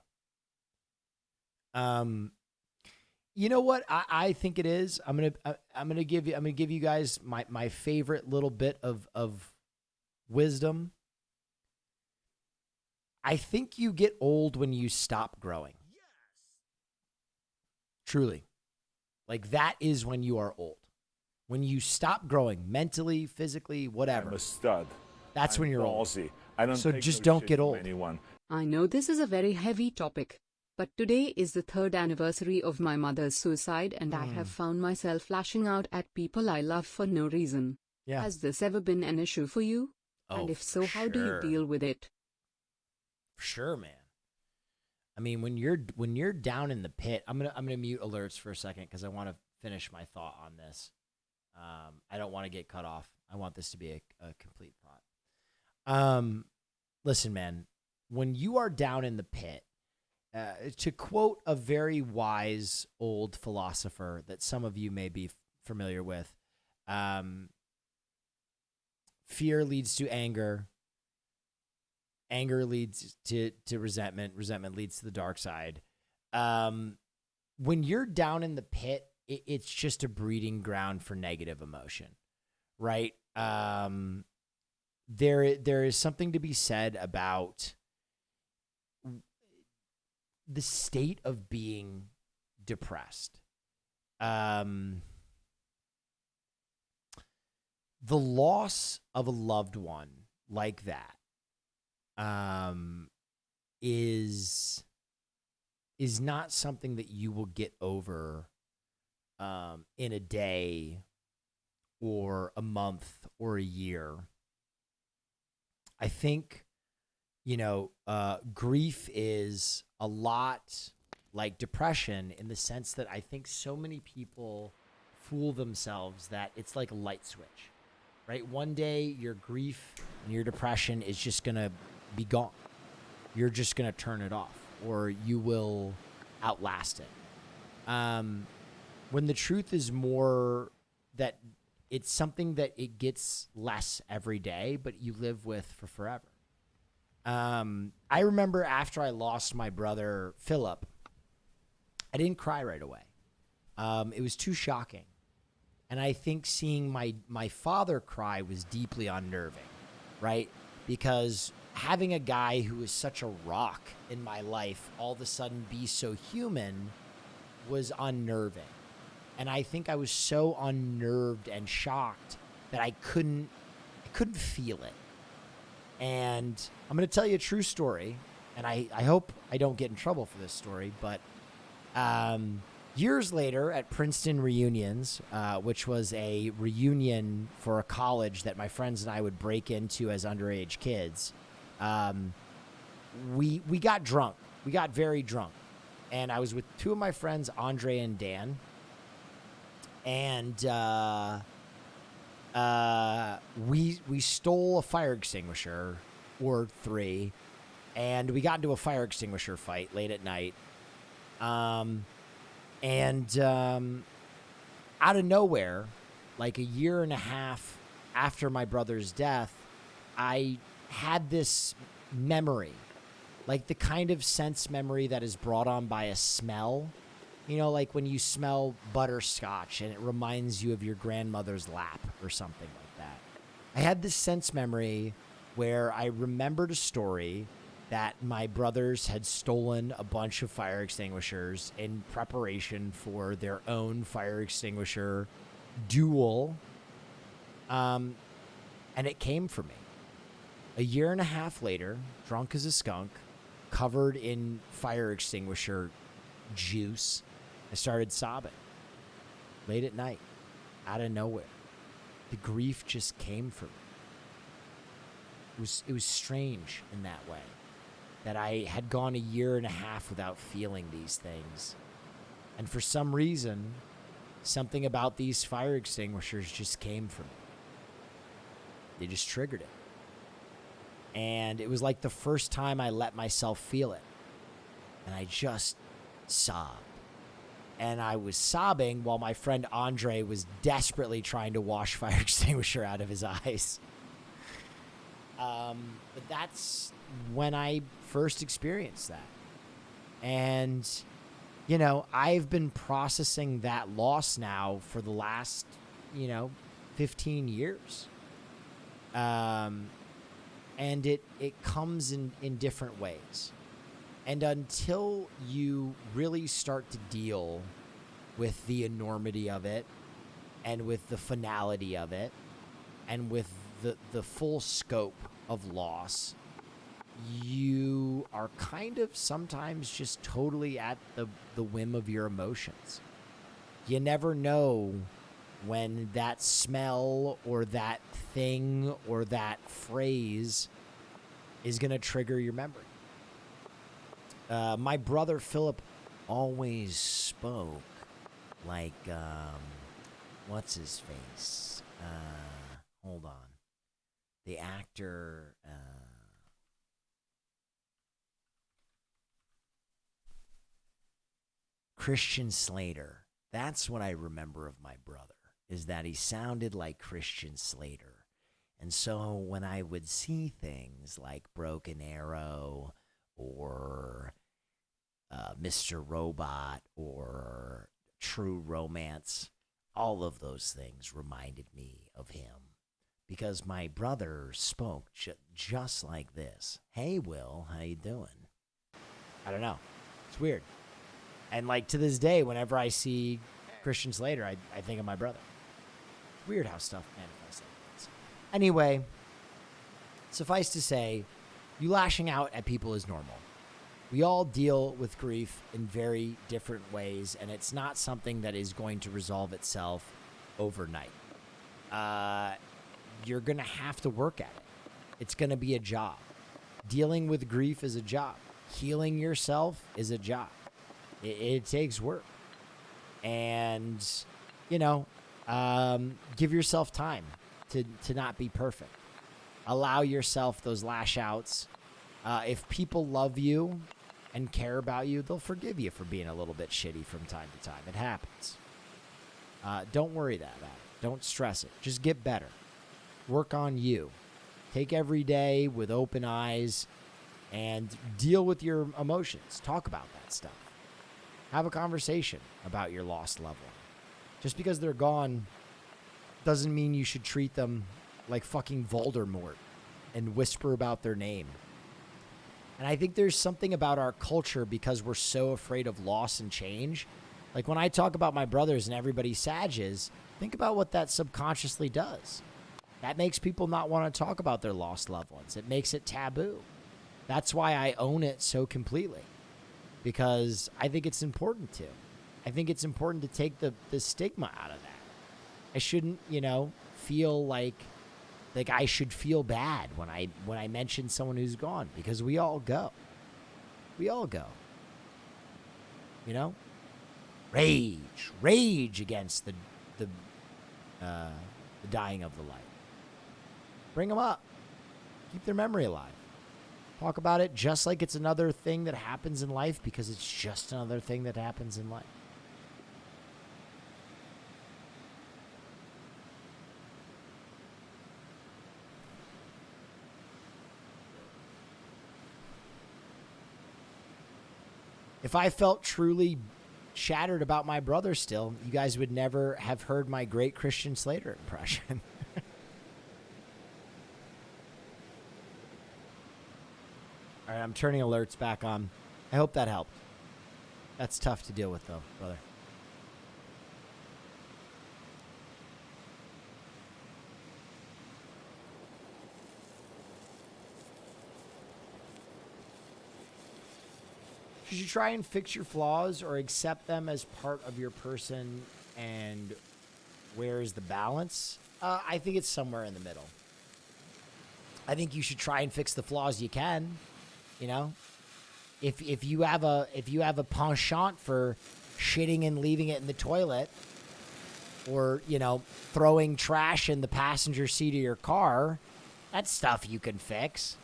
You know what I think it is? I'm gonna give you guys my favorite little bit of wisdom. I think you get old when you stop growing. Truly. Like, that is when you are old. When you stop growing mentally, physically, whatever.
I'm a stud.
That's when you're
ballsy.
old.
I don't
so
take
just
no
don't
shit
get
from
old.
anyone.
I know this is a very heavy topic, but today is the 3rd anniversary of my mother's suicide, and I have found myself lashing out at people I love for no reason.
Yeah.
Has this ever been an issue for you? And if so, how do you deal with it?
For sure, man. I mean, when you're down in the pit, I'm gonna mute alerts for a second because I want to finish my thought on this. I don't want to get cut off. I want this to be a complete thought. Listen, man, when you are down in the pit, to quote a very wise old philosopher that some of you may be familiar with, fear leads to anger. Anger leads to resentment. Resentment leads to the dark side. When you're down in the pit, it's just a breeding ground for negative emotion, right? There is something to be said about the state of being depressed. The loss of a loved one like that is not something that you will get over in a day or a month or a year. I think, grief is a lot like depression in the sense that I think so many people fool themselves that it's like a light switch, right? One day your grief and your depression is just going to be gone. You're just going to turn it off, or you will outlast it. When the truth is more that it's something that it gets less every day, but you live with for forever. I remember after I lost my brother, Philip, I didn't cry right away. It was too shocking. And I think seeing my father cry was deeply unnerving, right? Because having a guy who was such a rock in my life all of a sudden be so human was unnerving. And I think I was so unnerved and shocked that I couldn't feel it. And I'm going to tell you a true story, and I hope I don't get in trouble for this story, but years later at Princeton reunions, which was a reunion for a college that my friends and I would break into as underage kids, we got drunk. We got very drunk. And I was with two of my friends, Andre and Dan. And we stole a fire extinguisher or 3, and we got into a fire extinguisher fight late at night. Out of nowhere, like a year and a half after my brother's death, I had this memory, like the kind of sense memory that is brought on by a smell. You know, like when you smell butterscotch and it reminds you of your grandmother's lap or something like that. I had this sense memory where I remembered a story that my brothers had stolen a bunch of fire extinguishers in preparation for their own fire extinguisher duel. And it came for me. A year and a half later, drunk as a skunk, covered in fire extinguisher juice, I started sobbing. Late at night, out of nowhere. The grief just came for me. It was strange in that way, that I had gone a year and a half without feeling these things. And for some reason, something about these fire extinguishers just came for me. They just triggered it. And it was like the first time I let myself feel it. And I just sobbed. And I was sobbing while my friend Andre was desperately trying to wash fire extinguisher out of his eyes. But that's when I first experienced that. And, you know, I've been processing that loss now for the last, 15 years. And it comes in different ways. And until you really start to deal with the enormity of it and with the finality of it and with the full scope of loss, you are kind of sometimes just totally at the whim of your emotions. You never know when that smell or that thing or that phrase is going to trigger your memory. My brother Philip always spoke like, what's his face? Hold on. The actor, Christian Slater. That's what I remember of my brother, is that he sounded like Christian Slater. And so when I would see things like Broken Arrow or Mr. Robot or True Romance, all of those things reminded me of him. Because my brother spoke just like this. Hey, Will, how you doing? I don't know. It's weird. And like to this day, whenever I see Christian Slater, I think of my brother. It's weird how stuff manifests like this. Anyway, suffice to say, you lashing out at people is normal. We all deal with grief in very different ways, and it's not something that is going to resolve itself overnight. You're going to have to work at it. It's going to be a job. Dealing with grief is a job. Healing yourself is a job. It takes work. And, give yourself time to not be perfect. Allow yourself those lash outs. If people love you and care about you, they'll forgive you for being a little bit shitty from time to time. It happens. Don't worry about it. Don't stress it. Just get better. Work on you. Take every day with open eyes and deal with your emotions. Talk about that stuff. Have a conversation about your lost loved one. Just because they're gone doesn't mean you should treat them like fucking Voldemort and whisper about their name. And I think there's something about our culture, because we're so afraid of loss and change. Like when I talk about my brothers and everybody sages, think about what that subconsciously does. That makes people not want to talk about their lost loved ones. It makes it taboo. That's why I own it so completely, because I think it's important to. I think it's important to take the stigma out of that. I shouldn't, feel like I should feel bad when I mention someone who's gone, because we all go. We all go. Rage against the the dying of the light. Bring them up. Keep their memory alive. Talk about it just like it's another thing that happens in life, because it's just another thing that happens in life. If I felt truly shattered about my brother still, you guys would never have heard my great Christian Slater impression. All right, I'm turning alerts back on. I hope that helped. That's tough to deal with, though, brother. Should you try and fix your flaws or accept them as part of your person, and where's the balance? I think it's somewhere in the middle. I think you should try and fix the flaws you can. You know, if you have a penchant for shitting and leaving it in the toilet, or, you know, throwing trash in the passenger seat of your car, that's stuff you can fix.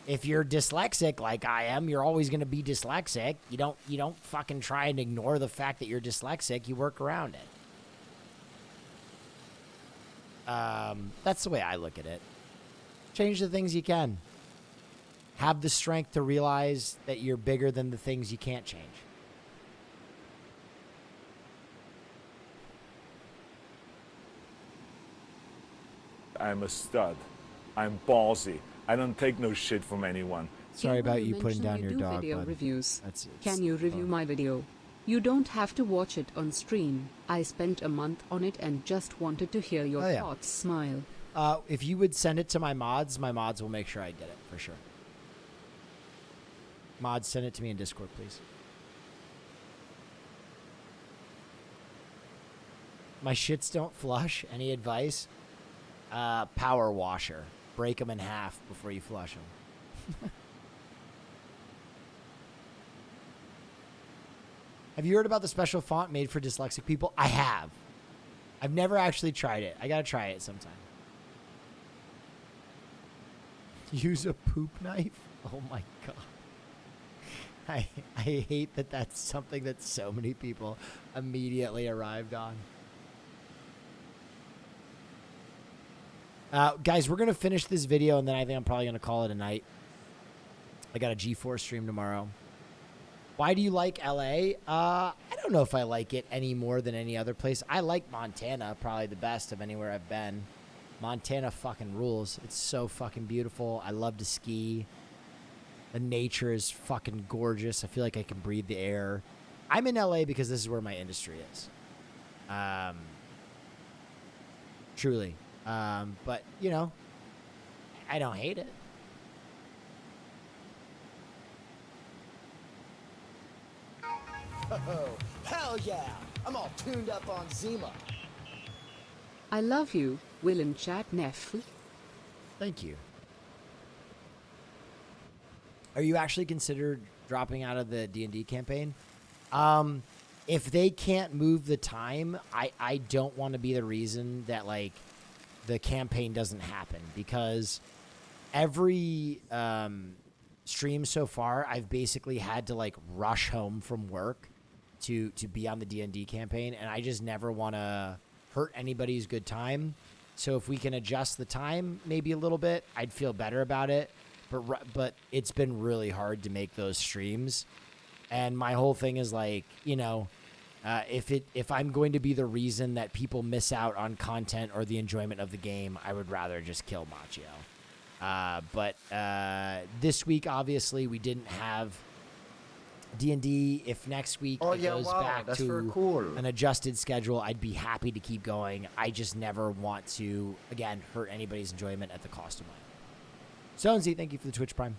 If you're dyslexic like I am, you're always going to be dyslexic. You don't fucking try and ignore the fact that you're dyslexic. You work around it. That's the way I look at it. Change the things you can. Have the strength to realize that you're bigger than the things you can't change.
I'm a stud. I'm ballsy. I don't take no shit from anyone.
Sorry about you putting down your dog,
video
bud.
reviews.
It's
Can you review my video? You don't have to watch it on stream. I spent a month on it and just wanted to hear your thoughts. Smile.
If you would send it to my mods will make sure I get it, for sure. Mods, send it to me in Discord, please. My shits don't flush. Any advice? Power washer. Break them in half before you flush them. Have you heard about the special font made for dyslexic people? I have. I've never actually tried it. I gotta try it sometime. Use a poop knife? Oh my god. I hate that that's something that so many people immediately arrived on. Guys, we're going to finish this video, and then I think I'm probably going to call it a night. I got a G4 stream tomorrow. Why do you like LA? I don't know if I like it any more than any other place. I like Montana, probably the best of anywhere I've been. Montana fucking rules. It's so fucking beautiful. I love to ski. The nature is fucking gorgeous. I feel like I can breathe the air. I'm in LA because this is where my industry is. Truly. But, you know, I don't hate it.
Oh, hell yeah! I'm all tuned up on Zima.
I love you, Will in chat, Neff.
Thank you. Are you actually considered dropping out of the D&D campaign? If they can't move the time, I don't want to be the reason that, like, the campaign doesn't happen, because every stream so far, I've basically had to, like, rush home from work to be on the D&D campaign, and I just never want to hurt anybody's good time. So if we can adjust the time maybe a little bit, I'd feel better about it. But it's been really hard to make those streams, and my whole thing is, like, you know, if I'm going to be the reason that people miss out on content or the enjoyment of the game, I would rather just kill Machio. But this week, obviously, we didn't have D&D. If next week it goes back to an adjusted schedule, I'd be happy to keep going. I just never want to, again, hurt anybody's enjoyment at the cost of mine. Stonesy, thank you for the Twitch Prime.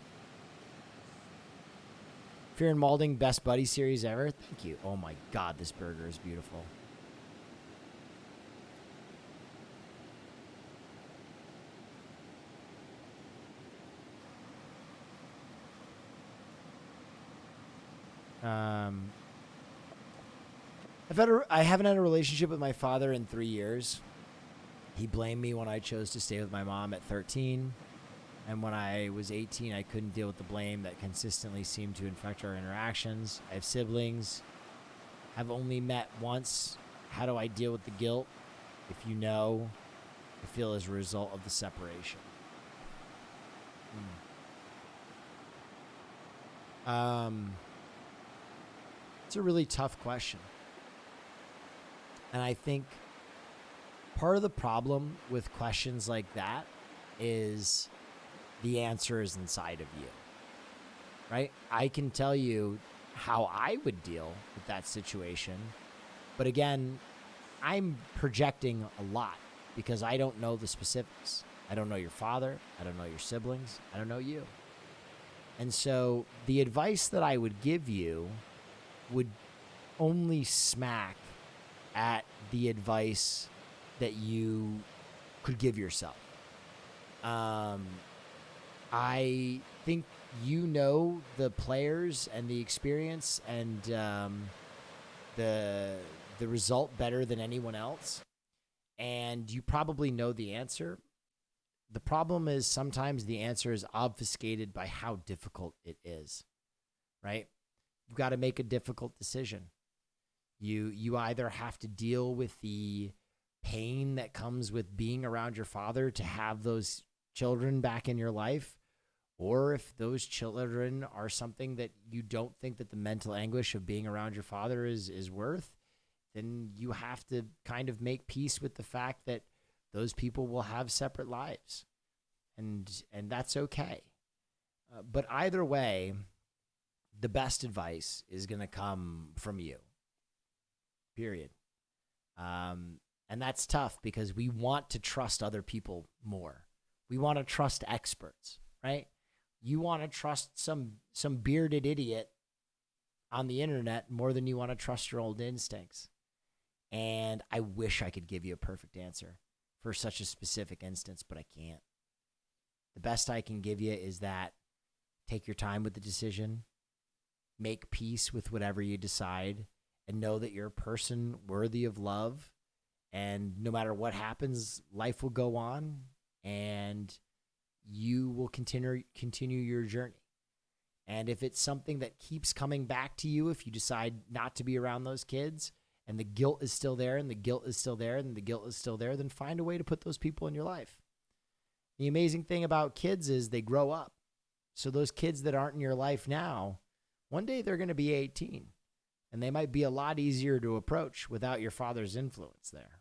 Fear and Malding, best buddy series ever. Thank you. Oh my god, this burger is beautiful. I haven't had a relationship with my father in 3 years. He blamed me when I chose to stay with my mom at 13. And when I was 18, I couldn't deal with the blame that consistently seemed to infect our interactions. I have siblings. Have only met once. How do I deal with the guilt? If you know, I feel as a result of the separation. It's a really tough question. And I think part of the problem with questions like that is the answer is inside of you, right? I can tell you how I would deal with that situation. But again, I'm projecting a lot because I don't know the specifics. I don't know your father. I don't know your siblings. I don't know you. And so the advice that I would give you would only smack at the advice that you could give yourself. I think you know the players and the experience and the result better than anyone else, and you probably know the answer. The problem is sometimes the answer is obfuscated by how difficult it is, right? You've got to make a difficult decision. You either have to deal with the pain that comes with being around your father to have those children back in your life, or if those children are something that you don't think that the mental anguish of being around your father is worth, then you have to kind of make peace with the fact that those people will have separate lives, and that's okay. But either way, the best advice is going to come from you, period. And that's tough because we want to trust other people more. We want to trust experts, right? You want to trust some bearded idiot on the internet more than you want to trust your old instincts. And I wish I could give you a perfect answer for such a specific instance, but I can't. The best I can give you is that take your time with the decision, make peace with whatever you decide, and know that you're a person worthy of love. And no matter what happens, life will go on, and you will continue your journey. And if it's something that keeps coming back to you, if you decide not to be around those kids, and the guilt is still there, and the guilt is still there, and the guilt is still there, then find a way to put those people in your life. The amazing thing about kids is they grow up. So those kids that aren't in your life now, one day they're going to be 18. And they might be a lot easier to approach without your father's influence there.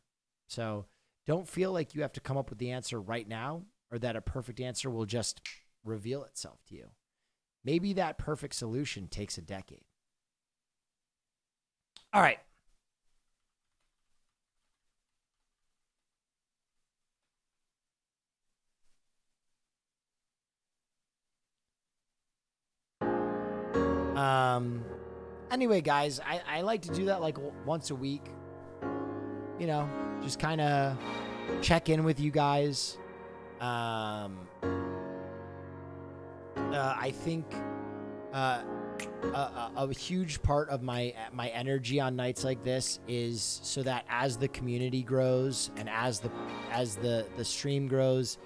So don't feel like you have to come up with the answer right now, or that a perfect answer will just reveal itself to you. Maybe that perfect solution takes a decade. All right. Anyway, guys, I like to do that like once a week. You know, just kind of check in with you guys. I think a huge part of my energy on nights like this is so that as the community grows and as the stream grows,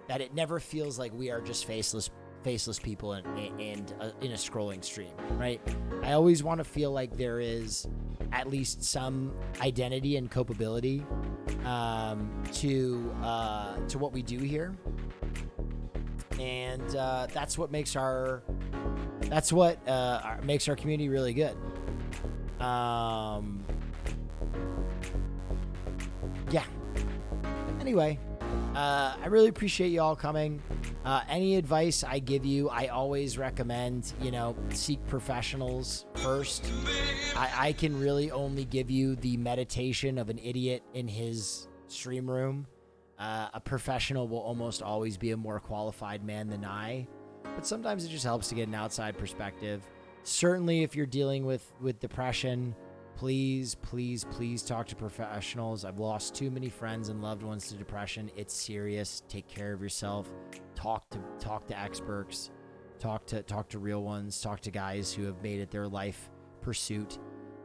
that it never feels like we are just faceless people in a scrolling stream, right? I always want to feel like there is at least some identity and culpability to what we do here, and that's what makes our community really good. Yeah. Anyway, I really appreciate you all coming. Any advice I give you, I always recommend, seek professionals first. I can really only give you the meditation of an idiot in his stream room. A professional will almost always be a more qualified man than I, but sometimes it just helps to get an outside perspective. Certainly if you're dealing with depression, please talk to professionals. I've lost too many friends and loved ones to depression. It's serious. Take care of yourself. Talk to experts. Talk to real ones. Talk to guys who have made it their life pursuit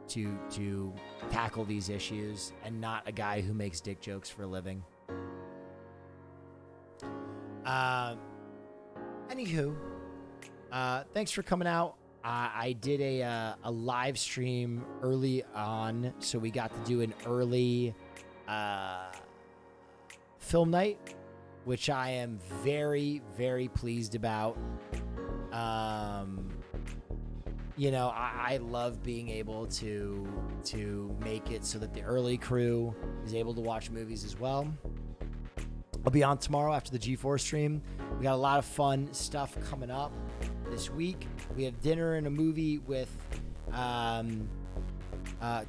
to tackle these issues, and not a guy who makes dick jokes for a living. Anywho, thanks for coming out. I did a live stream early on, so we got to do an early film night, which I am very, very pleased about. You know, I love being able to make it so that the early crew is able to watch movies as well. I'll be on tomorrow after the G4 stream. We got a lot of fun stuff coming up this week. We have dinner and a movie with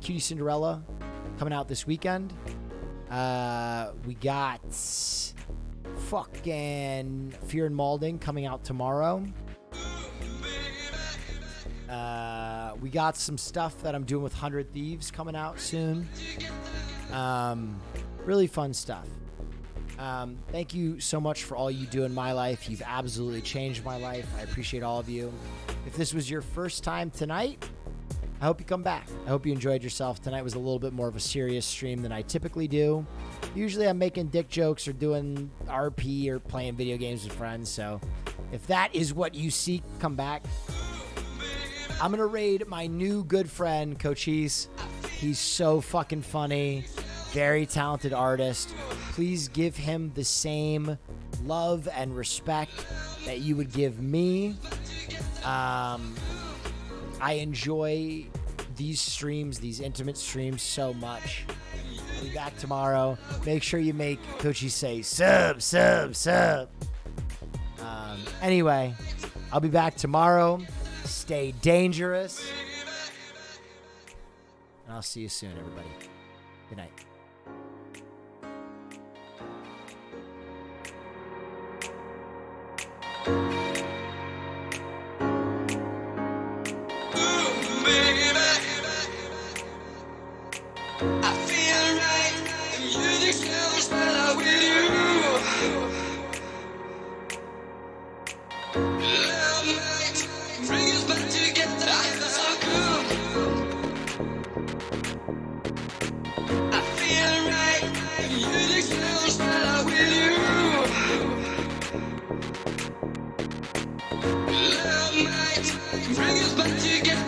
Cutie Cinderella coming out this weekend. We got fucking Fear and Malding coming out tomorrow. We got some stuff that I'm doing with 100 Thieves coming out soon. Really fun stuff. Thank you so much for all you do in my life. You've absolutely changed my life. I appreciate all of you. If this was your first time tonight, I hope you come back. I hope you enjoyed yourself. Tonight was a little bit more of a serious stream than I typically do. Usually I'm making dick jokes or doing RP or playing video games with friends. So if that is what you seek, come back. I'm going to raid my new good friend, Cochise. He's so fucking funny. Very talented artist. Please give him the same love and respect that you would give me. I enjoy these streams, these intimate streams so much. I'll be back tomorrow. Make sure you make Cochise say sub. Anyway, I'll be back tomorrow. Stay dangerous. And I'll see you soon, everybody. Good night.
Bring us back together.